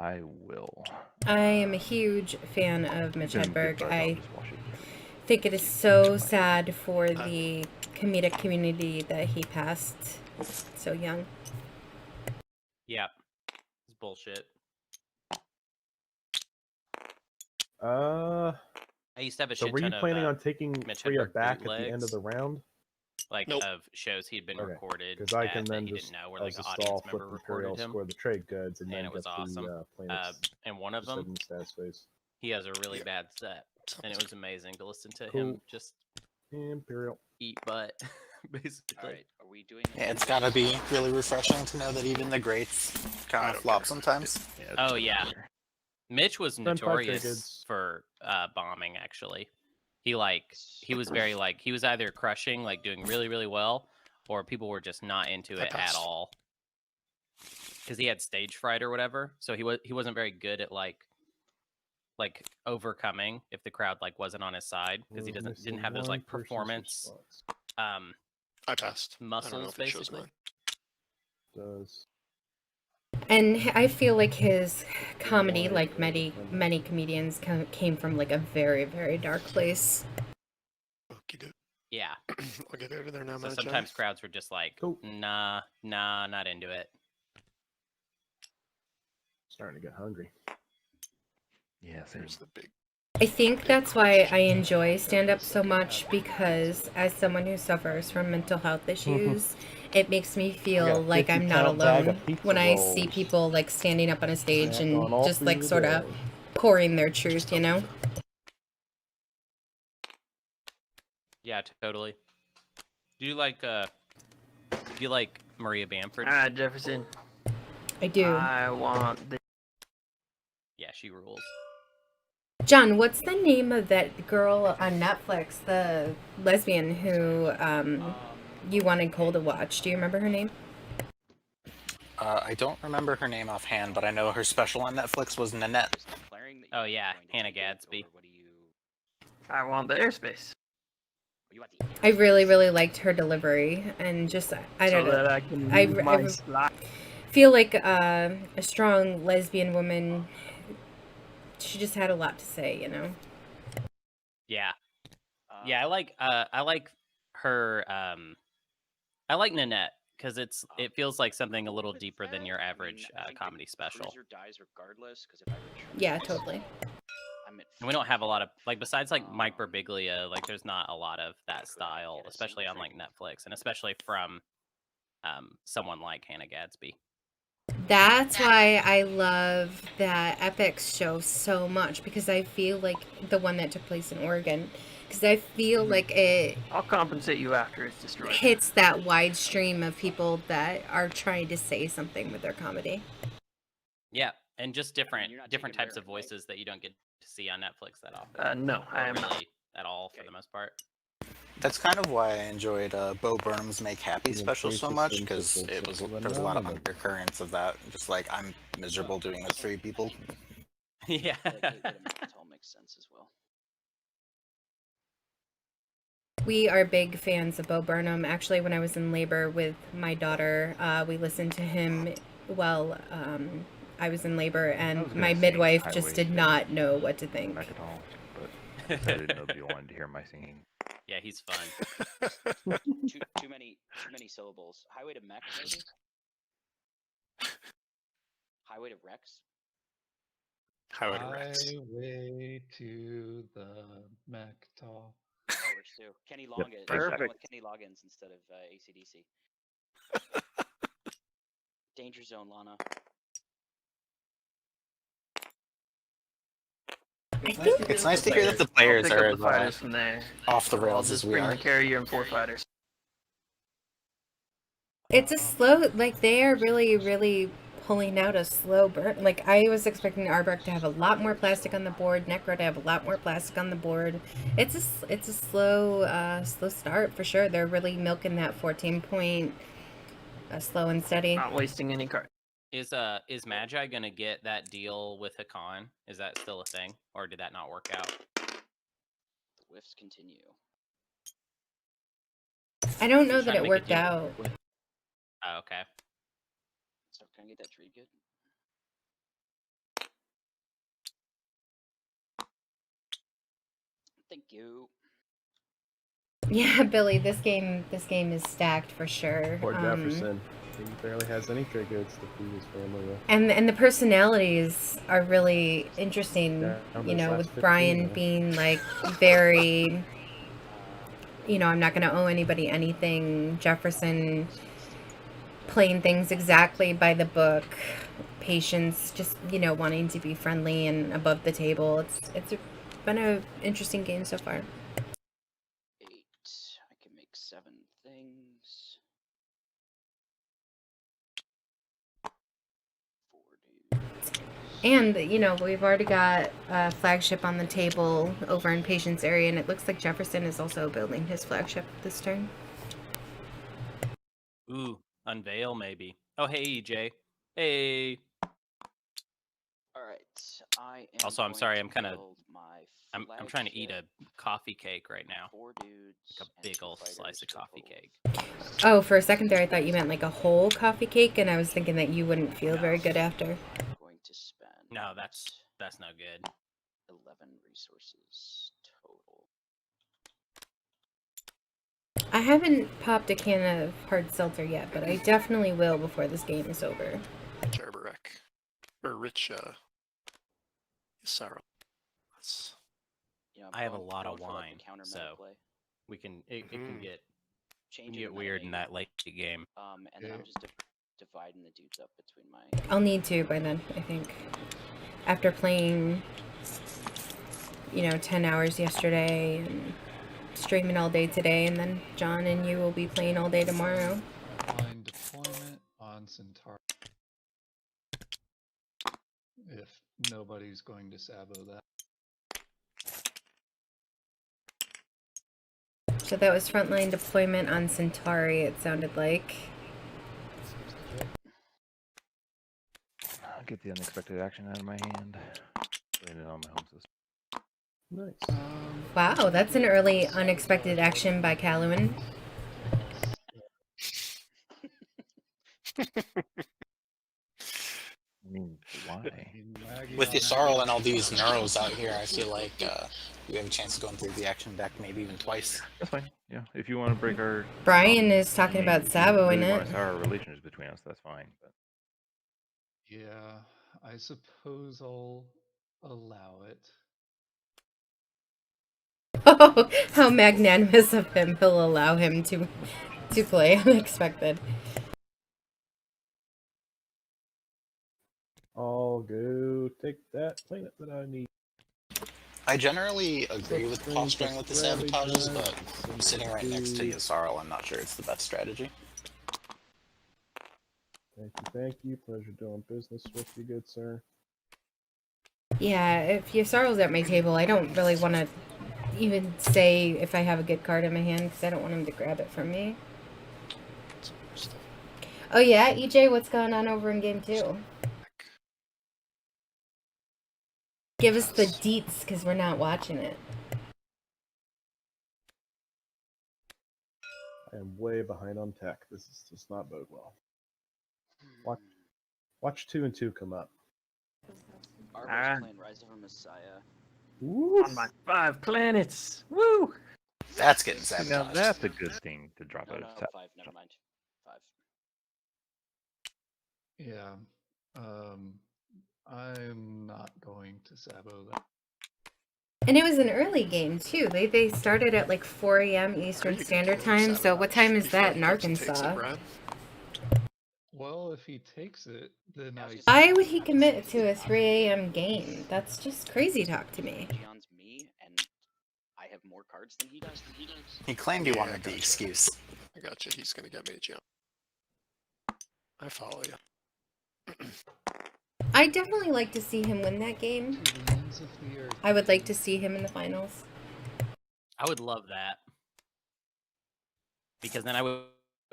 I will. I am a huge fan of Mitch Been good Hedberg. buzz, I'll I just watch it. think it is so sad for the comedic community that he passed so young. Yeah, it's bullshit. I used to have a So shit were you ton planning of, on taking Mitch Freya Hedberg back at the end bootlegs. of the round? like Nope. of shows he'd been Okay, recorded because I can that then he just didn't know, where as like a an stall audience flip member Imperial, recorded him, score the trade goods, and and then it was get awesome. the planets And one of just them, hidden stat space. he has a really Yeah. bad set, and it was amazing to listen to Cool. him just Imperial. eat butt, basically. All right, are we doing? Yeah, it's gotta be really refreshing to know that even the greats kind I of don't flop care. sometimes. Yeah, Oh yeah, Mitch was Spend 5 notorious tickets. for bombing. Actually, he was very like he was either crushing, like doing really really well, or people were just not into I it at passed. all because he had stage fright or whatever. So he wasn't very good at like overcoming if the crowd like wasn't on his side because he We're didn't missing have those one like person's performance response. I passed. I don't know muscles if it shows basically. mine. Does And I feel like his comedy, like many comedians, came from like a very, very dark place. Okey-doke. Yeah. I'll get over there now, So Magi. sometimes crowds were just like, Cool. nah, not into it. starting to get hungry. Yeah, same. Here's the big. I think that's why I enjoy stand-up so much, because as someone who suffers from mental health issues, it makes me feel got like I'm not 50-pound bag alone of pizza when I see rolls. people like standing up on a stage Snack on and all just through like the sort of day. pouring their truth, you know? Yeah, totally. Do you like Maria Bamford? Jefferson. I do. I want the. Yeah, she rules. John, what's the name of that girl on Netflix, the lesbian who you wanted Cole to watch? Do you remember her name? I don't remember her name offhand, but I know her special on Netflix was Nanette. Declaring that Oh, you're yeah, going to Hannah take it, Gadsby. or what do you? I want the airspace. You want the? I really, really liked her delivery, and just I don't So know. that I can I- move I- my slot. Feel like a strong lesbian woman. She just had a lot to say, you know. Yeah. Yeah, I like her I like Nanette because it feels like something a little deeper than your average comedy special. Cruiser dies regardless, because if I return Yeah, this, totally. I'm at And we don't have a lot of like besides like Mike Birbiglia, like there's not a lot of that style, especially on like Netflix, and especially from someone like Hannah Gadsby. That's why I love that Epix show so much, because I feel like the one that took place in Oregon, because I feel like it I'll compensate you after it's destroyed. hits that wide stream of people that are trying to say something with their comedy. Yeah, and just different you're not different taking types of Baron, right? voices that you don't get to see on Netflix that often. No, I Or am not. really at all for the most part. That's kind of why I enjoyed Bo Burnham's Make Happy special so much, because there was a lot of undercurrents of that. Just like, I'm miserable doing this for you people. Yeah. That all makes sense as well. We are big fans of Bo Burnham. Actually, when I was in labor with my daughter, we listened to him while I was in labor, and my midwife just did not know what to think. But I didn't know if you wanted to hear my singing. Yeah, he's fun. too many syllables. Highway to Mech, maybe? Highway to Rex? Highway to Rex. Highway to the Mactaw. That works too. Kenny Loggins. Perfect. Kenny Loggins instead of AC/DC. Danger Zone, Lana. It's nice to hear that the players are the fighters from there. off the rails I'll as just we bring are. the carrier and 4 fighters. It's a slow, like, they are really, really pulling out a slow burn. Like, I was expecting Arborec to have a lot more plastic on the board, Nekro to have a lot more plastic on the board. It's a slow, slow start for sure. They're really milking that 14 point, slow and steady. Not wasting any card. Is Magi gonna get that deal with Hacan? Is that still a thing, or did that not work out? The whiffs continue. I don't know that it worked out. Oh, okay. So can I get that tree good? Thank you. Yeah, Billy, this game is stacked for sure. Poor Jefferson. He barely has any trade goods to feed his family with. And the personalities are really interesting, Down you those know, last with 15 Brian minutes. being like very, you know, I'm not going to owe anybody anything. Jefferson playing things exactly by the book. Patience, just, you know, wanting to be friendly and above the table. It's been an interesting game so far. 8. I can make 7 things. 4 dudes. And, you know, we've already got a flagship on the table over in Patience area, and it looks like Jefferson is also building his flagship this turn. Ooh, unveil maybe. Oh, hey, EJ. Hey. Alright, I am Also, I'm going sorry, to I'm kind of. build my I'm trying to eat a coffee cake right now. 4 dudes. Like a big old slice of coffee cake. Oh, for a second there, I thought you meant like a whole coffee cake, and I was thinking that you wouldn't feel very good after. I'm going to spend. No, that's no good. 11 resources total. I haven't popped a can of hard seltzer yet, but I definitely will before this game is over. Arborec. Or rich Yssaril. You know, I have a going- lot of going for, like, the wine, counter so meta play. we can it can get Changing get the weird in meta that late game. and then I'm just dividing the dudes up between my. I'll need to by then, I think. After playing, you know, 10 hours yesterday and streaming all day today, and then John and you will be playing all day tomorrow. Line deployment on Centaur. If nobody's going to sabo that. So that was frontline deployment on Centauri, it sounded like. I'll get the unexpected action out of my hand. Putting it on my home system. Nice. Wow, that's an early unexpected action by Caluin. I mean, why? With Yssaril and all these neuros out here, I feel like we have a chance of going through the action deck maybe even twice. That's fine. Yeah, if you want to break our. Brian is talking about if you saboing really want it. to sour relations between us, that's fine. But Yeah, I suppose I'll allow it. Oh, how magnanimous of him. He'll allow him to play unexpected. I'll go take that planet that I need. I generally agree with posturing with the sabotages, but I'm sitting right next to Yssaril. I'm not sure it's the best strategy. Thank you. Pleasure doing business with you, good sir. Yeah, if Ysaril's at my table, I don't really want to even say if I have a good card in my hand because I don't want him to grab it from me. Oh yeah, EJ, what's going on over in game 2? Give us the deets because we're not watching it. I am way behind on tech. This does not bode well. Watch 2 and 2 come up. Arbor's playing Rise of a Messiah. On my 5 planets. Woo! That's getting Now sabotaged. that's a good thing to drop No, out no, of 5. Never mind. 5. Yeah. I'm not going to sabo that. And it was an early game too. They started at like 4 a.m. Eastern Standard Time. So what time is that in Arkansas? Well, if he takes it, then Why would he commit to a 3 a.m. game? That's just crazy talk to me. Gion's me, and I have more cards than he does. He claimed he wanted the excuse. I got you. He's gonna get Magi. I follow you. I definitely like to see him win that game. I would like to see him in the finals. I would love that. Because then I would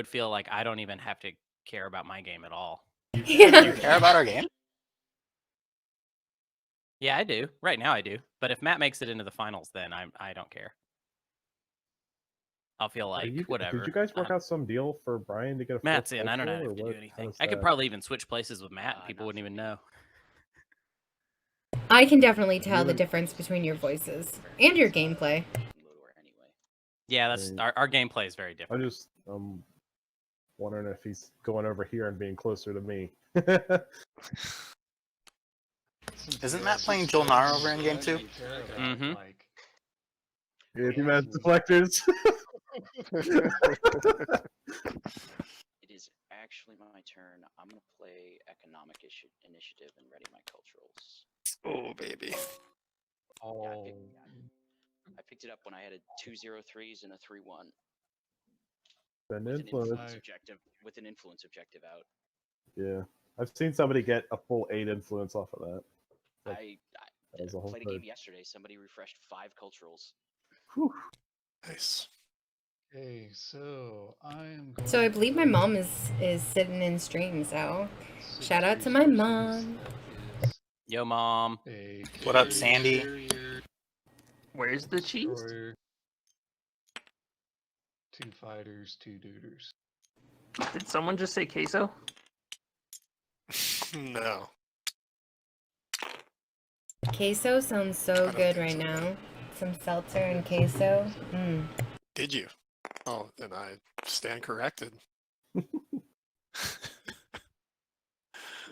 feel like I don't even have to care about my game at all. Yeah. You care about our game? Yeah, I do. Right now I do. But if Matt makes it into the finals, then I don't care. I'll feel like, whatever. Did you guys work out some deal for Brian to get a Matt's in. I don't cultural, have to or do what? anything. I could probably even switch places with Matt. People wouldn't even know. I can definitely tell the difference between your voices and your gameplay. Yeah, that's our gameplay is very different. I just wondering if he's going over here and being closer to me. Isn't Matt playing Jolnar over in game 2? Mm-hmm. Anti-mass deflectors. It is actually my turn. I'm gonna play Economic Initiative and ready my culturals. Oh baby. Oh. Yeah, I picked it up when I had a 2 0-3s and a 3-1. An With an influence. influence objective out. Yeah, I've seen somebody get a full 8 influence off of that. I was a whole played a third. game yesterday. Somebody refreshed 5 culturals. Whew. Nice. Okay, so I am going So I believe my mom is sitting in stream, so shout out to my mom. Yo, mom. What up, Sandy? Where's the cheese? Destroyer, 2 fighters, 2 duders. Did someone just say queso? No. Queso sounds so good right now. Some seltzer and queso. Mm. Did you? Oh, then I stand corrected.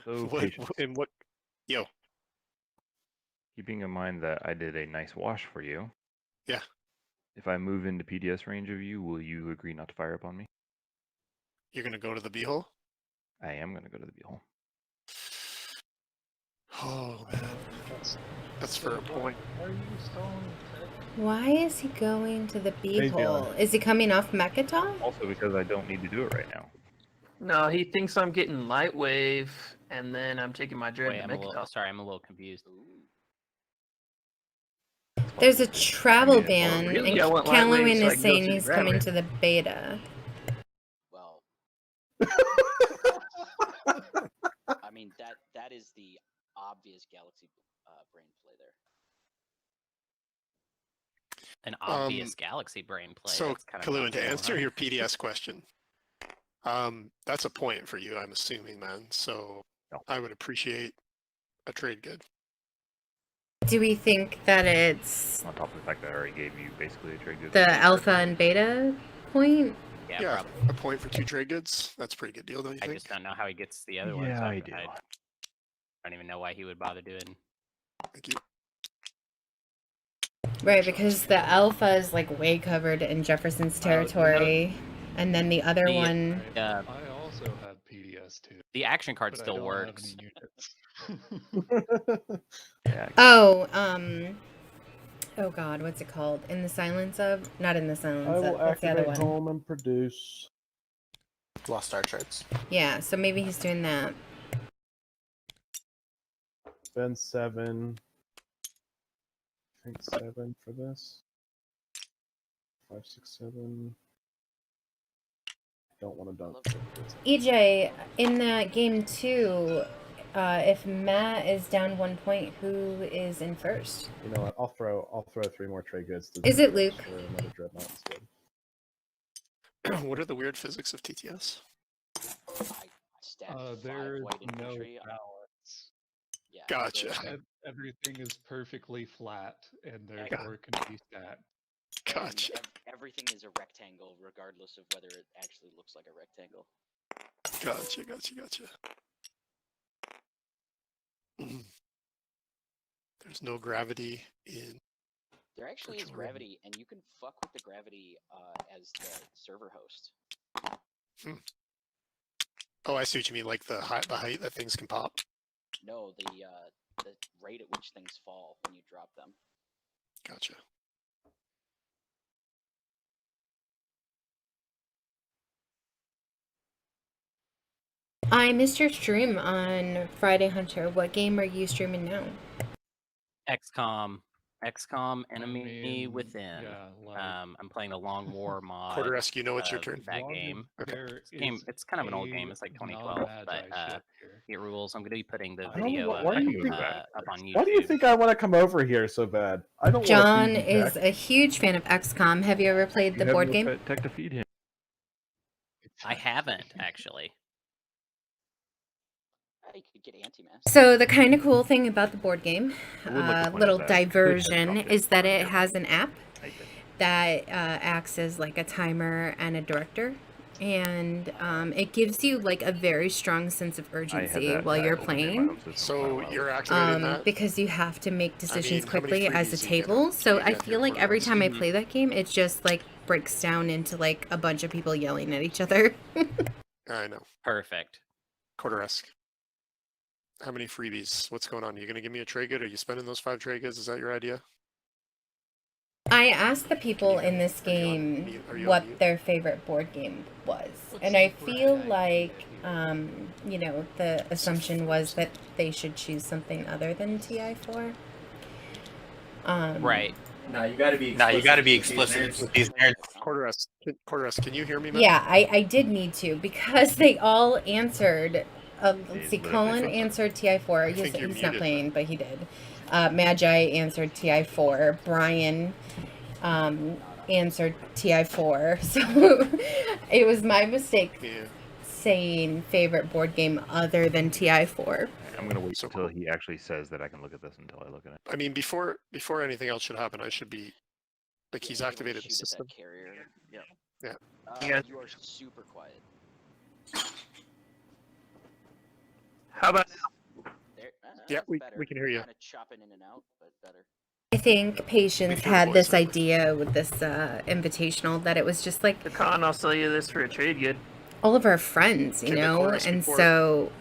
So what? Yo. Keeping in mind that I did a nice wash for you. Yeah. If I move into PDS range of you, will you agree not to fire upon me? You're gonna go to the beehole? I am gonna go to the beehole. Oh man, that's for a point. Are you stalling? Why is he going to the Maybe beehole? Is he coming off Mechatol? Also because I don't need to do it right now. No, he thinks I'm getting light wave, and then I'm taking my dread Wait, to I'm a little confused. There's a travel ban, really? and I want light Caluin waves so I is can go saying to the he's grab coming it. to the beta. Well, I mean that is the obvious Galaxy brain play there. An obvious Galaxy brain play. So, That's kind of Caluin, to answer your PDS question, that's a point for you, I'm assuming, man. So No. I would appreciate a trade good. Do we think that it's On top of the fact that I already gave you basically a trade good. the alpha and beta point? Yeah, Yeah, a point for 2 trade goods. That's a pretty good deal, don't you I think? just don't know how he gets the other one. Yeah, so I do. I don't even know why he would bother doing. Thank you. Right, because the alpha is like way covered in Jefferson's territory, and then the other one. I also have PDS too. The action card but I still don't works. have any units. Yeah. Oh, oh God, what's it called? In the Silence of? Not in the Silence I of. will What's the other activate one? home and produce. Lost Star Charts. Yeah, so maybe he's doing that. Spend 7. I think 7 for this. 5, 6, 7. Don't want to dunk. EJ, in that game too, if Matt is down 1 point, who is in first? You know what? I'll throw 3 more trade goods. To Is it Luke? for another dreadnought instead. What are the weird physics of TTS? There's no balance. Yeah, Gotcha. Everything is perfectly flat and therefore can be stacked. Gotcha. Everything is a rectangle, regardless of whether it actually looks like a rectangle. Gotcha. There's no gravity in. There actually is gravity, and you can fuck with the gravity as the server host. Oh, I see what you mean. Like the height that things can pop. No, the rate at which things fall when you drop them. Gotcha. I missed your stream on Friday, Hunter. What game are you streaming now? XCOM, Enemy Within. Yeah, I'm playing the Long War mod. Quarteresque, you know it's your turn. That game. It's kind of an old game. It's like 2012, but it rules. I'm going to be putting the video up on YouTube. Why do you think I want to come over here so bad? I don't. John is a huge fan of XCOM. Have you ever played the board game? Tech to feed him. I haven't actually. You could get anti-mass. So the kind of cool thing about the board game, little diversion, is that it has an app that acts as like a timer and a director, and it gives you like a very strong sense of urgency while you're playing. So you're activating that? Because you have to make decisions quickly as a table. So I feel like every time I play that game, it just like breaks down into like a bunch of people yelling at each other. I know. Perfect. Quarteresque. How many freebies? What's going on? Are you going to give me a trade good? Are you spending those 5 trade goods? Is that your idea? I asked the people in this game what their favorite board game was. And I feel like, you know, the assumption was that they should choose something other than TI4. Right. No, you gotta be explicit. These nerds. Quarteresque, can you hear me, man? Yeah, I did need to, because they all answered. Let's see, Colin answered TI4. He's not playing, but he did. Magi answered TI4. Brian answered TI4. So it was my mistake saying favorite board game other than TI4. I'm gonna wait until he actually says that I can look at this until I look at it. I mean, before anything else should happen, I should be like he's activated the system. Yeah. You are super quiet. How about now? Yeah, we can hear you. Kind of chopping in and out, but better. I think Patience had this idea with this invitational that it was just like Hacan, I'll sell you this for a trade good. all of our friends, you know, and so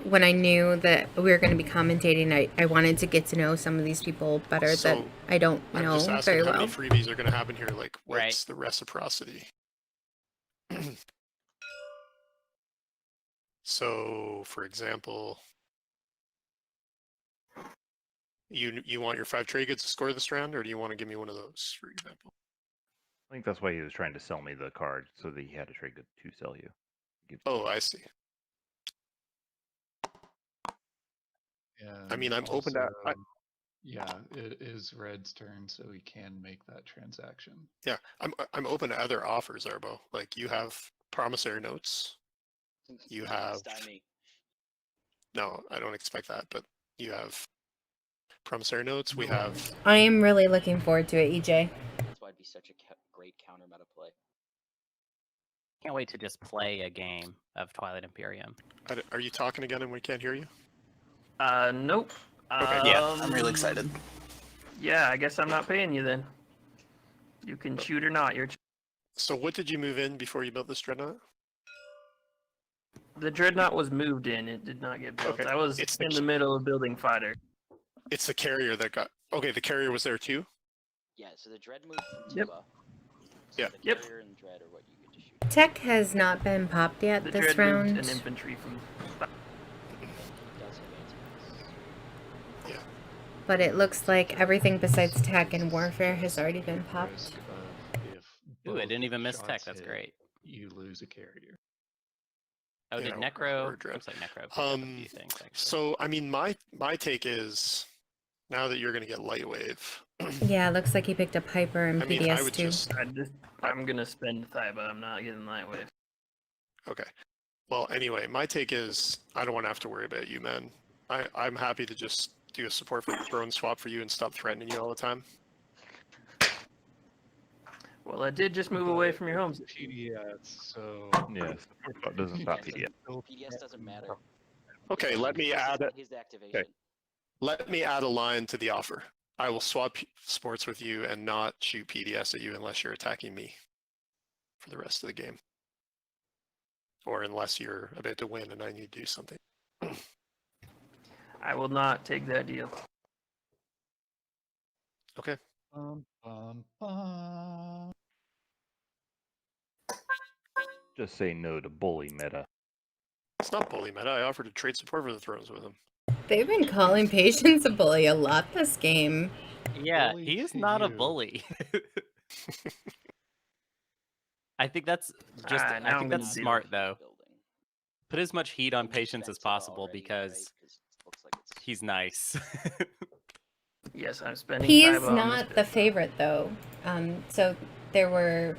when I knew that we were going to be commentating, I wanted to get to know some of these people better that I don't know very well. How many freebies are going to happen here? Like, what's the reciprocity? So, for example, you want your 5 trade goods to score this round, or do you want to give me one of those, for example? I think that's why he was trying to sell me the card, so that he had a trade good to sell you. Oh, I see. Yeah. I mean, I'm open to. Yeah, it is Red's turn, so he can make that transaction. Yeah, I'm open to other offers, Arbo. Like, you have promissory notes. You have. No, I don't expect that, but you have promissory notes. We have. I am really looking forward to it, EJ. That's why it'd be such a great counter meta play. Can't wait to just play a game of Twilight Imperium. Are you talking again and we can't hear you? Nope. Okay. Yeah, I'm really excited. Yeah, I guess I'm not paying you then. You can shoot or not. So what did you move in before you built this dreadnought? The dreadnought was moved in. It did not get built. Okay. I was in the middle of building fighter. It's the carrier that got. Okay, the carrier was there too. Yeah. So the dread moved from Tuba. Yeah. The carrier and dread are what you get to shoot. Tech has not been popped yet this round. An infantry from. Yeah. But it looks like everything besides tech and warfare has already been popped. If I didn't even miss tech. shots That's hit, great. you lose a carrier. Oh, You did know, Nekro? or Dread. Looks like Nekro picked up a few things, actually. So I mean, my take is now that you're going to get Lightwave. Yeah, looks like he picked up Hyper and I mean, I PDS would too. I'm gonna spend Thigh, but I'm not getting Lightwave. Okay. Well, anyway, my take is I don't want to have to worry about you, man. I'm happy to just do a support for the throne swap for you and stop threatening you all the time. Well, I did just move away from your home. PDS, so Yes, it doesn't stop PDS. PDS doesn't matter. Okay, let me add it. His activation. Let me add a line to the offer. I will swap sports with you and not shoot PDS at you unless you're attacking me for the rest of the game. Or unless you're about to win and I need to do something. I will not take that deal. Okay. Just say no to bully meta. It's not bully meta. I offered to trade support for the thrones with him. They've been calling Patience a bully a lot this game. Yeah, he is not a bully. I think that's just. I think that's smart though. Put as much heat on Patience as possible because he's nice. Yes, I'm spending. He is not the favorite though. So there were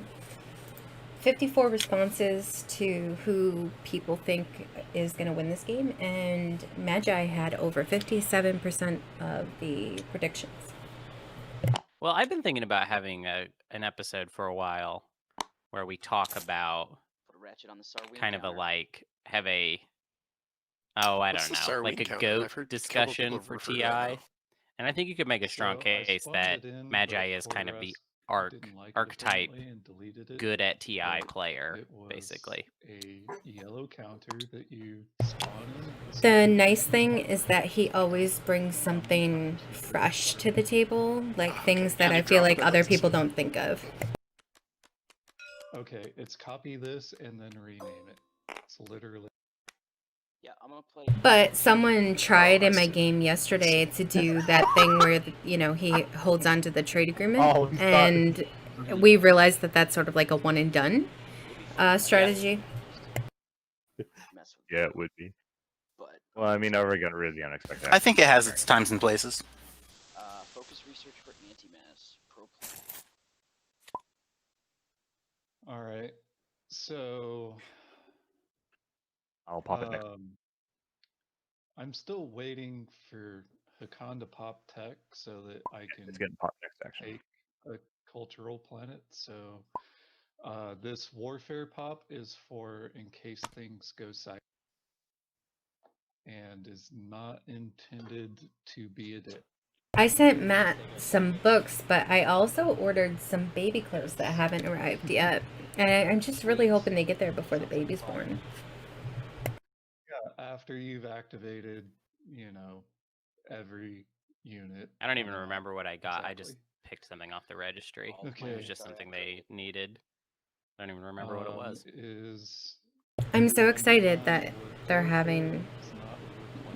54 responses to who people think is going to win this game, and Magi had over 57% of the predictions. Well, I've been thinking about having an episode for a while where we talk about kind of a have a I don't know, like a GOAT discussion for TI. And I think you could make a strong case that Magi is kind of the archetype good at TI player, basically. A yellow counter that you spawn in. The nice thing is that he always brings something fresh to the table, like things that I feel like other people don't think of. Okay, it's copy this and then rename it. It's literally. Yeah, I'm gonna play. But someone tried in my game yesterday to do that thing where, he holds on to the trade agreement, and we realized that that's sort of like a one and done strategy. Yeah, it would be. Well, I mean, we're gonna really unexpected. I think it has its times and places. Focus research for anti-mass. Pro play. All right, so I'll pop it next. I'm still waiting for Hacan to pop tech so that I can It's getting popped next, actually. take a cultural planet. So this warfare pop is for in case things go side and is not intended to be a dip. I sent Matt some books, but I also ordered some baby clothes that haven't arrived yet. And I'm just really hoping they get there before the baby's born. Yeah, after you've activated, every unit. I don't even remember what I got. Exactly. I just picked something off the registry. Okay. It was just something they needed. I don't even remember what it was. I'm so excited that they're having...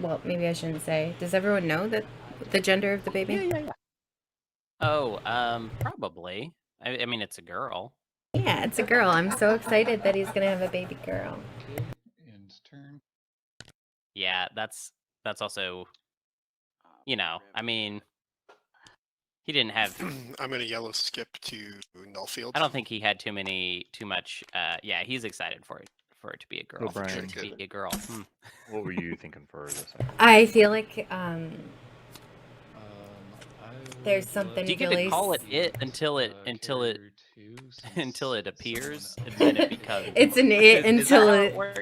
Well, maybe I shouldn't say. Does everyone know that the gender of the baby? Yeah. Oh, probably. I mean, it's a girl. Yeah, it's a girl. I'm so excited that he's gonna have a baby girl. Okay, end turn. Yeah, that's also, I mean, he didn't have. I'm gonna yellow skip to Nullfield. I don't think he had too much. Yeah, he's excited for it to be a girl. So Brian, to be a girl. What were you thinking for this? I feel like there's something. Do you get really to call it until it appears, and then it becomes. It's an it until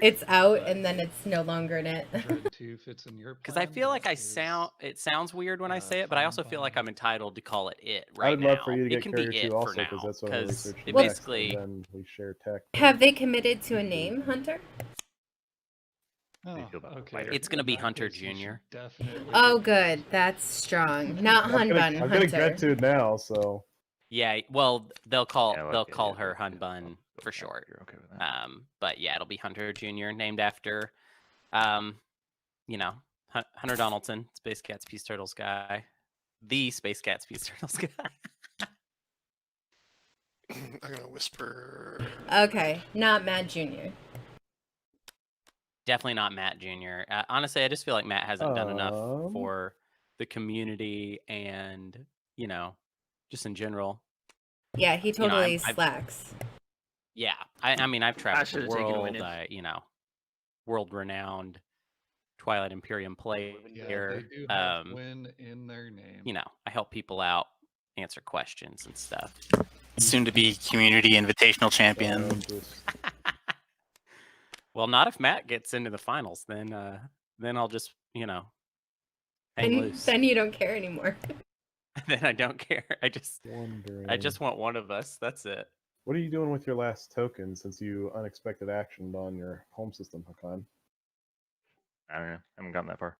it's out, and then it's no longer an it. Because I feel like it sounds weird when I say it, but I also feel like I'm entitled to call it it right I'd now. love for you to get it can Carrier be it 2 also, for now, because that's what I researched it next, basically. and then we share tech. Have they committed to a name, Hunter? Oh, okay. It's gonna be Hunter Jr. Oh, good. That's strong. Not Hunbun. I'm getting gratitude now, so. Yeah, well, they'll call her Hunbun for short. You're okay with that. But yeah, it'll be Hunter Jr. named after, Hunter Donaldson, Space Cats Peace Turtles guy, the Space Cats Peace Turtles guy. I'm gonna whisper. Okay, not Matt Jr. Definitely not Matt Jr. Honestly, I just feel like Matt hasn't done enough Um, for the community and, you know, just in general. Yeah, he You know, totally slacks. Yeah, I mean, I've traveled the should've taken a world, minute. you know, world-renowned Twilight Imperium player. Yeah, they do have win in their name. You know, I help people out, answer questions and stuff. Soon to be community invitational champion. Well, not if Matt gets into the finals, then I'll just, you know, hang loose. Then you don't care anymore. Then I don't care. I just Wondering. want one of us. That's it. What are you doing with your last token since you unexpected actioned on your home system, Hacan? I don't know. I haven't gotten that far.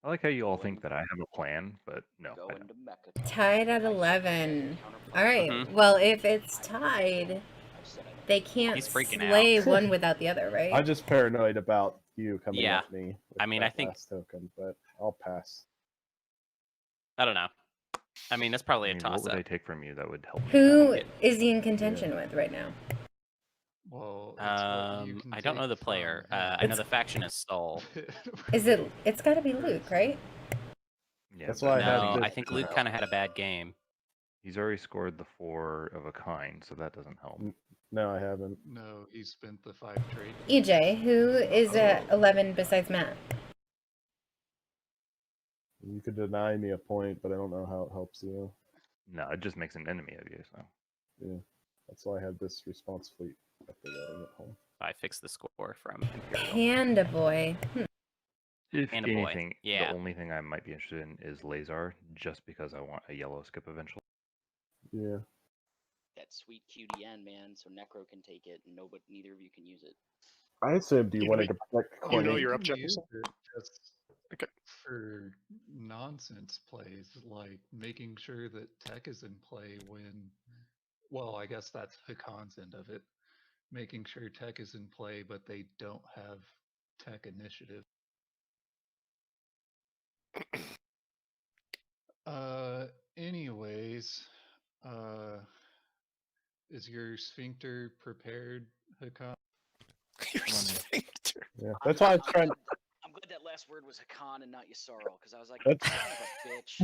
I like how you all think that I have a plan, but no. I don't. Tied at 11. All right. Well, if it's tied, they can't slay one without the other, right? I'm just paranoid about you coming at me. I mean, I think last token, but I'll pass. I don't know. I mean, that's probably a toss-up. What would I take from you that would help me? Who is he in contention with right now? Well, I don't know the player. I know the faction is Soul. Is it? It's got to be Luke, right? Yeah, that's why I think Luke kind of had a bad game. He's already scored the 4 of a kind, so that doesn't help. No, I haven't. No, he spent the 5 trade. EJ, who is at 11 besides Matt? You could deny me a point, but I don't know how it helps you. No, it just makes an enemy of you, so. Yeah, that's why I had this response fleet updating at home. I fixed the score from Imperial. Panda boy. If Panda anything, boy. Yeah. the only thing I might be interested in is Lazar, just because I want a yellow skip eventually. Yeah. That sweet QDN, man, so Nekro can take it, and neither of you can use it. I assumed you wanted to protect You know Corny. you're up, Use Jefferson. it just Okay. for nonsense plays, like making sure that tech is in play when, well, I guess that's Hacan's end of it. Making sure tech is in play, but they don't have tech initiative. Anyways, is your sphincter prepared, Hacan? Your sphincter. Yeah, that's why I was trying. I'm glad that last word was Hacan and not Yssaril, because I was like, That's- son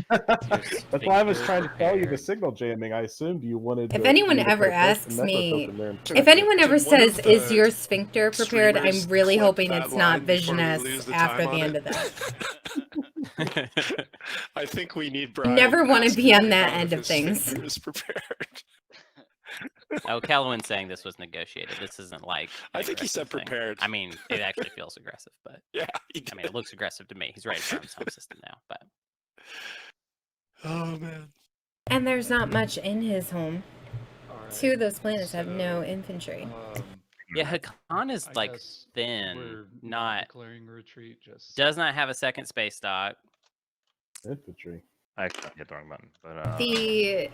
of a bitch. That's why I was trying to tell you the signal jamming. I assumed you wanted. If to, anyone me to ever put asks Necro me, token there and if anyone ever Did one says, of "Is the your sphincter prepared?" I'm streamers really clip hoping that it's not line before we Vision lose the after time the on end it? of that. I think we need Brian. Never want to asking be on that Hacan end if of his things. sphincter is prepared. Oh, Caluin saying this was negotiated. This isn't like. I think he said aggressive thing. prepared. I mean, it actually feels aggressive, but Yeah, I mean, it looks aggressive to me. He's ready for his home system now, but. Oh man. And there's not much in his home. Alright, Two of those planets have no so, infantry. Yeah, Hacan is I like guess thin, we're not declaring retreat. Just does not have a second space dock. infantry. I accidentally hit the wrong button, but The I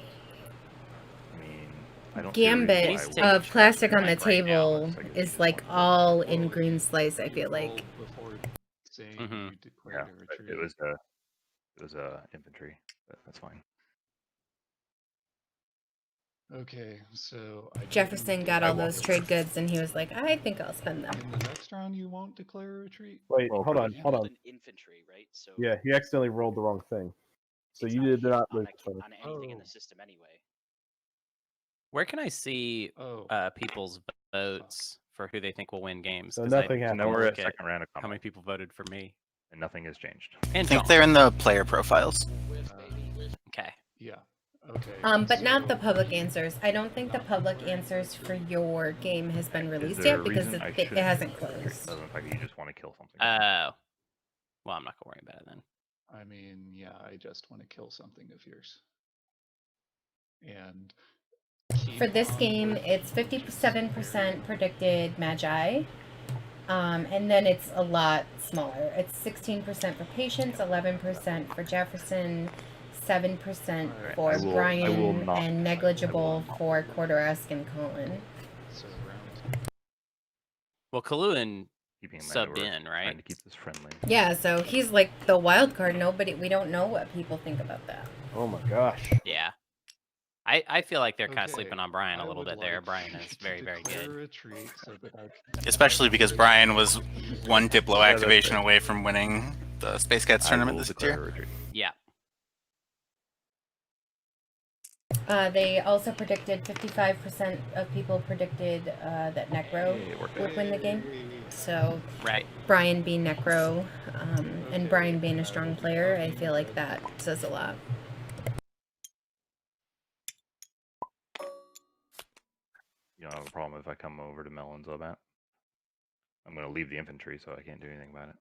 mean, I don't see a reason gambit why I He's wouldn't taking of plastic on the right now. table is like all in green slice, I feel like. before saying Mhm. you Yeah, declared a retreat. it was infantry, but that's fine. Okay, so I Jefferson didn't got all declare those a trade retreat. goods, and he was like, "I think I'll spend them." In the next round, you won't declare a retreat. Wait, Well, hold for on, You hold rolled on. an infantry, right? So Yeah, he accidentally rolled the wrong thing. So it's you not a did hit not on, lose. on anything in the system anyway. Where can I see Oh, people's votes for who they think will win games? So 'Cause nothing I happened. Now we're look at second round of how many combat, people voted for me. and nothing has changed. I And think John. they're in the player profiles. Okay. yeah. Okay. But not the so- public answers. I don't think the public answers for your game has been Is released there yet a because reason I it shouldn't hasn't declare? closed. Other than the fact that you just want to kill something. Oh. Well, I'm not gonna worry about it then. I mean, yeah, I just want to kill something of yours. And keep For this on game, with it's 57% predicted Magi. And then it's a lot smaller. It's 16% for Patience, 11% for Jefferson, 7% Alright, for I will Brian, not- and negligible for Quarteresque and Caluin. So round Well, Caluin Keeping in mind that subbed we're in, trying right? to keep this friendly. Yeah, so he's like the wild card. We don't know what people think about that. Oh my gosh. Yeah. I feel like they're kind of Okay, sleeping on Brian a I little would bit there. like Brian is to very, very declare good. a retreat so that I can Especially because Brian was one Diplo that's activation fair. away from winning the Space Cats I tournament will this declare a year. retreat. Yeah. They also predicted 55% of people predicted that Nekro Hey, it worked would win the game. Hey. So Right. Brian being Nekro and Okay, Brian being I a strong will be player, I talking feel like red. that says a lot. You don't have a problem if I come over to Melon's Obat? I'm going to leave the infantry, so I can't do anything about it.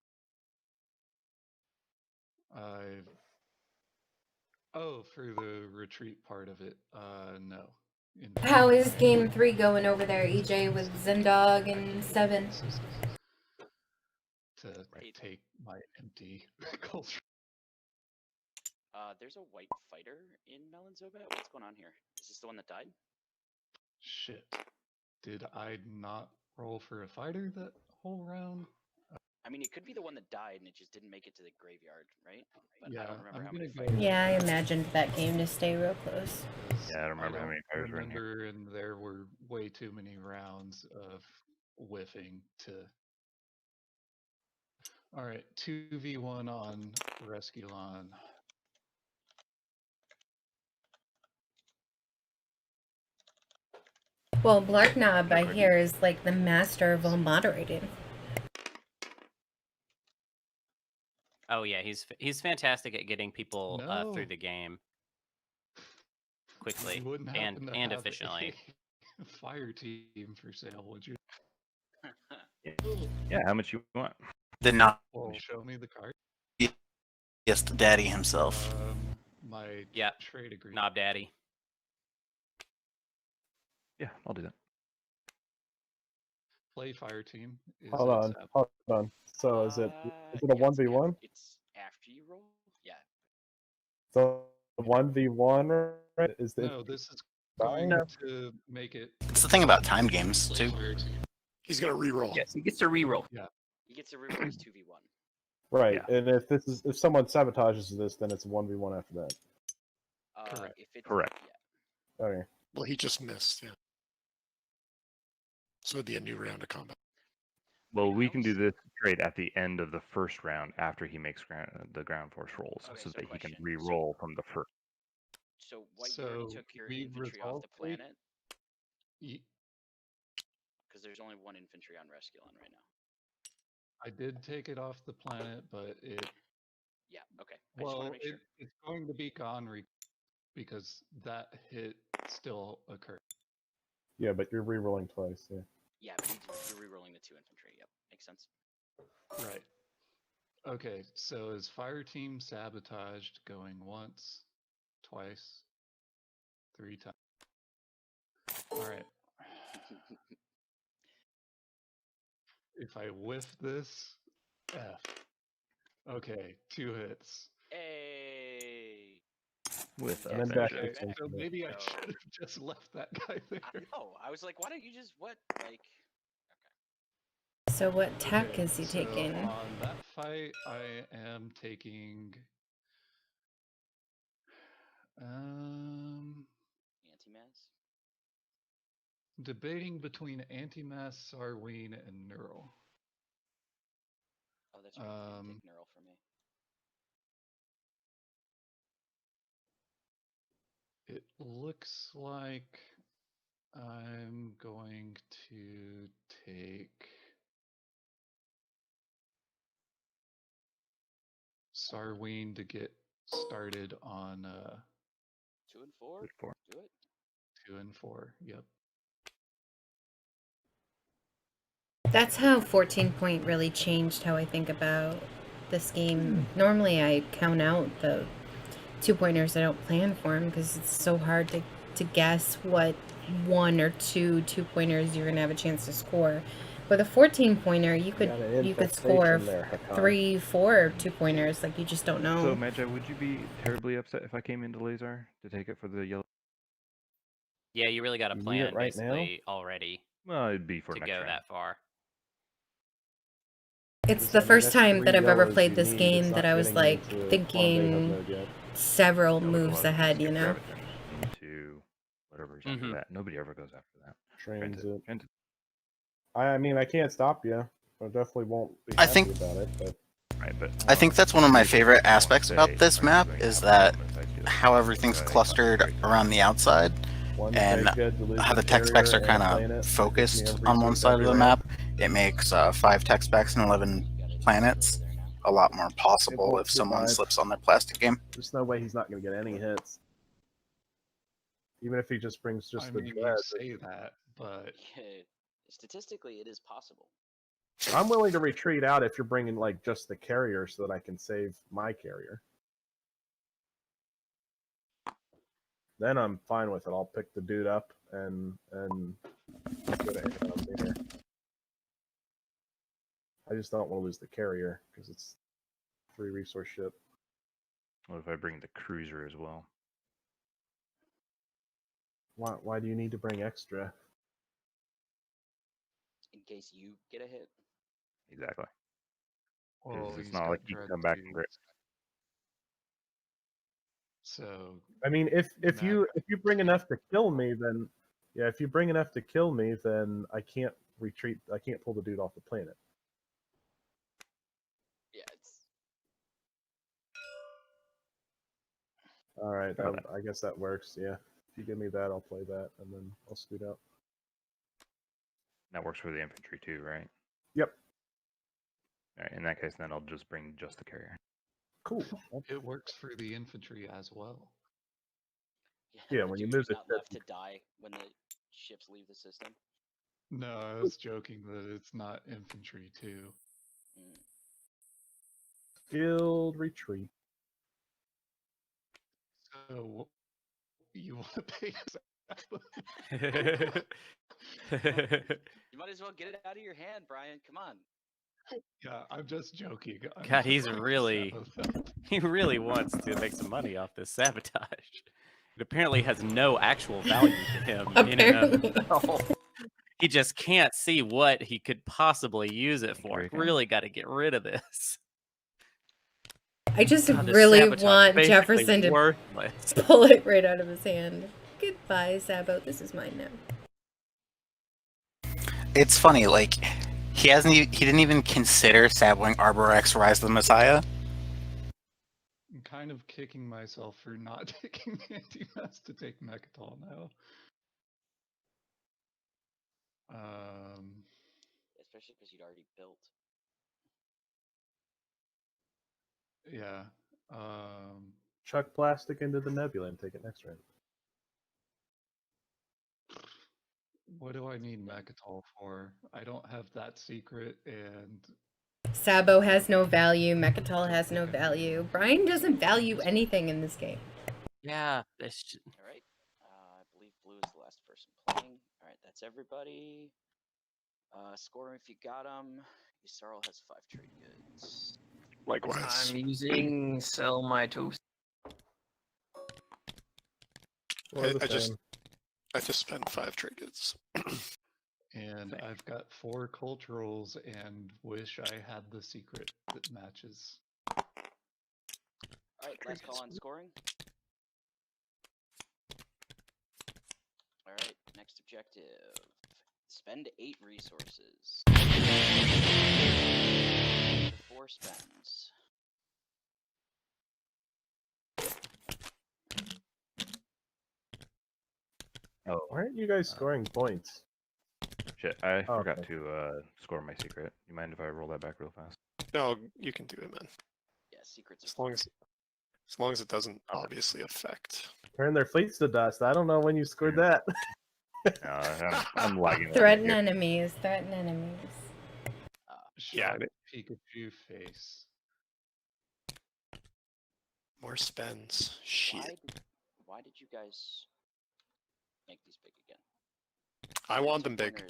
Oh, for the retreat part of it, no. How is game 3 going over there, EJ, with Zendog and Seven? To take my empty culture. There's a white fighter in Melon's Obat. What's going on here? Is this the one that died? Shit. Did I not roll for a fighter that whole round? I mean, it could be the one that died and it just didn't make it to the graveyard, right? But Yeah, I don't remember I'm how many gonna go. fighters. Yeah, I imagined that game to stay real close. Yeah, I don't remember how many fighters were in here. Remember, and there were way too many rounds of whiffing to. All right, 2v1 on Resculon. Well, Blarknob, I hear, is like the master of all moderating. Oh yeah, he's fantastic at getting people No. through the game quickly You wouldn't and happen to and have efficiently. a fire team for sale, would you? Yeah, how much you want? The knob. Well, show me the card. Yes, the daddy himself. My Yeah, trade agreement. Knob Daddy. Yeah, I'll do that. Play fire team. Is Hold on, accept. hold on. So is it a Yeah, 1v1? It's after you roll. Yeah. So 1v1, right? Is the No, this is going to make it. It's the thing about time games too. He's gonna re-roll. Yes, he gets to reroll. Yeah. He gets a reroll his 2v1. right? Yeah. And if someone sabotages this, then it's a 1v1 after that. Correct. If it's, Correct. Yeah. Okay. Well, he just missed. Yeah. So it'd be a new round of combat. Well, we can do this trade at the end of the first round after he makes the ground force rolls, Okay, so so that he can question. re-roll from the first. So White, you So already took your we've infantry off the resolved planet? Because there's only one infantry on Resculon right now. I did take it off the planet, but it. Yeah, okay. I just want Well, to make sure. it's going to be gone because that hit still occurred. Yeah, but you're re-rolling twice. Yeah. Yeah, but you're re-rolling the 2 infantry. Yep, makes sense. Right. Okay, so is fire team sabotaged going once, twice, 3 times? All right. If I whiff this, F. Okay, 2 hits. Hey. With And then vengeance. dash Okay, kicks into so it. maybe I No. should have just left that guy there. No, I was like, why don't you just what? Like, So what tech Okay, is he so taking? on that fight, I am taking. anti-mass. Debating between anti-mass, Sarween, and Neural. Oh, that's right. You can take neural for me. It looks like I'm going to take Sarween to get started on 2 and 4. Good for. Do it. 2 and 4. Yep. That's how 14 point really changed how I think about this game. Normally I count out the 2-pointers I don't plan for them because it's so hard to guess what 1 or 2 2-pointers you're gonna have a chance to score. With a 14-pointer, you could score 3, 4 2-pointers. Like you just don't know. So Magi, would you be terribly upset if I came into Lazar to take it for the yellow? Yeah, you really got to You need plan it right now? basically already Well, it'd be for to next go round. that far. It's the first time that I've ever played this game that I was like thinking several moves ahead, you know? Into whatever's after that. Nobody ever goes after that. Transit. I mean, I can't stop you. I definitely won't be I happy think about it, but... I think that's one of my favorite aspects about this map is that how everything's clustered around the outside and how the tech specs are kind of focused on one side of the map. It makes 5 tech specs and 11 planets a lot more possible if someone slips on their plastic game. There's no way he's not going to get any hits. Even if he just brings just the dread. You say that, but... Statistically, it is possible. I'm willing to retreat out if you're bringing like just the carrier so that I can save my carrier. Then I'm fine with it. I'll pick the dude up and go to anyone there. I just don't want to lose the carrier because it's 3 resource ship. What if I bring the cruiser as well? Why do you need to bring extra? In case you get a hit. Exactly. Well, it's not like you can come back and grab. So I mean, if you bring enough to kill me, then yeah, if you bring enough to kill me, then I can't retreat. I can't pull the dude off the planet. Yeah, it's. All right, I guess that works. Yeah, if you give me that, I'll play that, and then I'll scoot out. That works for the infantry too, right? Yep. All right, in that case, then I'll just bring just the carrier. Cool. It works for the infantry as well. Yeah, when you move not left to die when the ships leave the system. No, I was joking that it's not infantry too. Field retreat. So you want to pay You might as well get it out of your hand, Brian. Come on. Yeah, I'm just joking. God, he really wants to make some money off this sabotage. It apparently has no actual value to him in and of itself. He just can't see what he could possibly use it for. Really got to get rid of this. I just really want Jefferson to pull it right out of his hand. Goodbye, Sabo. This is mine now. It's funny, like he didn't even consider saboing Arborec's Rise of the Messiah. I'm kind of kicking myself for not taking anti-mass to take Mechatol now. Especially because you'd already built. Yeah. Chuck plastic into the nebula and take it next round. What do I need Mechatol for? I don't have that secret, and Sabo has no value. Mechatol has no value. Brian doesn't value anything in this game. Yeah, that's just... All right. I believe blue is the last person playing. All right, that's everybody. Score if you got them. Yssaril has 5 trade goods. Likewise. I'm using sell my toast. I just spent 5 trade goods. And I've got 4 culturals and wish I had the secret that matches. Alright, last call on scoring. Alright, next objective. Spend 8 resources. 4 spends. Oh, why aren't you guys scoring points? Shit, I forgot to score my secret. You mind if I roll that back real fast? No, you can do it, man. Yeah, secrets. As long as it doesn't obviously affect. Turn their fleets to dust. I don't know when you scored that. I'm lagging. Threaten enemies. Threaten enemies. Yeah. Pikachu face. More spends. Shit. Why did you guys make these big again? I want them big.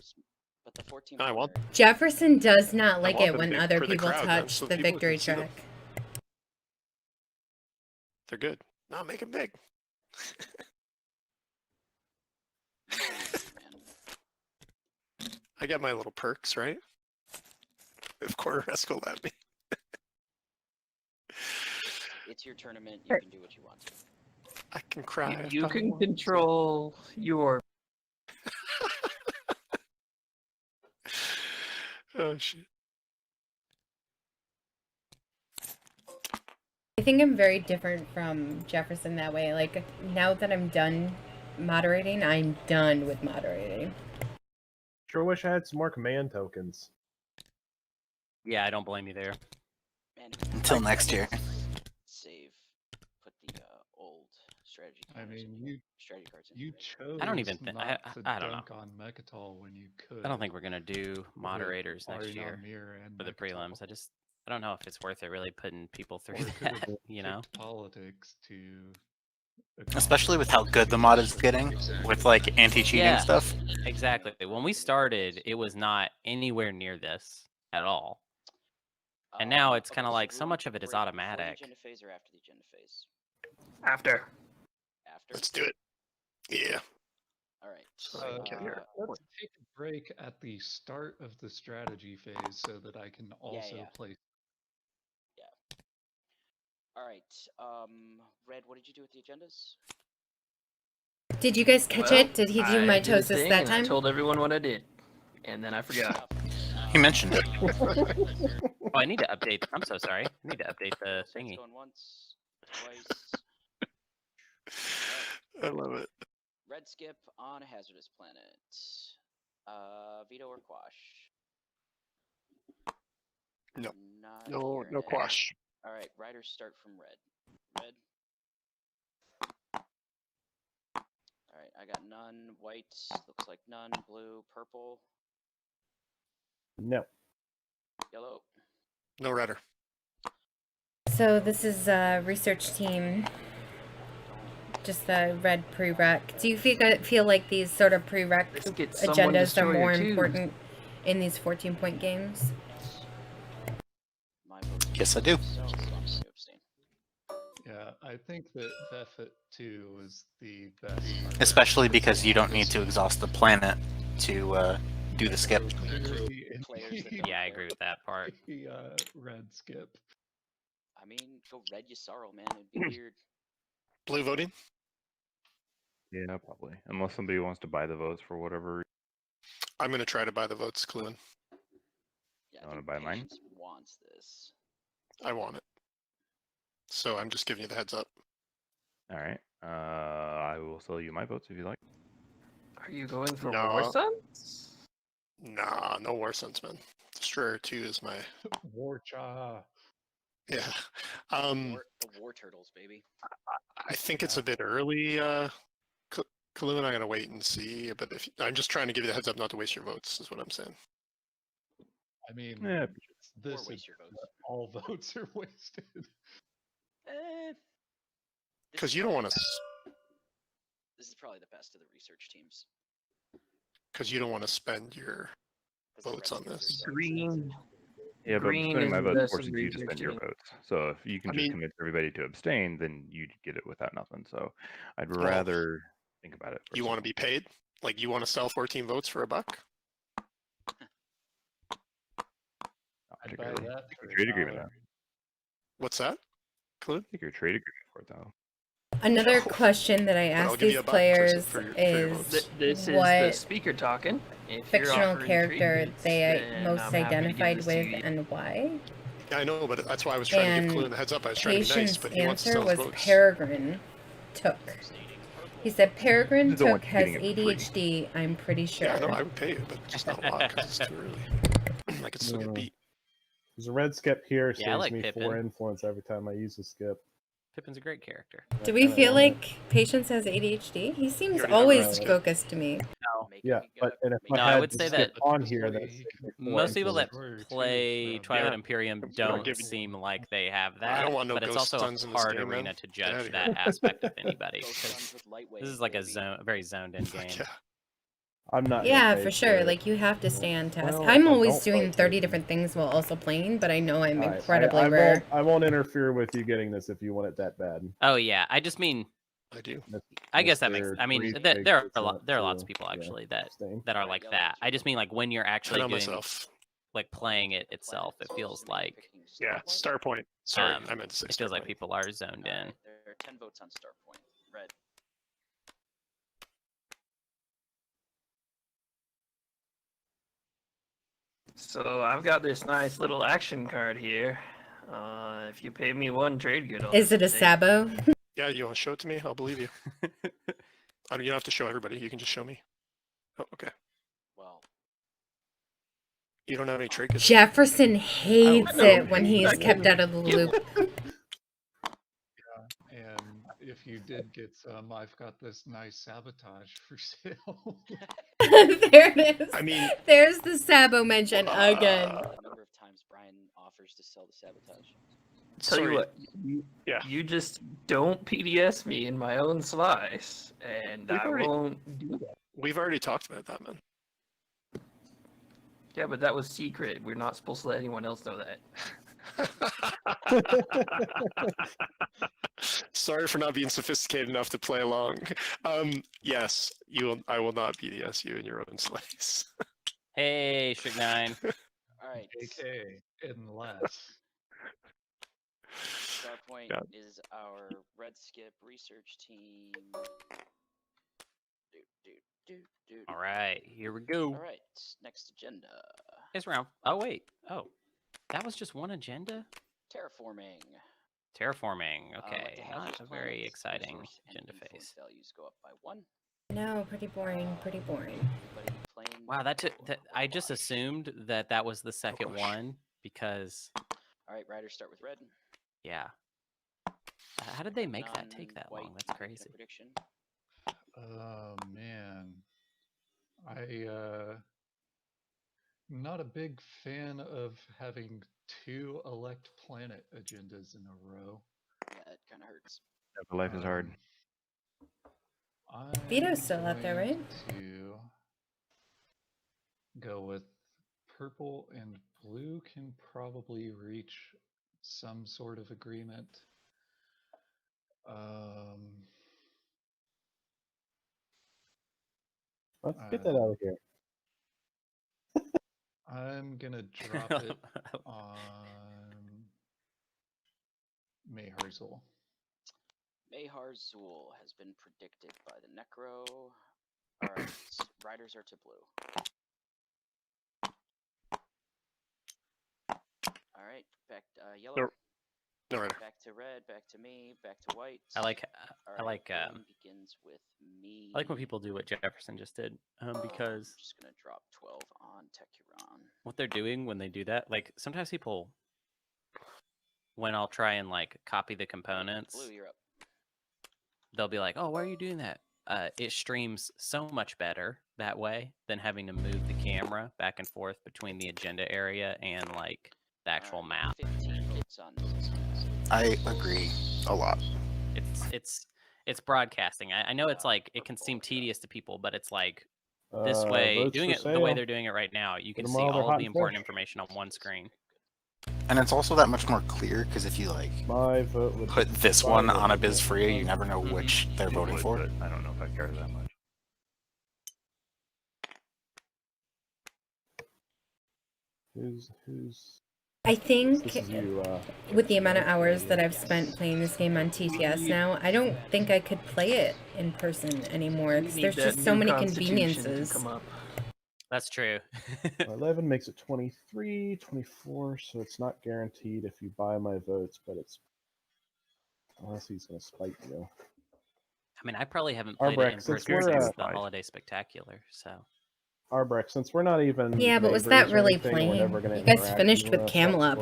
But the 14. I want. Jefferson does not like it when other people touch so the victory track. They're good. No, make them big. I get my little perks, right? If Quarteresque will let me. It's your tournament. You can do what you want to. I can cry. You can control your. Oh shit. I think I'm very different from Jefferson that way. Like, now that I'm done moderating, I'm done with moderating. Sure wish I had some more command tokens. Yeah, I don't blame you there. Man, Until next year. Save. Put the old strategy. I mean, strategy cards in. you chose. I don't even think. not to I don't know. dunk on Mechatol when you could. I don't think we're gonna do moderators next Arion year Mir and for the Mechatol. prelims. I don't know if it's worth it really putting people through Or could have that. You know. picked politics to. Especially with how good the mod is getting, with like anti-cheating Yeah. stuff. Exactly. When we started, it was not anywhere near this at all. And now it's kind of like so much of it is automatic. Before the agenda phase or after the agenda phase? After. After. Let's do it. Yeah. All right. Let's take a break at the start of the strategy phase so that I can also play. Yeah. All right. Red, what did you do with the agendas? Did you guys catch it? Did he do I did a mitosis thing that and time? I told everyone what I did, and then I forgot. He mentioned it. Oh, I need to update. I'm so sorry. I need to update the thingy. Going once, twice. I love it. Red skip on a hazardous planet. Veto or quash? No. Not No hearing it. quash. All right, riders start from red. Red. All right, I got none. White looks like none. Blue, purple, No. yellow. No rider. So this is a research team. Just the red prereq. Do you feel like these sort of prereq Let's get someone to agendas are destroy more your tubes. important in these 14-point games? My vote. Yes, I do. So I'm gonna abstain. Yeah, I think that Vefit 2 is the best. Especially because you don't need to exhaust the planet to do the skip. Yeah, I agree with that part. Red skip. I mean, go red Yssaril, man. It'd be weird. Blue voting? Yeah, probably. Unless somebody wants to buy the votes for whatever. I'm going to try to buy the votes, Caluin. Yeah, You want to buy mine? Patience wants this. I want it. So I'm just giving you the heads up. All right. I will sell you my votes if you like. Are you going for No. War Suns? Nah, no War Suns, man. Destroyer 2 is my... Warcha. Yeah. The war turtles, baby. I think it's a bit early, Caluin. I'm going to wait and see. But if I'm just trying to give you the heads up not to waste your votes, is what I'm saying. I mean, Yeah. this Or waste your votes. all votes are wasted. Because you don't want to... This is probably the best of the research teams. Because you don't want to spend your votes on this. Green. Yeah, but Green spending my is the votes best forces of you to spend your research. votes. So if you can I just mean- convince everybody to abstain, then you get it without nothing. So I'd Well, rather think about it. You want to be paid? Like you want to sell 14 votes for $1? Not I'd buy particularly. that Take for your trade agreement $1. out. What's that, Caluin? Take your trade agreement for it though. Another No, question that I but I'll ask give you these a buck players for your is votes. This is the what speaker talking. If you're fictional offering character trade bids, they then most I'm happy to give identified this to with you. and why. Yeah, I know, but that's why I was trying to give And Caluin the heads up. I was trying to be nice, Patient's but he wants to answer sell his was votes. Peregrine took. He said Peregrine He's the one took has cheating it for free. ADHD, I'm pretty sure. Yeah, I know, I would pay you, but just not a lot because it's too early. I could still get beat. There's a red skip here, Yeah, I saves like me Pippin. 4 influence every time I use a skip. Pippin's a great character. Do we feel like Patience has ADHD? He seems already always have it. focused to me. No. Yeah, but and if No, I I had would the say skip that on here, that's Most people that influence. play Twilight Yeah. Imperium Don't don't give me- seem like they have I that. don't want no but it's ghost also sons a in this hard game, man. arena to Get outta judge here. that aspect of anybody. Ghost 'cause Suns with lightweight, this is like a baby. very zoned in game. Yeah. I'm not. gonna Yeah, pay for sure. it. Like, you have to stay on task. Well, I'm I always don't doing like 30 it. different things while also playing, but I know I'm All right, incredibly I rare. I won't interfere with you getting this if you want it that bad. Oh yeah, I just mean, I do. I guess that makes. Mr. I mean, Three there Pigs are is a lot. not There are lots too, of people yeah, actually that abstain. that are like that. I just mean like when you're I actually know doing myself. like playing it itself, it feels like Yeah, star point. Sorry, Um, I meant to say it star feels like point. people are zoned in. There are 10 votes on Star Point. red. So I've got this nice little action card here. If you pay me 1 trade good, Is it a Sabo? Yeah, you want to show it to me? I'll believe you. You don't have to show everybody. You can just show me. Oh, okay. Well, you don't have any trade goods. Jefferson hates it when he is kept out of the loop. Yeah, and if you did get some, I've got this nice sabotage for sale. There it is. I mean, there's the Sabo mention again. the number of times Brian offers to sell the sabotage. Tell you what, you just don't PDS me in my own slice, and I won't do that. We've already talked about that, man. Yeah, but that was secret. We're not supposed to let anyone else know that. Sorry for not being sophisticated enough to play along. Yes, I will not BDS you in your own slice. Hey, Shig9. All right. AK, unless. Starpoint is our red skip research team. All right, here we go. All right, next agenda. It's round. Oh wait. Oh, that was just one agenda. Terraforming. Okay, not a very exciting agenda phase. Values go up by 1. No, pretty boring. Pretty boring. Wow, I just assumed that was the second one because. All right, riders start with red. Yeah. How did they make that take that long? That's crazy. Prediction. Oh man, not a big fan of having 2 elect planet agendas in a row. Yeah, it kind of hurts. Yeah, life is hard. Vito's still out there, right? To go with purple and blue can probably reach some sort of agreement. Let's get that out of here. I'm gonna drop it on Mayharzul. Mayharzul has been predicted by the Nekro. All right, riders are to blue. All right, back yellow. No rider. Back to red. Back to me. Back to white. I like begins with me. I like when people do what Jefferson just did, because I'm just gonna drop 12 on Tecuron. what they're doing when they do that, like sometimes people, when I'll try and like copy the components, Blue, you're up. They'll be like, "Oh, why are you doing that?" It streams so much better that way than having to move the camera back and forth between the agenda area and like the actual map. 15 votes on this. I agree a lot. It's broadcasting. I know it's like it can seem tedious to people, but it's like this way, doing it the way they're doing it right now, you can see all of the important information on one screen. And it's also that much more clear because if you like put this one on a biz free, you never know which they're voting for. I don't know if I care that much. Who's? I think You, with the amount of hours that I've spent playing this game on TTS now, I don't think I could play it in person anymore because there's just so many conveniences. That's true. 11 makes it 23, 24, so it's not guaranteed if you buy my votes, but it's unless he's going to spite you. I mean, I probably haven't played it in person since the Holiday Spectacular, so. Arborec, since we're not even. Yeah, but was that really playing? You guys finished with Camel Up.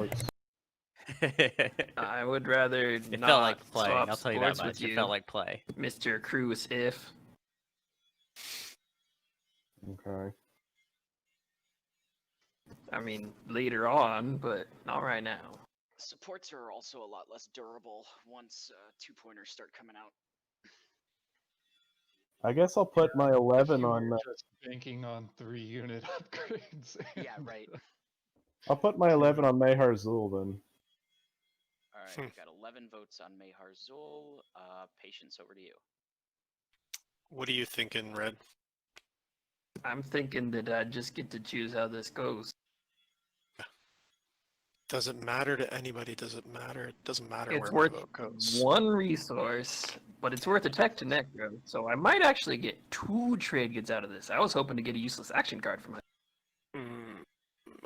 I would rather It not felt like play. swap I'll tell you that sports much. with It felt like play. Mr. Creuss, if. Okay. I mean, later on, but not right now. Supports are also a lot less durable once 2-pointers start coming out. I guess I'll put my 11 on. Just banking on 3-unit upgrades. Yeah, right. I'll put my 11 on Mayharzul then. All right, we've got 11 votes on Mayharzul. Patience, over to you. What are you thinking, Red? I'm thinking that I just get to choose how this goes. Does it matter to anybody? Does it matter? It doesn't matter It's where worth my vote goes. one resource, but it's worth a tech to Nekro, so I might actually get 2 trade goods out of this. I was hoping to get a useless action card for my.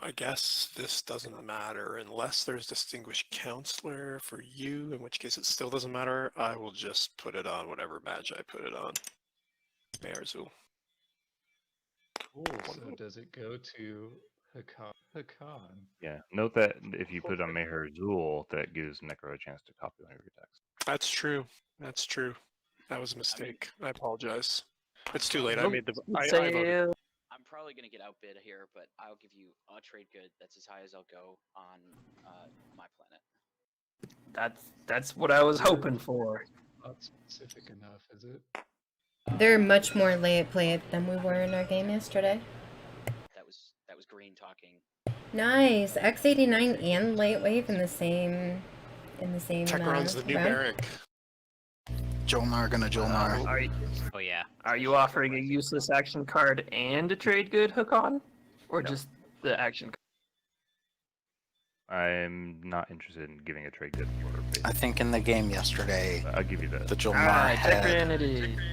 I guess this doesn't matter unless there's Distinguished Counselor for you, in which case it still doesn't matter. I will just put it on whatever Magi put it on. Yssaril. Cool. So does it go to Hacan? Yeah. Note that if you put on Yssaril, that gives Nekro a chance to copy one of your attacks. That's true. That's true. That was a mistake. I apologize. It's too late. I made the. I voted. I'm probably going to get outbid here, but I'll give you a trade good. That's as high as I'll go on my planet. That's what I was hoping for. Not specific enough, is it? They're much more lay it play it than we were in our game yesterday. That was green talking. Nice. X89 and Lightwave in the same Tech runs the new round? barrack. Jolnar gonna Jolnar. Oh yeah. Are you offering a useless action card and a trade good, Hacan? Or just the action card? I'm not interested in giving a trade good for. I think in the game yesterday, I'll give you that. the Jolnar had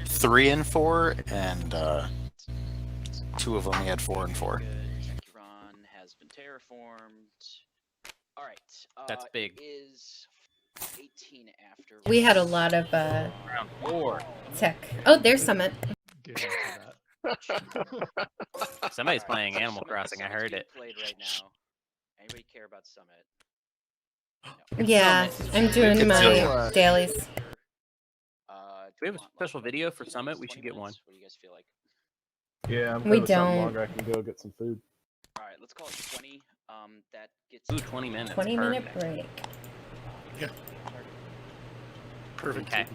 3 and 4, and 2 of them he had 4 and 4. Ron has been terraformed. All right. That's big. Is 18 after. We had a lot of Round 4. tech. Oh, there's Summit. Get into that. Somebody's playing Animal Crossing. I heard it. Played right now. Anybody care about Summit? Yeah, I'm doing my dailies. Do we have a special video for Summit? We should get one. What do you guys feel like? Yeah, I'm We going to something don't. longer. I can go get some food. All right, let's call it 20. That gets. Ooh, 20 minutes. 20-minute Perfect. break. Yeah. Perfect. Okay.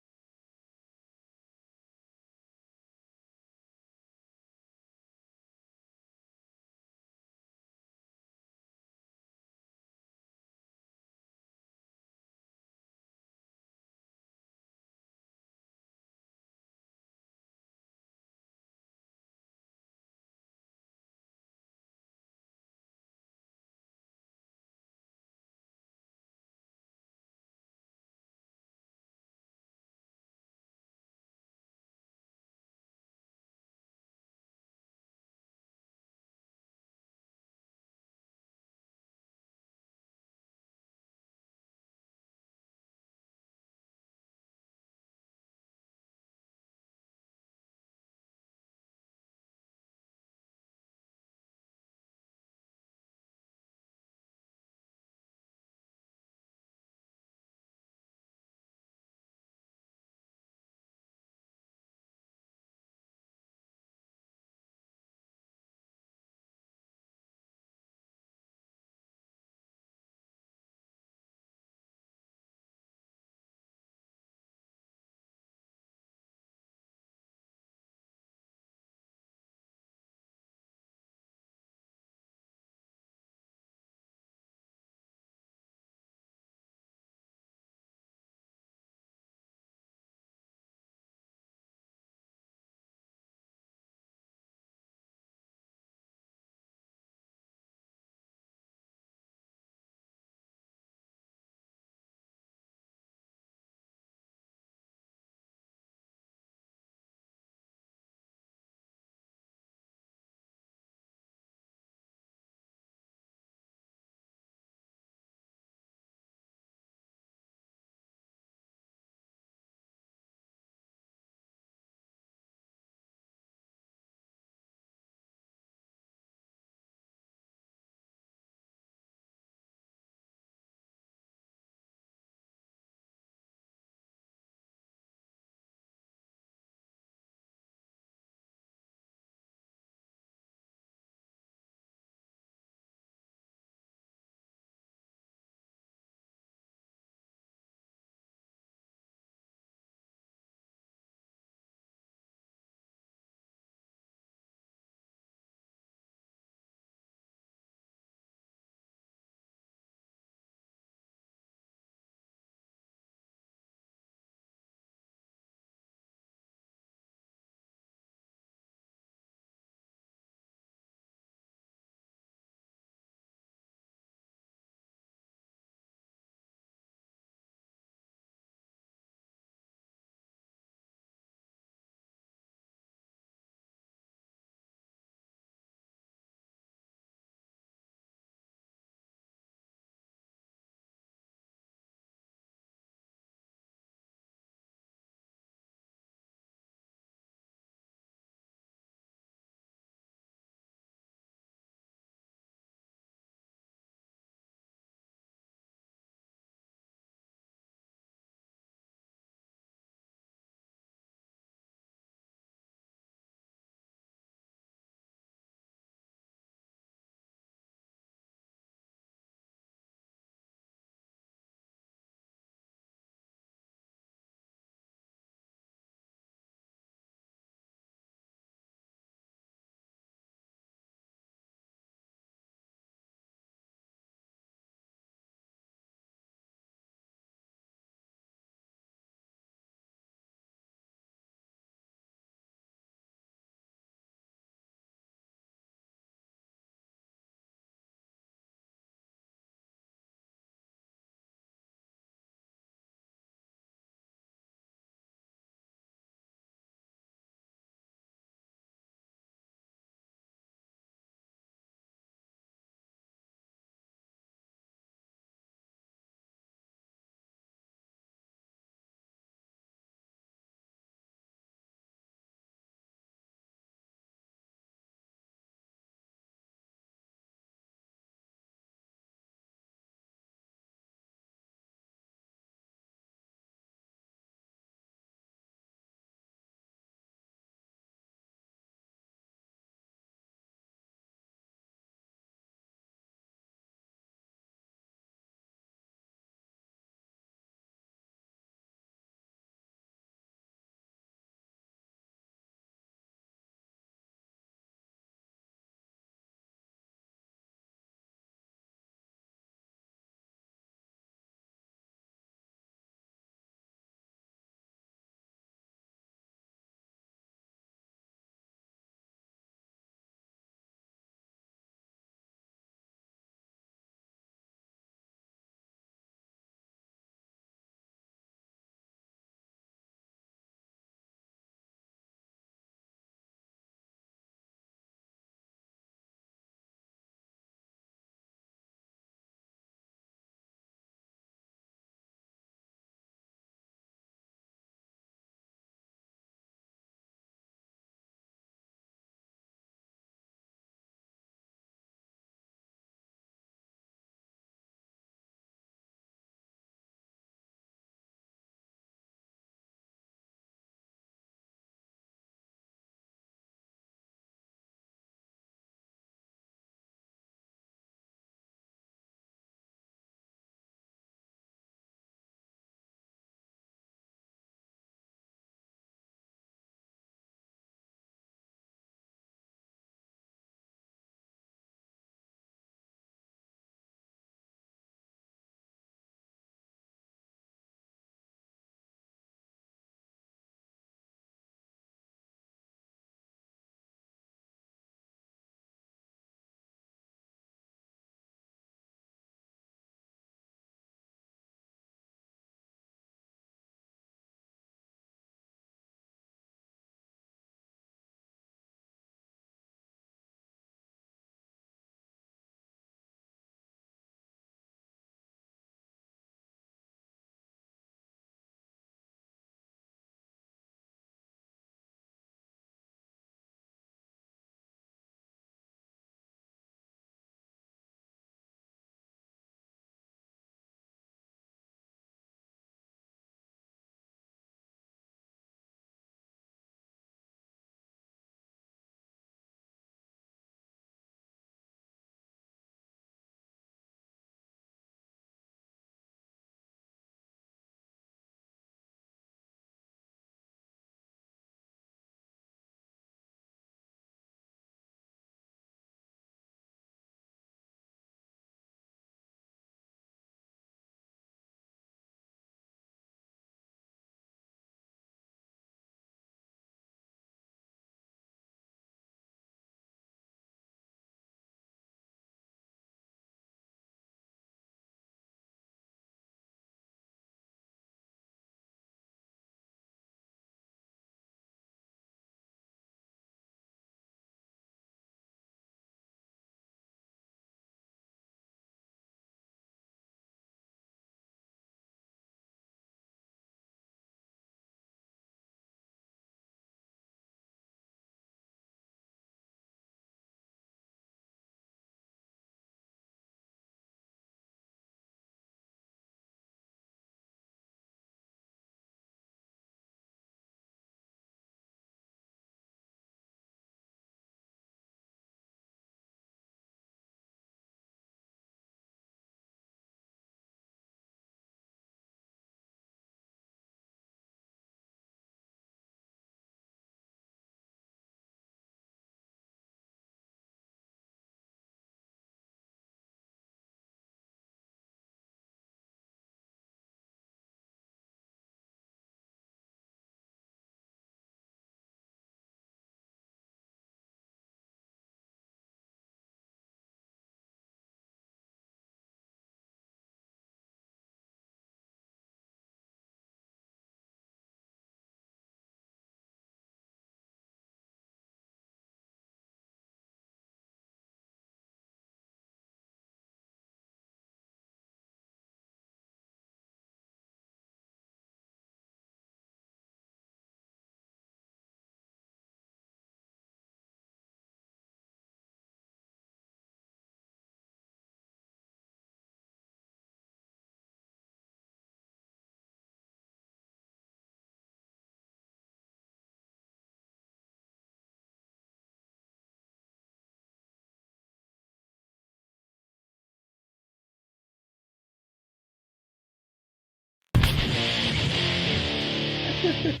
Does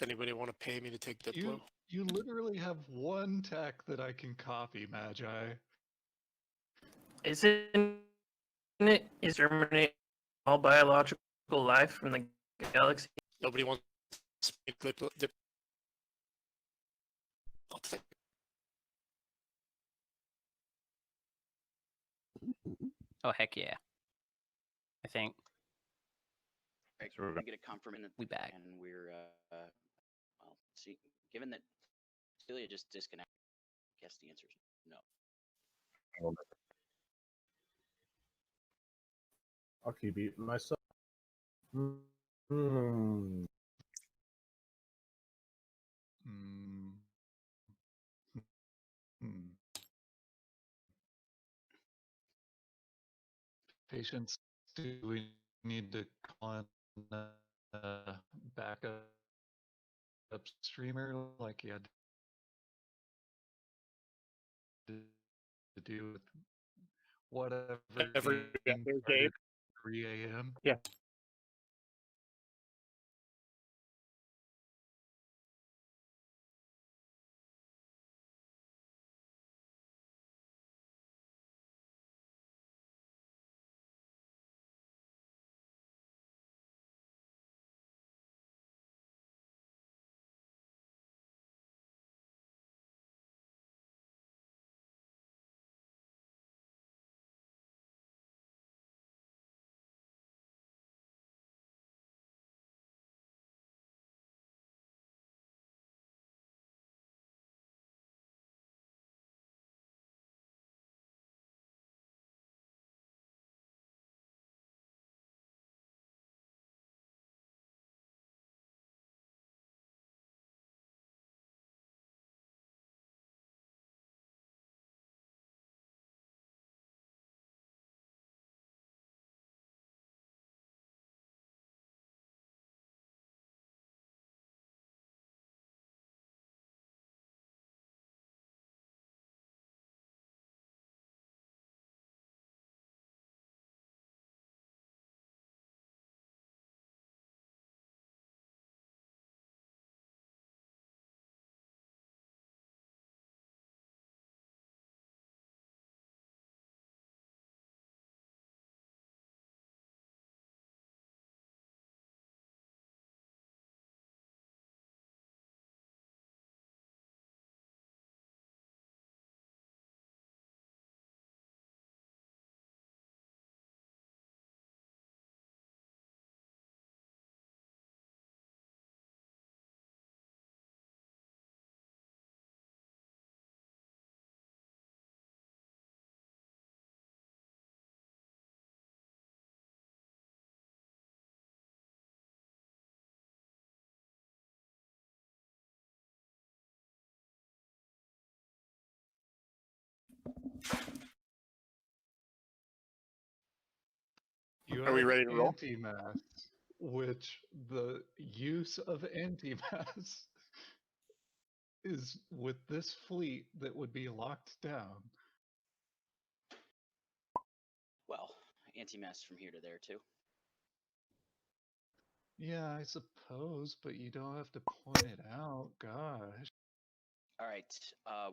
anybody want to pay me to take Diplo? You literally have one tech that I can copy, Magi. Isn't it exterminate all biological life from the galaxy? Nobody wants Diplo. Oh heck yeah! I think. Right, So we're we gonna- get a confirmation We back. and we're well, see, given that Celia just disconnected, I guess the answer is no. I'll keep eating myself. Mm. Hmm. Hmm. Patience, do we need to call on backup streamer like you had to do with whatever game started 3 a.m.? Yeah. You Are we have ready to roll? anti-mass, which the use of anti-mass is with this fleet that would be locked down. Well, anti-mass from here to there too. Yeah, I suppose, but you don't have to point it out. Gosh. All right,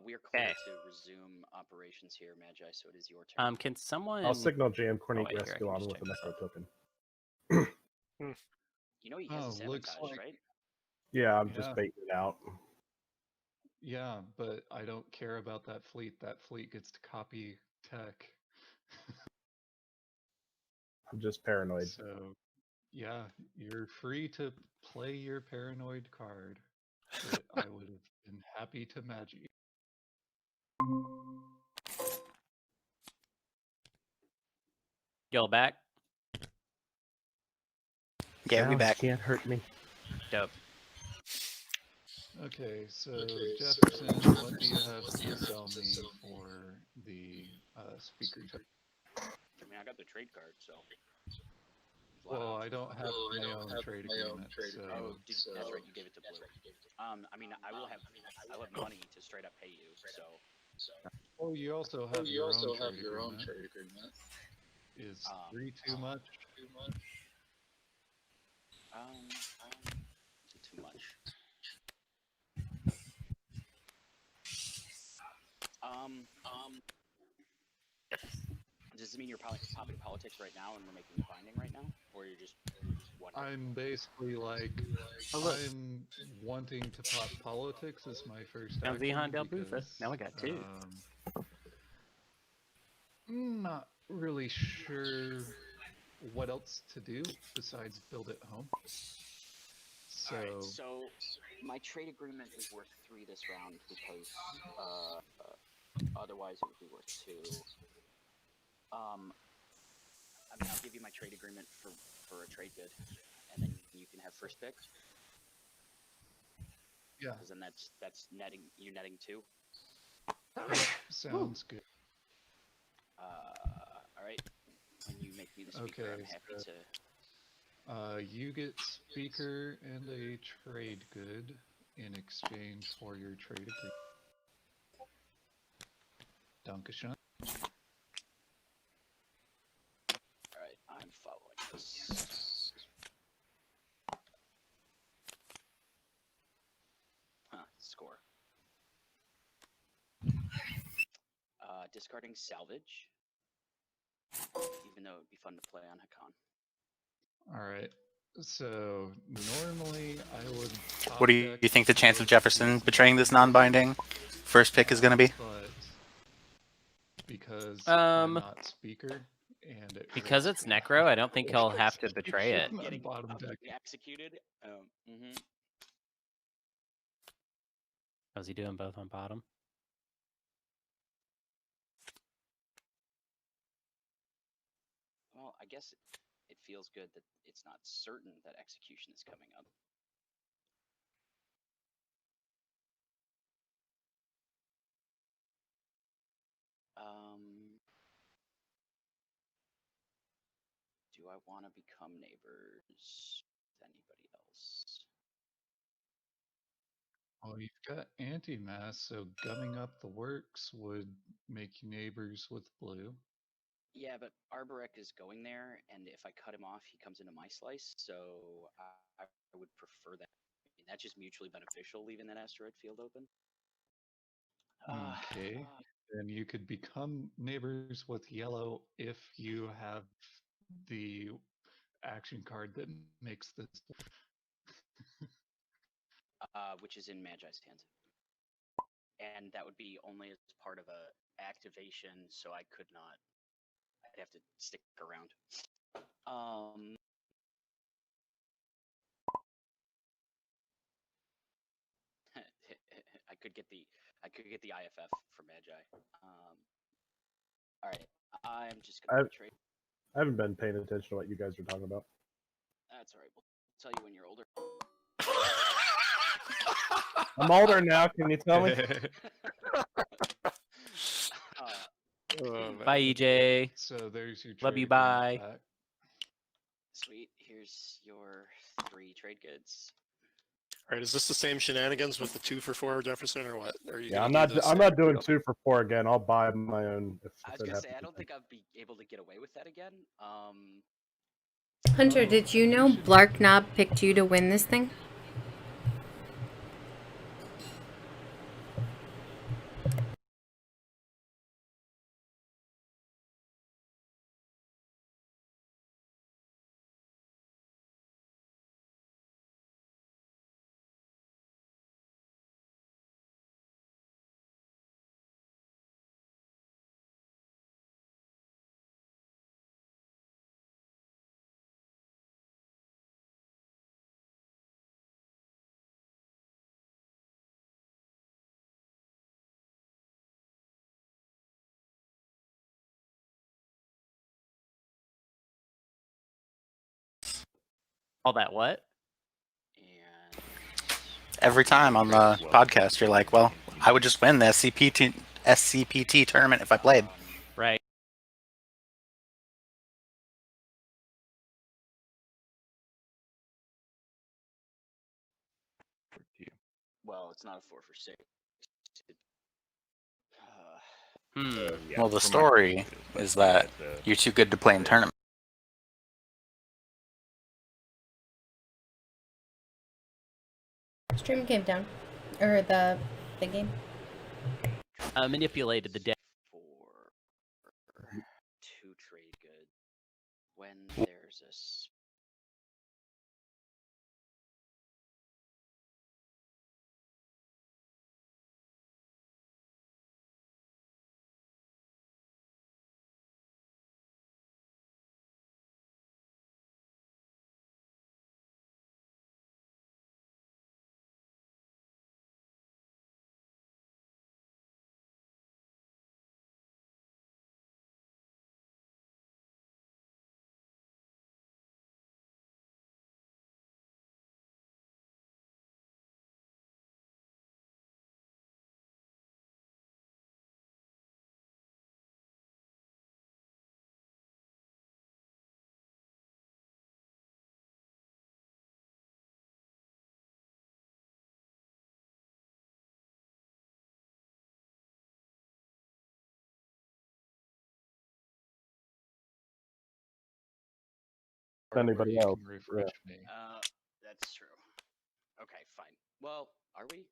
we are clear Okay. to resume operations here, Magi. So it is your turn. Can someone? I'll signal Jam Oh, wait, Cornelius here, I go can on just with the check this Necro out. token. You know he has a looks sabotage, like right? Yeah, I'm Yeah. just baiting it out. Yeah, but I don't care about that fleet. That fleet gets to copy tech. I'm just paranoid. So, yeah, you're free to play your paranoid card. But I would have been happy to Magi. Y'all back? Yeah, we back. Can't hurt me. Dope. Okay, so Jefferson, what do you have to sell me for the speaker token? I mean, I got the trade card, so. Well, I don't have my own trade agreement, so. Oh, that's right. You gave it to Blue. I mean, I will have money to straight up pay you. So. Oh, you also have your own trade agreement. Is 3 too much? Too much. Does this mean you're popping politics right now and we're making a binding right now, or you're just wondering? I'm basically like, I'm wanting to pop politics as my first Now action Zehan Del because, Bufa. Now I got two. Not really sure what else to do besides build it home. So, Alright, so my trade agreement is worth 3 this round because otherwise it would be worth 2. I mean, I'll give you my trade agreement for a trade good, and then you can have first pick. Yeah. Because then that's netting, you're netting 2. Sounds good. All right. When you make me the speaker, I'm happy to. You get speaker and a trade good in exchange for your trade agreement. Dankeschön. All right, I'm following this. Score. Discarding salvage, even though it would be fun to play on Hacan. All right. So normally I would. What do you think the chance of Jefferson betraying this non-binding first pick is going to be? But because I'm not speaker and because it's Nekro, I don't think he'll have to betray it. Getting executed. How's he doing both on bottom? Well, I guess it feels good that it's not certain that execution is coming up. Do I want to become neighbors with anybody else? Well, you've got anti-mass, so gumming up the works would make you neighbors with blue. Yeah, but Arborec is going there, and if I cut him off, he comes into my slice, so I would prefer that. I mean, that's just mutually beneficial, leaving that asteroid field open. Okay, then you could become neighbors with yellow if you have the action card that makes this. Which is in Magi's hand. And that would be only as part of a activation, so I could not. I'd have to stick around. I could get the IFF for Magi. All right, I'm just gonna trade. I haven't been paying attention to what you guys are talking about. That's all right. We'll tell you when you're older. I'm older now. Can you tell me? Bye, EJ. So there's your love you. Bye. Back. Sweet. Here's your 3 trade goods. All right. Is this the same shenanigans with the 2 for 4 Jefferson, or what? Are you? Yeah, I'm not doing 2 for 4 again. I'll buy my own. I was gonna say I don't think I'd be able to get away with that again. Hunter, did you know Blark Knob picked you to win this thing? All that what? Every time on the podcast, you're like, well, I would just win the SCPT tournament if I played. Right. Well, it's not a 4 for 6. Yeah, well, the story is that you're too good to play in tournaments. Stream came down. Or the game. Manipulated the deck. For 2 trade goods when there's a Anybody else? Refresh me. that's true. Okay, fine. Well, are we?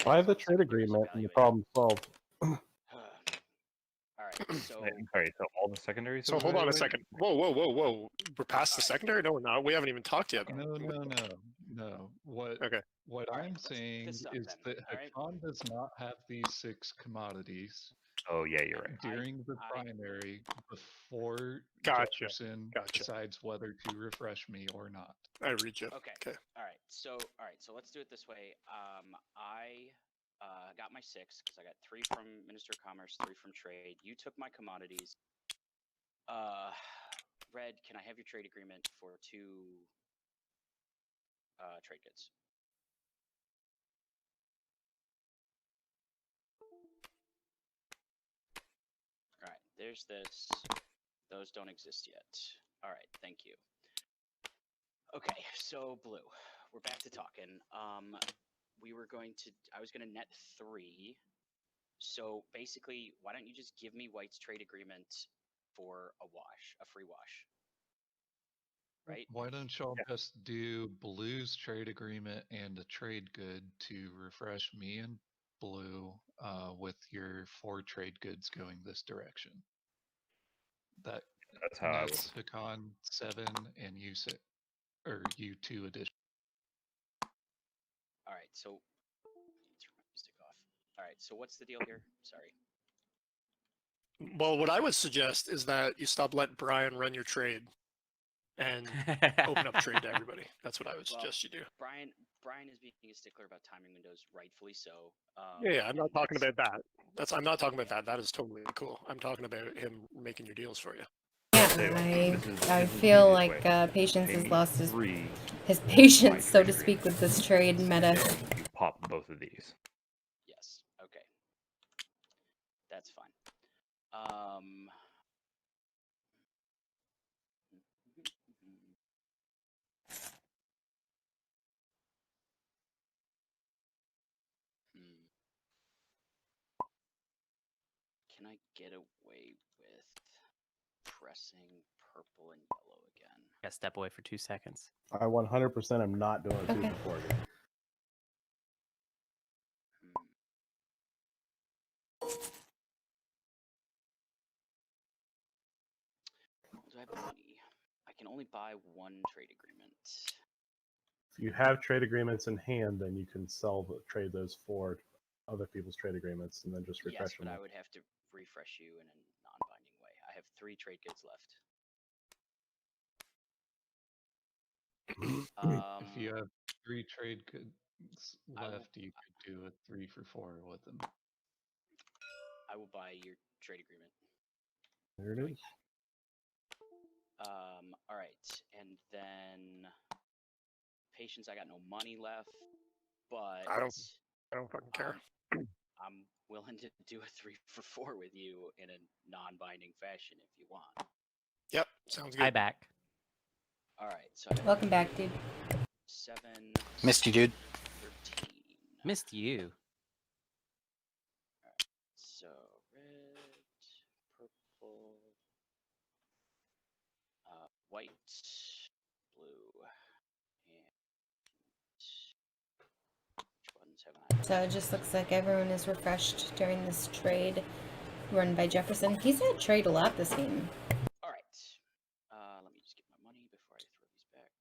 Buy the trade agreement and the problem solved. All right. So Sorry, so all the secondaries. So hold on a second. Whoa. We're past the secondary? No, we're not. We haven't even talked yet. No. What I'm saying is that Hacan does not have these 6 commodities. Oh yeah, you're right. During the primary, before Gotcha. Jefferson decides whether to refresh me or not. I read you. Okay. All right. So let's do it this way. I got my 6 because I got 3 from Minister of Commerce, 3 from Trade. You took my commodities. Red, can I have your trade agreement for 2 trade goods? All right. There's this. Those don't exist yet. All right. Thank you. Okay. So blue. We're back to talking. I was gonna net 3. So basically, why don't you just give me white's trade agreement for a free wash? Right? Why don't y'all just do blue's trade agreement and a trade good to refresh me and blue with your 4 trade goods going this direction? That's how I would. Hacan 7 and you 6 or you 2 addition. All right, so turn my music off. All right, so what's the deal here? Sorry. Well, what I would suggest is that you stop letting Brian run your trade and open up trade to everybody. That's what I would suggest you do. Brian is being a stickler about timing windows, rightfully so. Yeah, I'm not talking about that. I'm not talking about that. That is totally cool. I'm talking about him making your deals for you. Yeah, I feel like Patience has lost his patience, so to speak, with this trade meta. You pop both of these. Yes. Okay. That's fine. Can I get away with pressing purple and yellow again? Gotta step away for 2 seconds. I 100% am not doing 2 for 4 again. Do I have money? I can only buy 1 trade agreement. If you have trade agreements in hand, then you can trade those for other people's trade agreements and then just refresh them. Yes, but I would have to refresh you in a non-binding way. I have 3 trade goods left. If you have 3 trade goods left, you could do a 3 for 4 with them. I will buy your trade agreement. There it is. All right, and then Patience. I got no money left, but I don't fucking care. I'm willing to do a 3 for 4 with you in a non-binding fashion if you want. Yep, sounds good. Hi back. All right, so Welcome back, dude. 7. Missed you, dude. 13. Missed you. All right, so red, purple, white, blue, and So it just looks like everyone is refreshed during this trade run by Jefferson. He's had trade a lot this game. All right. Let me just get my money before I throw these back.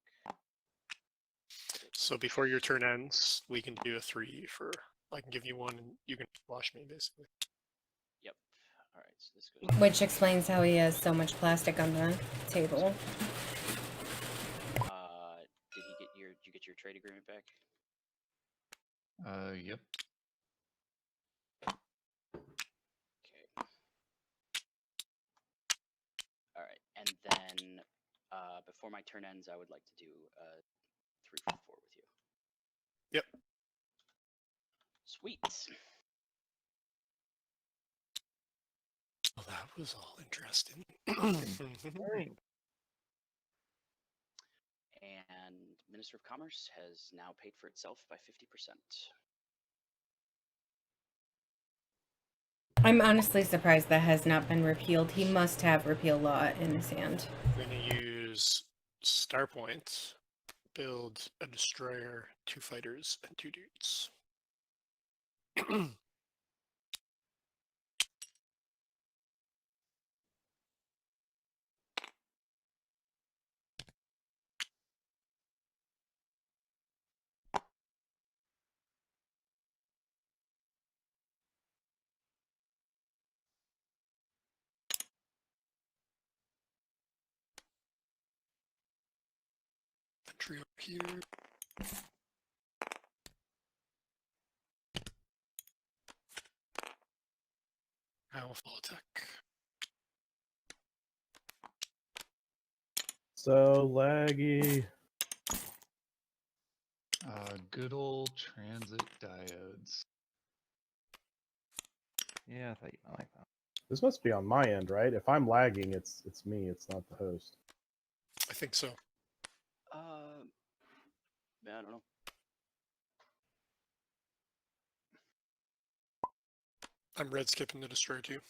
So before your turn ends, we can do a 3 for. I can give you one, and you can wash me basically. Yep. All right. So this goes. Which explains how he has so much plastic on the table. Did you get your trade agreement back? Yep. Okay. All right, and then before my turn ends, I would like to do 3 for 4 with you. Yep. Sweet. Well, that was all interesting. And Minister of Commerce has now paid for itself by 50%. I'm honestly surprised that has not been repealed. He must have repeal law in his hand. We're going to use Star Point, build a destroyer, 2 fighters, and 2 dudes. Entry up here. I will follow tech. So laggy. Good old transit diodes. Yeah, I thought you might like that. This must be on my end, right? If I'm lagging, it's me. It's not the host. I think so. I don't know. I'm red skipping the destroyer too.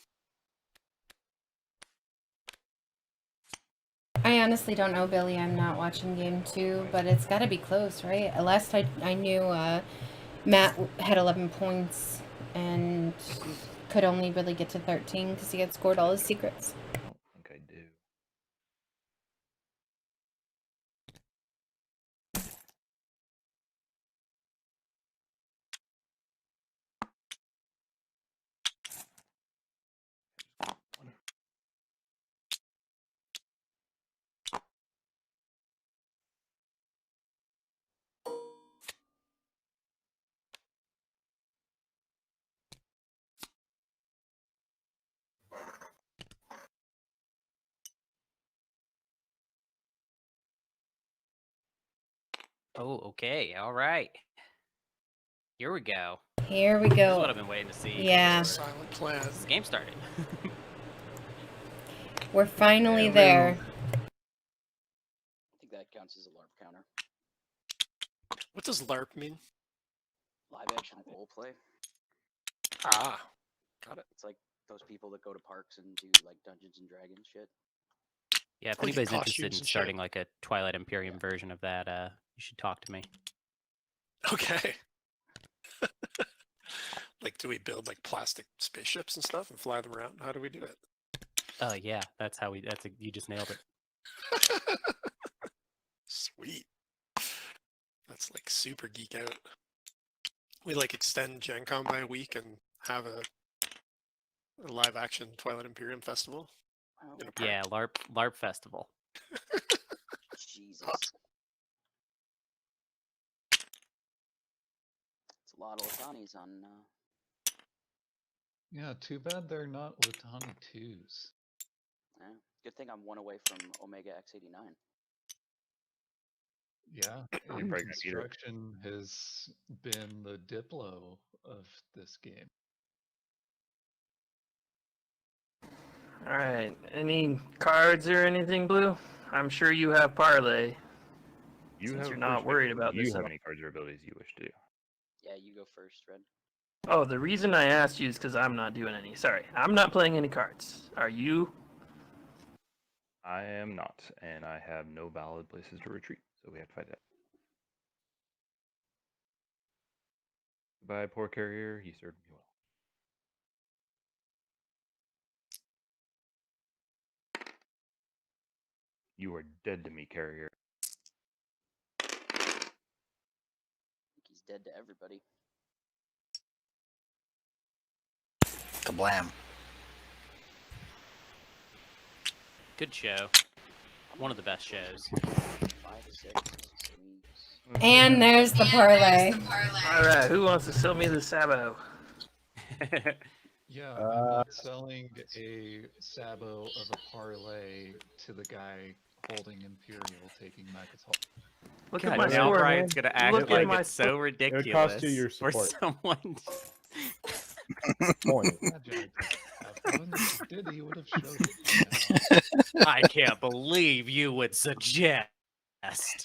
I honestly don't know, Billy. I'm not watching game 2, but it's got to be close, right? Last I knew Matt had 11 points and could only really get to 13 because he had scored all his secrets. I don't think I do. Oh, okay. All right. Here we go. Here we This is go. what I've been waiting to see. Yeah. Silent plan. This game started. We're finally Yeah, there. I think that counts as a LARP counter. What does LARP mean? Live action role play. Ah, got it. It's like those people that go to parks and do like Dungeons and Dragons shit. Yeah, if Like anybody's interested costumes in and shit. starting like a Twilight Imperium version of that, you should talk to me. Okay. Like, do we build like plastic spaceships and stuff and fly them around? How do we do it? Yeah, that's how we. You just nailed it. Sweet. That's like super geek out. We like extend Gen Con by a week and have a live action Twilight Imperium festival. In a park. Yeah, LARP festival. Jesus. It's a lot of Latanis on. Yeah, too bad they're not Latani 2s. Yeah. Good thing I'm one away from Omega X89. Yeah, You're and probably gonna need it. construction has been the Diplo of this game. All right. Any cards or anything, Blue? I'm sure you have parlay. Since you're not worried about this You at have all. any cards or abilities you wish to do? Yeah, you go first, Red. Oh, the reason I asked you is because I'm not doing any. Sorry, I'm not playing any cards. Are you? I am not, and I have no valid places to retreat, so we have to fight that. Goodbye, poor carrier. He served me well. You are dead to me, carrier. He's dead to everybody. Kablam. Good show. One of the best shows. 5 to 6. And there's the parlay. All right, who wants to sell me the Sabo? Yeah, I'm not selling a Sabo of a parlay to the guy holding Imperial taking Megathol. Look God, at my now score. Brian's gonna act Look at like my it's so ridiculous. It would cost you your for support. someone. Point. Did he would have showed it. I can't believe you would suggest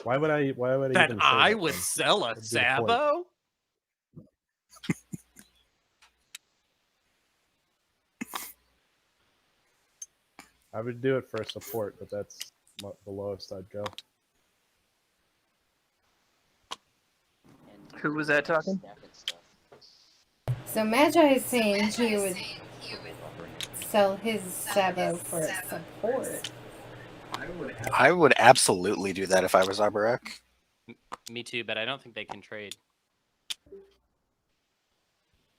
Why would I? Why would I that even say I that would then? sell a That'd be the point. Sabo. I would do it for support, but that's the lowest I'd go. Who was that talking? So Magi is saying he would sell his Sabo for support. I would absolutely do that if I was Arborec. Me too, but I don't think they can trade.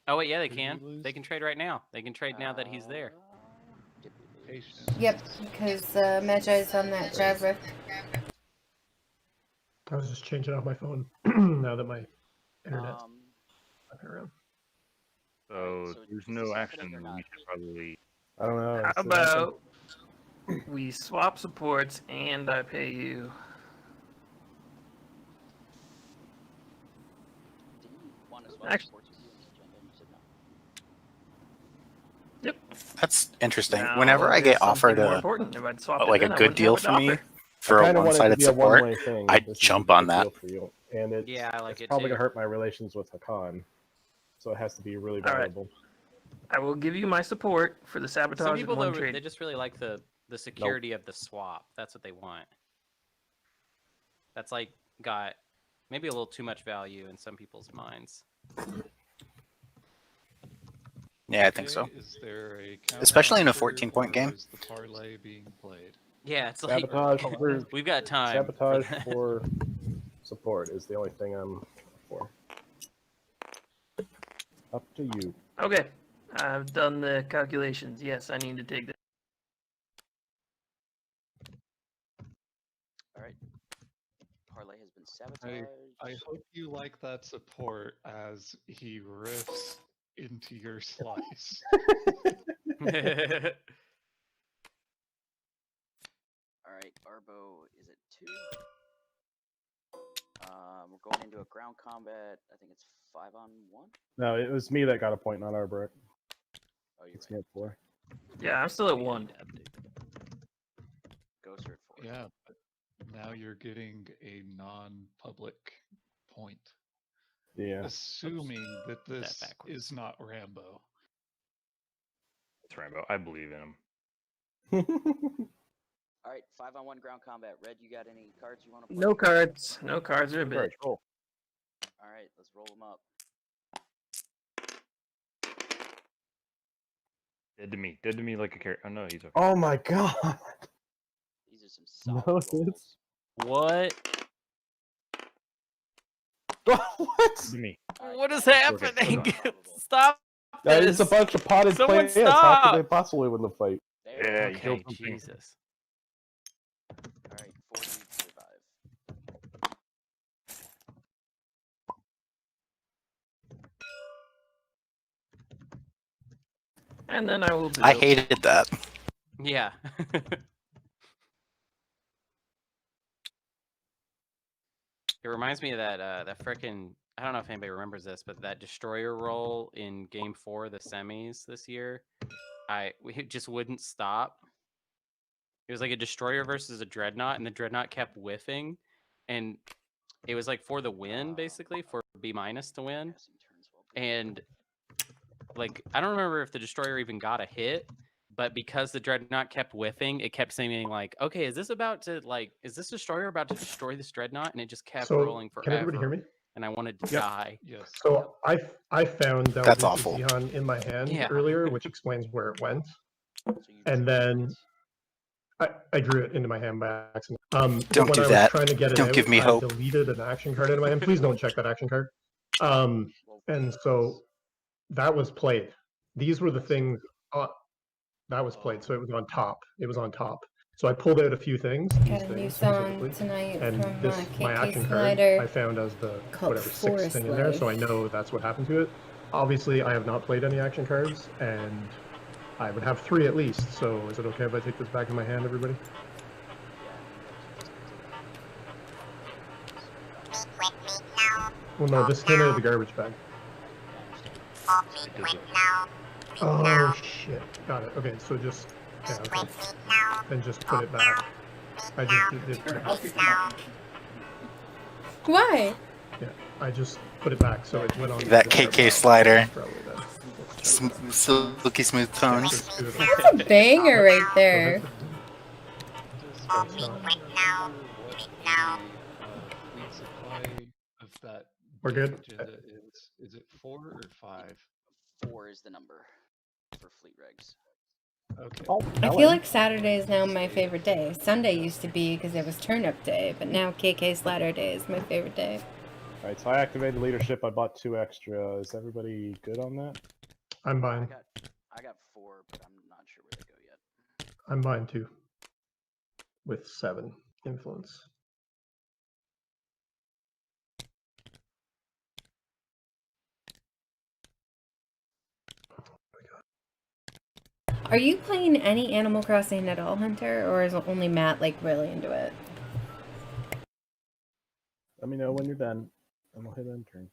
Oh wait, yeah, they can. They can trade right now. They can trade now that he's there. Yep, because Magi's on that Jabra. I was just changing off my phone now that my internet's not around. So there's no action. We should probably. I don't know. How about we swap supports and I pay you? Actually, yep. That's interesting. Now, Whenever I get there's something offered more a important. If I'd swapped like it a in, I good wouldn't deal have for an me offer. for I a kinda want it to one-sided be a support, one-way thing. I'd This is jump a on good that. deal for you. And it's, Yeah, I like it's it probably too. gonna hurt my relations with Hacan, so it has to be really All right. valuable. I will give you my support for the sabotage Some in people one though, trade. they just really like the security of the swap. That's what they want. That's like got maybe a little too much value in some people's minds. Yeah, I think so. Is there a Especially in a counteroffer, 14-point or game. is the parlay being played? Yeah, it's like Sabotage for we've got time. sabotage for that. for support is the only thing I'm for. Up to you. Okay, I've done the calculations. Yes, I need to take that. All right. Parlay has been sabotaged. I hope you like that support as he riffs into your slice. All right, Arbo is at 2. We're going into a ground combat. I think it's 5-on-1. No, it was me that got a point, not Arborec. Oh, you're It's right. me at 4. Yeah, I'm still at 1. Ghosts are at 4. Yeah, but now you're getting a non-public point. Yeah. Assuming that this backwards. is not Rambo. It's Rambo. I believe in him. All right, 5-on-1 ground combat. Red, you got any cards you want to play? No cards. No cards are a bit. Roll. All right, let's roll them up. Dead to me. Dead to me like a carrot. Oh no, he's okay. Oh my god. These are some solid No, rolls. What? What? Dead to me. All right, What is that's happening? probable. Stop That this. is a bunch of potted Someone plants. How stop! could they possibly win the fight? There Yeah, we you go. Okay, killed something. Jesus. All right, 40 survive. And then I will do I hated that. Yeah. It reminds me of that frickin' I don't know if anybody remembers this, but that destroyer roll in Game 4 of the semis this year, it just wouldn't stop. It was like a destroyer versus a dreadnought, and the dreadnought kept whiffing, and it was like for the win, basically for B- to win. And like I don't remember if the destroyer even got a hit, but because the dreadnought kept whiffing, it kept saying like, "Okay, is this destroyer about to destroy this dreadnought?" And it just kept rolling Can everybody hear forever. me? and I wanted to die. Yes. So I found That's Dalvinci awful. Zihan in my hand Yeah. earlier, which explains where it went. So you And drew then I drew it into my hand by accident. But Don't when do I that. was trying to get it Don't out, give me I hope. deleted an action card out of my hand. Please don't check that action card. And so that was played. These were the things that was played. So it was on top. It was on top. So I pulled out a few things, these Got a new things song specifically, tonight and from this my KK action Slider card I found as the called whatever sixth Forest thing in there. So I Life. know that's what happened to it. Obviously, I have not played any action cards, and I would have 3 at least. So is it okay if I take this back in my hand, everybody? Well, no, this came out of the garbage bag. Oh shit! Got it. Okay, so just yeah, okay. Then just put it back. I just did put it back. Why? Yeah, I just put it back, so it went on. That the KK garbage slider. probably then. Silky smooth tones. That's a banger right Go there. ahead. Does It's not. anyone remember what the fleet supply of that We're big good. agenda is? Is it 4 or 5? 4 is the number for fleet regs. Okay. I feel like Saturday is now my favorite day. Sunday used to be because it was turnip day, but now KK Slider Day is my favorite day. All right, so I activated leadership. I bought 2 extra. Is everybody good on that? I'm buying. I got 4, but I'm not sure where they go yet. I'm buying 2. With 7 influence. Are you playing any Animal Crossing at all, Hunter, or is only Matt like really into it? Let me know when you're done, and we'll hit end turn.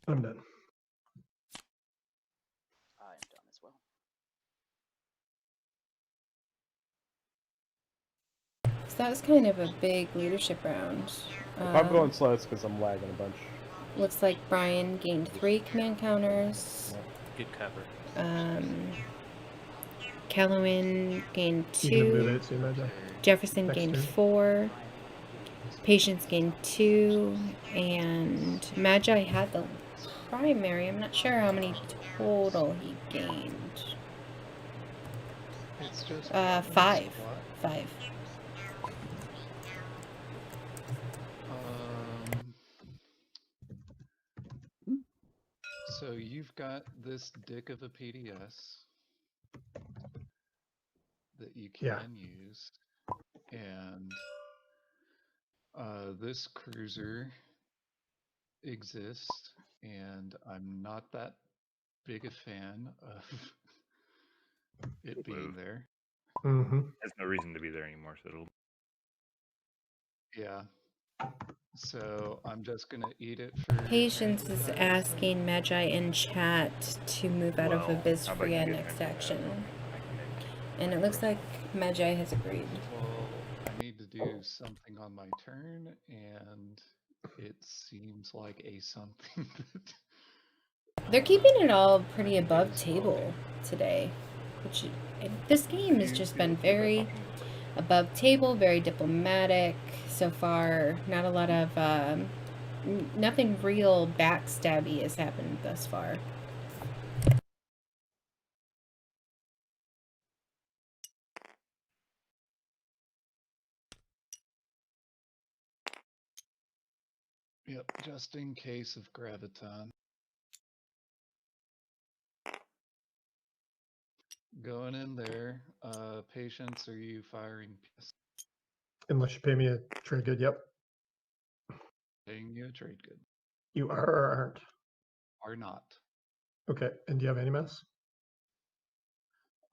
I'm done. I am done as well. So that was kind of a big leadership round. If I'm going slow, it's because I'm lagging a bunch. Looks like Brian gained 3 command counters. Good cover. Caluin gained You gonna move 2. it, see, Magi? Jefferson Next gained turn. 4. Patience gained 2. And Magi had the primary. I'm not sure how many total he gained. It's just 5. 5. So you've got this dick of a PDS that you can use, and this cruiser exists, and I'm not that big a fan of it being there. Mm-hmm. There's no reason to be there anymore, so it'll. Yeah. So I'm just gonna eat it for. Patience is asking Magi in chat to move out of Abyssria next action. And it looks like Magi has agreed. Well, I need to do something on my turn, and it seems like a something that. They're keeping it all pretty above table today, which this game has just been very above table, very diplomatic so far. Not a lot of nothing real backstabby has happened thus far. Yep, just in case of graviton. Going in there. Patience, are you firing? Unless you pay me a trade good, yep. Paying you a trade good. You are or aren't? Are not. Okay, and do you have any mess?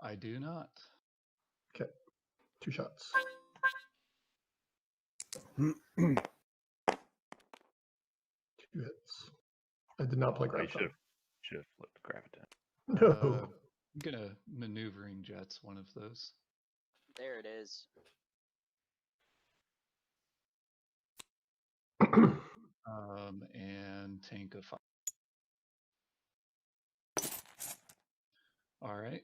I do not. Okay, 2 shots. 2 hits. I did not play Graviton. Should have flipped Graviton. No. I'm gonna maneuvering jets one of those. There it is. And tank a 5. All right.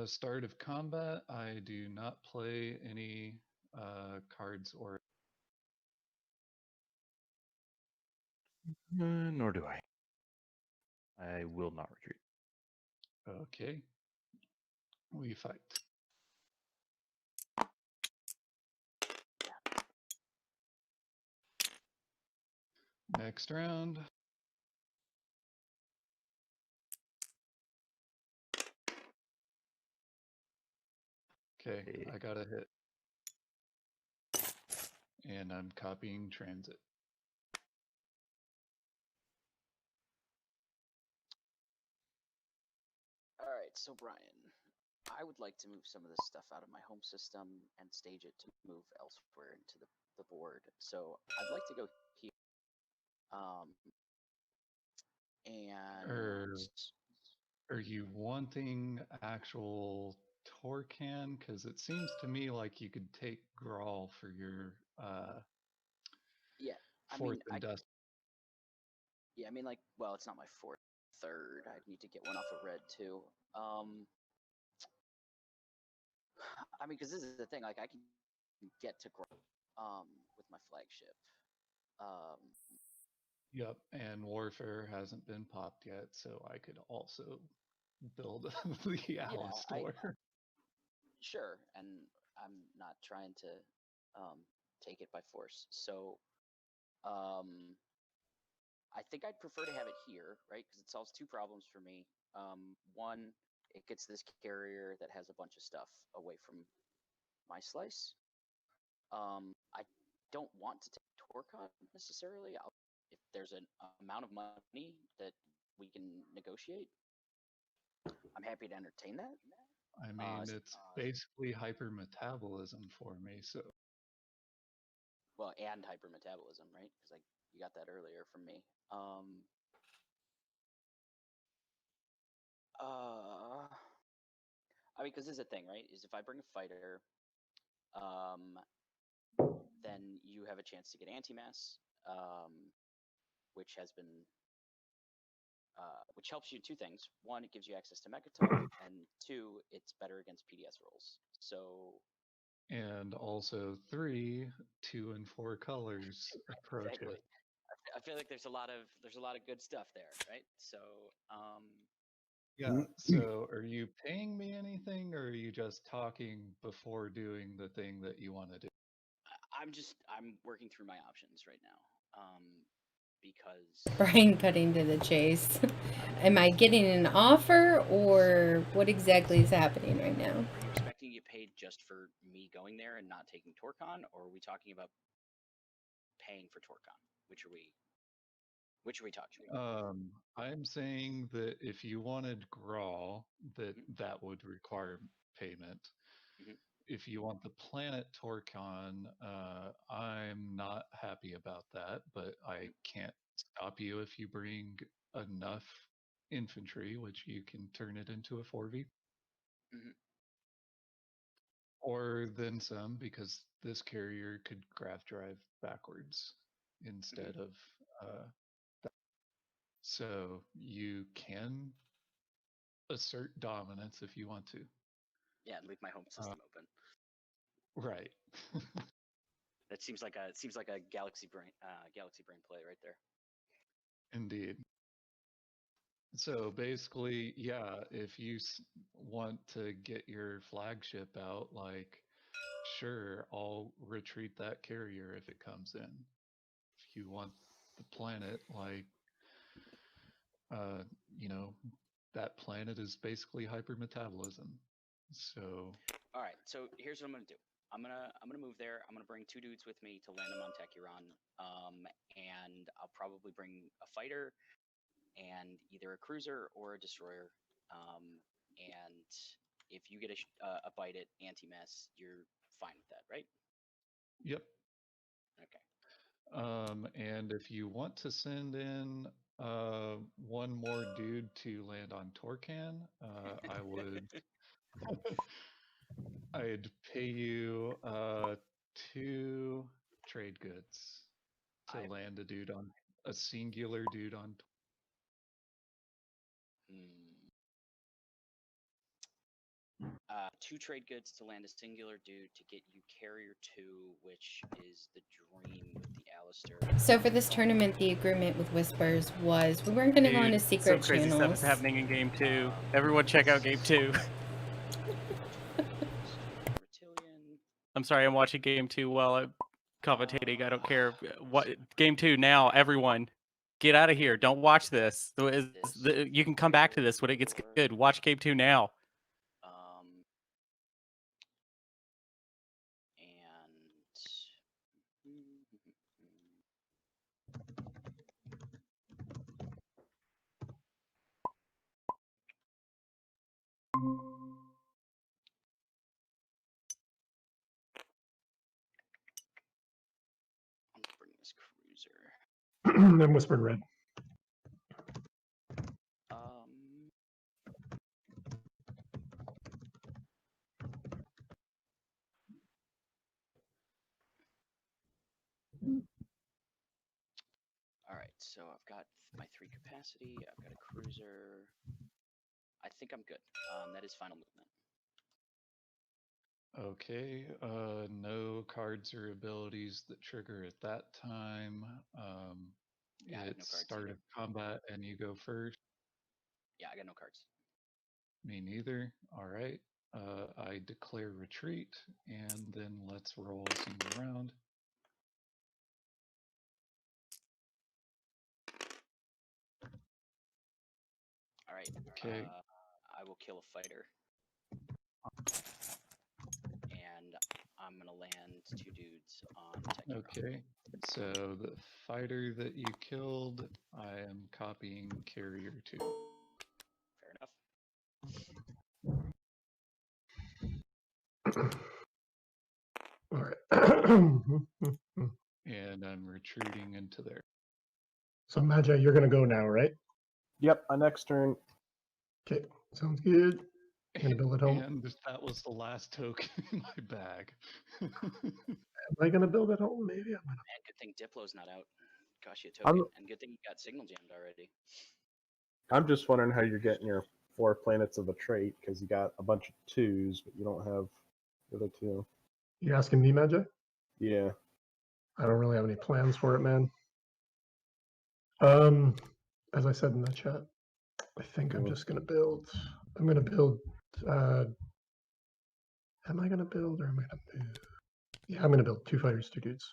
Start of combat. I do not play any cards or. Nor do I. I will not retreat. Okay. We fight. Next round. Okay, I got a hit. And I'm copying transit. All right, so Brian, I would like to move some of this stuff out of my home system and stage it to move elsewhere into the board. So I'd like to go here. And are you wanting actual Torcan? Because it seems to me like you could take Grawl for your yeah, fourth industrial. Yeah, I mean, like, well, it's not my fourth, third. I need to get one off of red too. I mean, because this is the thing. Like, I can get to with my flagship. Yep, and Warfare hasn't been popped yet, so I could also build the Owl Store. Sure, and I'm not trying to take it by force. So I think I'd prefer to have it here, right? Because it solves two problems for me. One, it gets this carrier that has a bunch of stuff away from my slice. I don't want to take Torcon necessarily. If there's an amount of money that we can negotiate, I'm happy to entertain that. I mean, it's basically hypermetabolism for me, so. Well, and hypermetabolism, right? Because you got that earlier from me. I mean, because this is the thing, right? Is if I bring a fighter, then you have a chance to get anti-mass, which has been, which helps you two things. One, it gives you access to Mechatone, and two, it's better against PDS rolls. So. And also 3, 2, and 4 colors. Exactly. I feel like there's a lot of good stuff there, right? So. Yeah. So, are you paying me anything, or are you just talking before doing the thing that you want to do? I'm working through my options right now, because Brian cutting to the chase. Am I getting an offer, or what exactly is happening right now? Are you expecting to get paid just for me going there and not taking Torcon, or are we talking about paying for Torcon? Which are we talking about? I'm saying that if you wanted Grawl, that would require payment. If you want the planet Torcon, I'm not happy about that, but I can't stop you if you bring enough infantry, which you can turn it into a 4V. Or then some, because this carrier could grav drive backwards instead of that. So you can assert dominance if you want to. Yeah, and leave my home system open. Right. That seems like a galaxy brain play right there. Indeed. So basically, yeah, if you want to get your flagship out, like, sure, I'll retreat that carrier if it comes in. If you want the planet, like, that planet is basically hypermetabolism. So. All right. So here's what I'm gonna do. I'm gonna move there. I'm gonna bring 2 dudes with me to land them on Tecuron, and I'll probably bring a fighter and either a cruiser or a destroyer. And if you get a bite at anti-mass, you're fine with that, right? Yep. Okay. And if you want to send in one more dude to land on Torcan, I would. I'd pay you 2 trade goods to land a singular dude on. 2 trade goods to land a singular dude to get you carrier 2, which is the dream with the Alistair. So for this tournament, the agreement with Whispers was we weren't going to go into secret some crazy channels. stuff is happening in Game 2. Everyone check out Game 2. I'm sorry, I'm watching Game 2 while I'm commentating. I don't care. What Game 2 now, everyone. Get out of here. Don't watch this. You can come back to this when it gets good. Watch Game 2 now. I'll bring this cruiser. I'm whispering red. Alright, so I've got my 3 capacity, I've got a cruiser. I think I'm good. That is final movement. Okay, no cards or abilities that trigger at that time. It's no start of combat and you go first. Yeah, I got no cards. Me neither. All right. I declare retreat, and then let's roll a single round. All right. Okay. I will kill a fighter, and I'm gonna land 2 dudes on Tech. Okay. So the fighter that you killed, I am copying carrier 2. Fair enough. All right. And I'm retreating into there. So Magi, you're gonna go now, right? Yep, my next turn. Okay, sounds good. I'm gonna build it home. And that was the last token in my bag. Am I gonna build it home? Maybe I'm gonna. Man, good thing Diplo's not out. Gosh, you token, and good thing you got signal jammed already. I'm just wondering how you're getting your 4 planets of a trait, because you got a bunch of 2s, but you don't have the other 2. You asking me, Magi? Yeah. I don't really have any plans for it, man. As I said in the chat, I think I'm just gonna build. I'm gonna build. Am I gonna build or am I gonna move? Yeah, I'm gonna build 2 fighters, 2 dudes.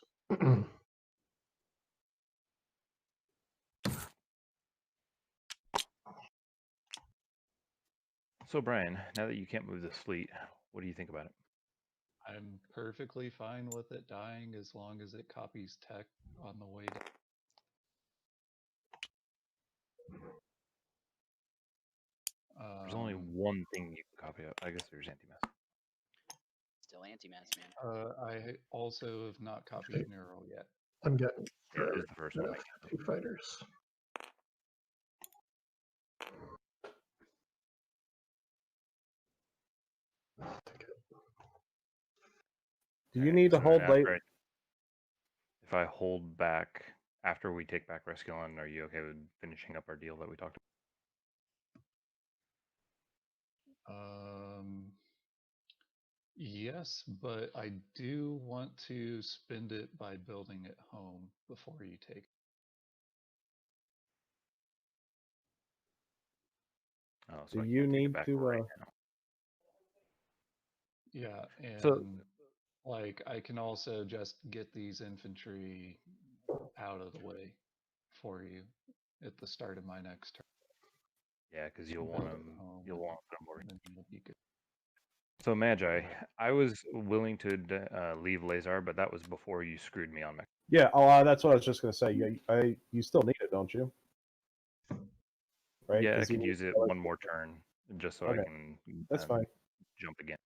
So Brian, now that you can't move this fleet, what do you think about it? I'm perfectly fine with it dying as long as it copies tech on the way down. There's only one thing you can copy out. I guess there's anti-mass. Still anti-mass, man. I also have not copied Neural yet. I'm getting. Yeah, it is the first one. 2 fighters. Do you need to hold late? If I hold back after we take back Resculon, are you okay with finishing up our deal that we talked about? Yes, but I do want to spend it by building it home before you take it. Oh, so do you need to? Right yeah, and so, like I can also just get these infantry out of the way for you at the start of my next turn. Yeah, because you'll want them. You'll want them over. So Magi, Right. I was willing to leave Lazar, but that was before you screwed me on Mech. Yeah, that's what I was just gonna say. You still need it, don't you? Right? Yeah, I could use it one more turn just so I can. That's fine. Jump again.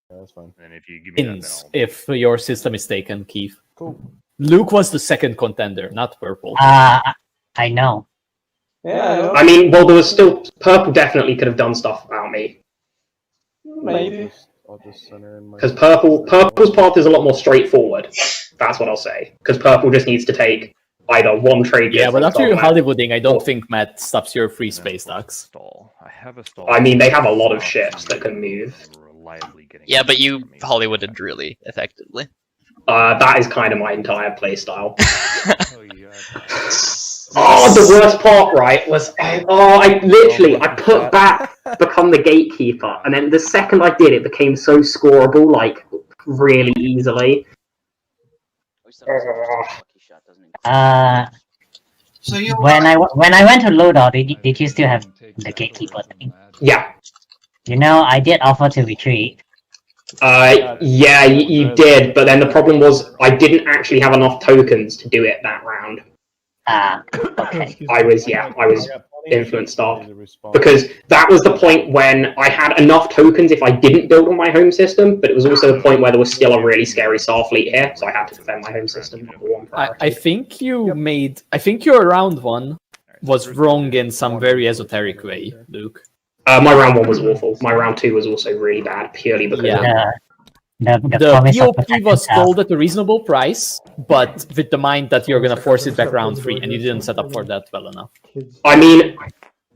Yeah, that's fine. And if you give me that, then I'll... If your system is taken, Keith. Cool. Luke was the second contender, not purple. I know. Yeah. I mean, well, there was still purple. Definitely could have done stuff about me. Maybe. I'll just center in my. Because purple's path is a lot more straightforward. That's what I'll say. Because purple just needs to take either one trade. Yeah, but after somewhere, Hollywooding, I don't think Matt stops your free space stacks. I have a stall. I mean, they have a lot of ships that can move. Yeah, but you Hollywooded really effectively. That is kind of my entire playstyle. Oh, the worst part, right, was I put back become the gatekeeper, and then the second I did, it became so scoreable, like really easily. When I went to Lodar, did you still have the gatekeeper thing? Yeah. You know, I did offer to retreat. Yeah, you did, but then the problem was I didn't actually have enough tokens to do it that round. Okay. I was influenced off. Because that was the point when I had enough tokens if I didn't build on my home system, but it was also the point where there was still a really scary Starfleet here, so I had to defend my home system. I think your round one was wrong in some very esoteric way, Luke. My round one was awful. My round two was also really bad, purely because the POP was sold at a reasonable price, but with the mind that you're gonna force it back round 3, and you didn't set up for that well enough. I mean,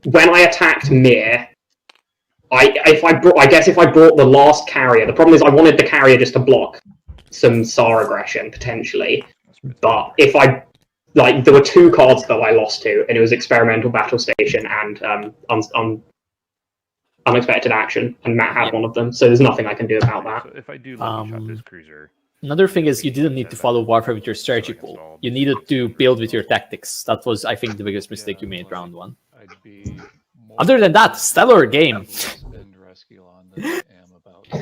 when I attacked Mir, I guess if I brought the last carrier, the problem is I wanted the carrier just to block some SAR aggression potentially, but if there were 2 cards that I lost to, and it was Experimental Battle Station and Unexpected Action, and Matt had one of them, so there's nothing I can do about that. So if I do lucky shot this cruiser, another thing is you didn't need to follow Warfare with your strategy pool. You needed to build with your tactics. That was, I think, the biggest mistake you made round 1. Other than that, stellar game.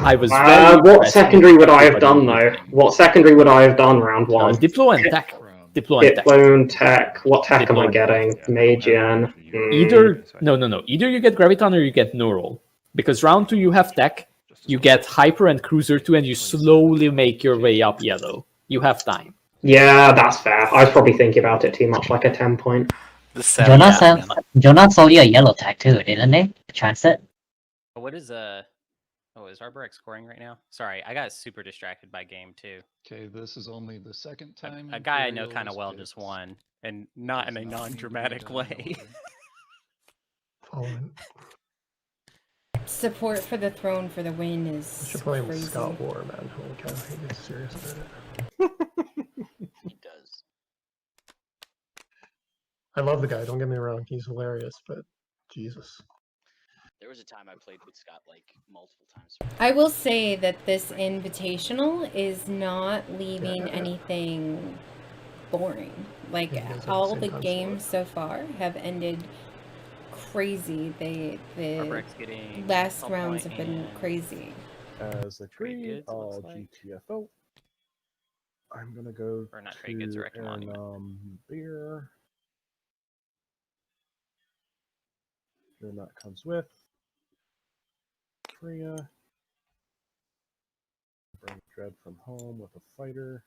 I was very what secondary would I have done though? What secondary would I have done round 1? Diplo and tech. Diplo and tech. What tech am I getting? Magian. Either Either you get Graviton or you get Neural. Because round 2 you have tech, you get Hyper and Cruiser 2, and you slowly make your way up yellow. You have time. Yeah, that's fair. I was probably thinking about it too much, like a 10 point. Jonas sold you a yellow tag too, didn't they? Transit. What is is Arborec scoring right now? Sorry, I got super distracted by game 2. Okay, this is only the second time. A guy I know kind of well just won, and not in a non-dramatic way. Support for the throne for the win is. I should play crazy. Scott War, man. Holy cow, he gets serious about it. He does. I love the guy, don't get me wrong, he's hilarious, but Jesus. There was a time I played with Scott like multiple times. I will say that this invitational is not leaving anything boring. Like all the games so far have ended crazy. The last rounds have been crazy. As a trade, GTFO. I'm gonna go to beer. Then that comes with Freya. Bring Dread from home with a fighter.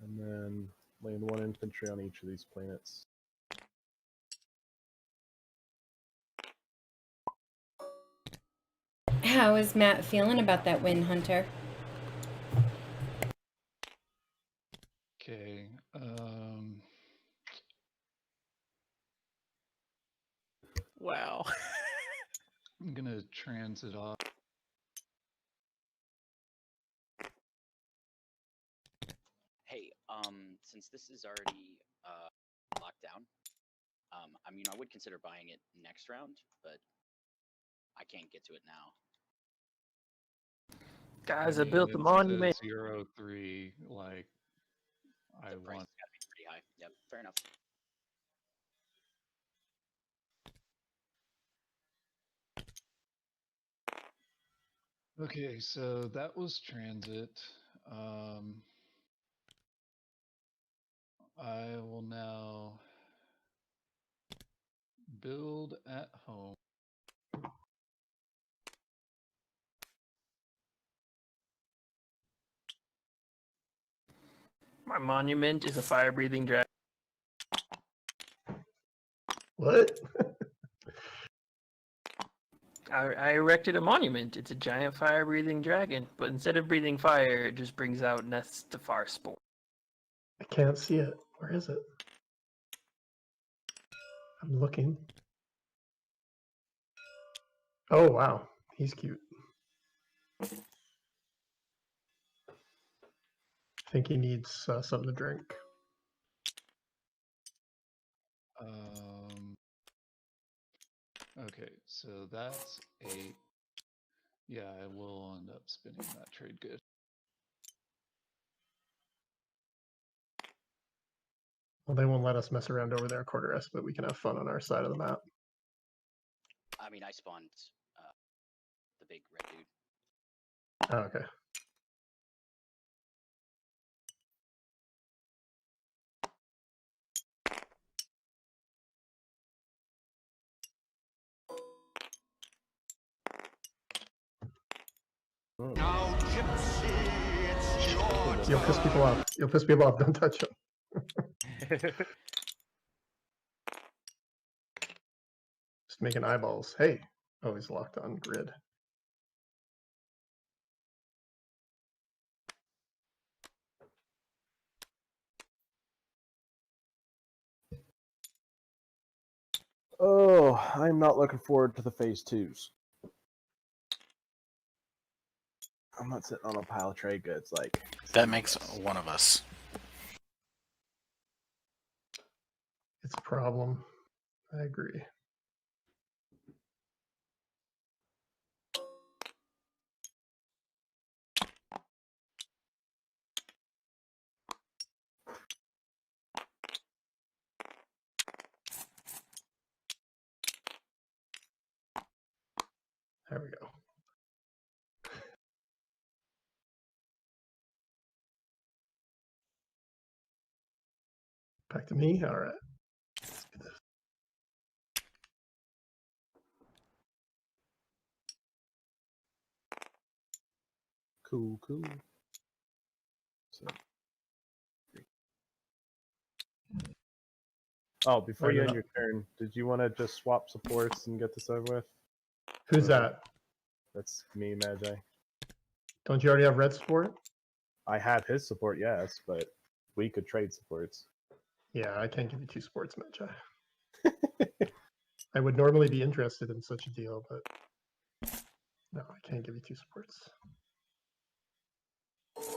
And then land 1 infantry on each of these planets. How is Matt feeling about that win, Hunter? Okay. Wow. I'm gonna transit off. Hey, since this is already locked down, I mean, I would consider buying it next round, but I can't get to it now. Guys, I built the monument. 0-3, like I The price want. has got to be pretty high. Yep, fair enough. Okay, so that was transit. I will now build at home. My monument is a fire-breathing dragon. What? I erected a monument. It's a giant fire-breathing dragon, but instead of breathing fire, it just brings out nests of fire spore. I can't see it. Where is it? I'm looking. Oh, wow. He's cute. I think he needs something to drink. Okay, so that's 8. Yeah, I will end up spinning that trade good. Well, they won't let us mess around over there, Quarteresque, but we can have fun on our side of the map. I mean, I spawned the big red dude. Oh, okay. Now, Gypsy, it's your You'll piss people off. You'll piss people off. Don't touch them. Just making eyeballs. Hey. Oh, he's locked on grid. Oh, I'm not looking forward to the phase 2s. I'm not sitting on a pile of trade goods like That makes one of us. It's a problem. I agree. There we go. Back to me. All right. Let's do this. Cool. So, oh, before you end your turn, did you want to just swap supports and get this over with? Who's that? That's me, Magi. Don't you already have red support? I have his support, yes, but we could trade supports. Yeah, I can't give you 2 sports, Magi. I would normally be interested in such a deal, but no, I can't give you 2 supports.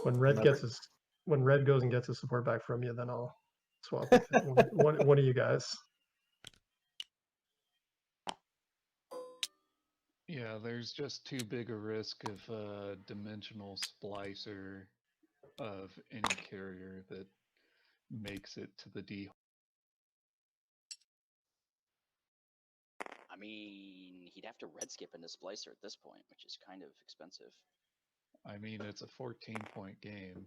When red goes and gets his support back from you, then I'll swap with one of you guys. Yeah, there's just too big a risk of a dimensional splicer of any carrier that makes it to the D. I mean, he'd have to red skip into Splicer at this point, which is kind of expensive. I mean, it's a 14-point game.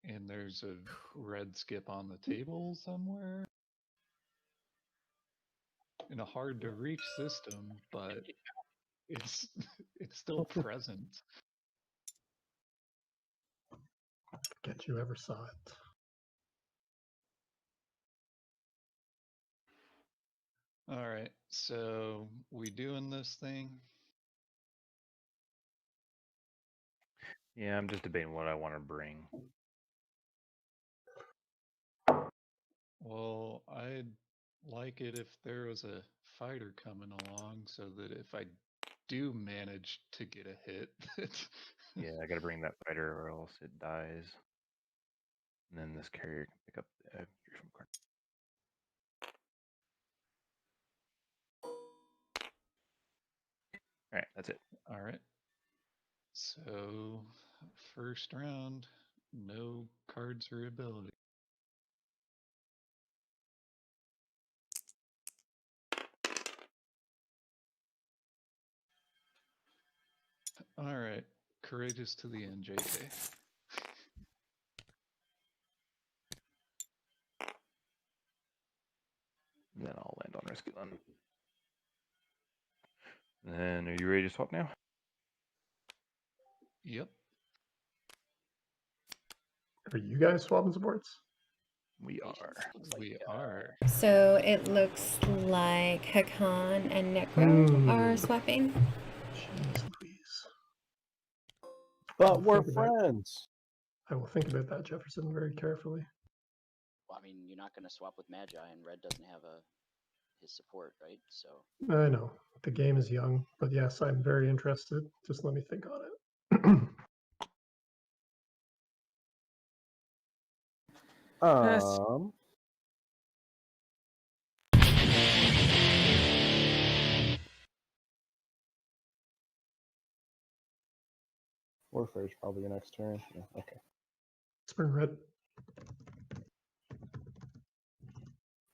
And there's a red skip on the table somewhere. In a hard to reach system, but it's still present. Forget you ever saw it. All right, so we doing this thing? Yeah, I'm just debating what I want to bring. Well, I'd like it if there was a fighter coming along so that if I do manage to get a hit. Yeah, I gotta bring that fighter or else it dies. And then this carrier can pick up the from card. Alright, that's it. Alright. So, first round, no cards or ability. Alright, courageous to the end, JK. And then I'll land on Rescue Land. Then are you ready to swap now? Yep. Are you guys swapping supports? We are. We are. So it looks like Hacan and Nekro are swapping. Jeez Louise. But we're Think about- friends. I will think about that, Jefferson, very carefully. Well, I mean, you're not going to swap with Magi, and Red doesn't have his support, right? So I know the game is young, but yes, I'm very interested. Just let me think on it. Warfare is probably your next turn. Yeah, okay. Spring red.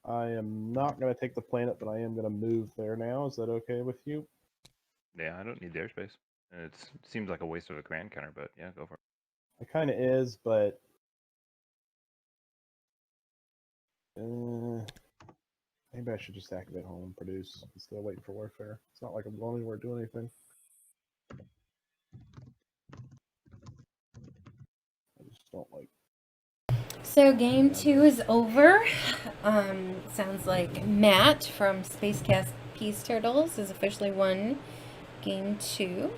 I am not going to take the planet, but I am going to move there now. Is that okay with you? Yeah, I don't need the airspace. And it seems like a waste of a command counter, but yeah, go for it. It kind of is, but maybe I should just activate home and produce instead of waiting for warfare. It's not like I'm going anywhere to do anything. I just don't like. So game 2 is over. Sounds like Matt from Spacecast Peace Turtles has officially won game 2.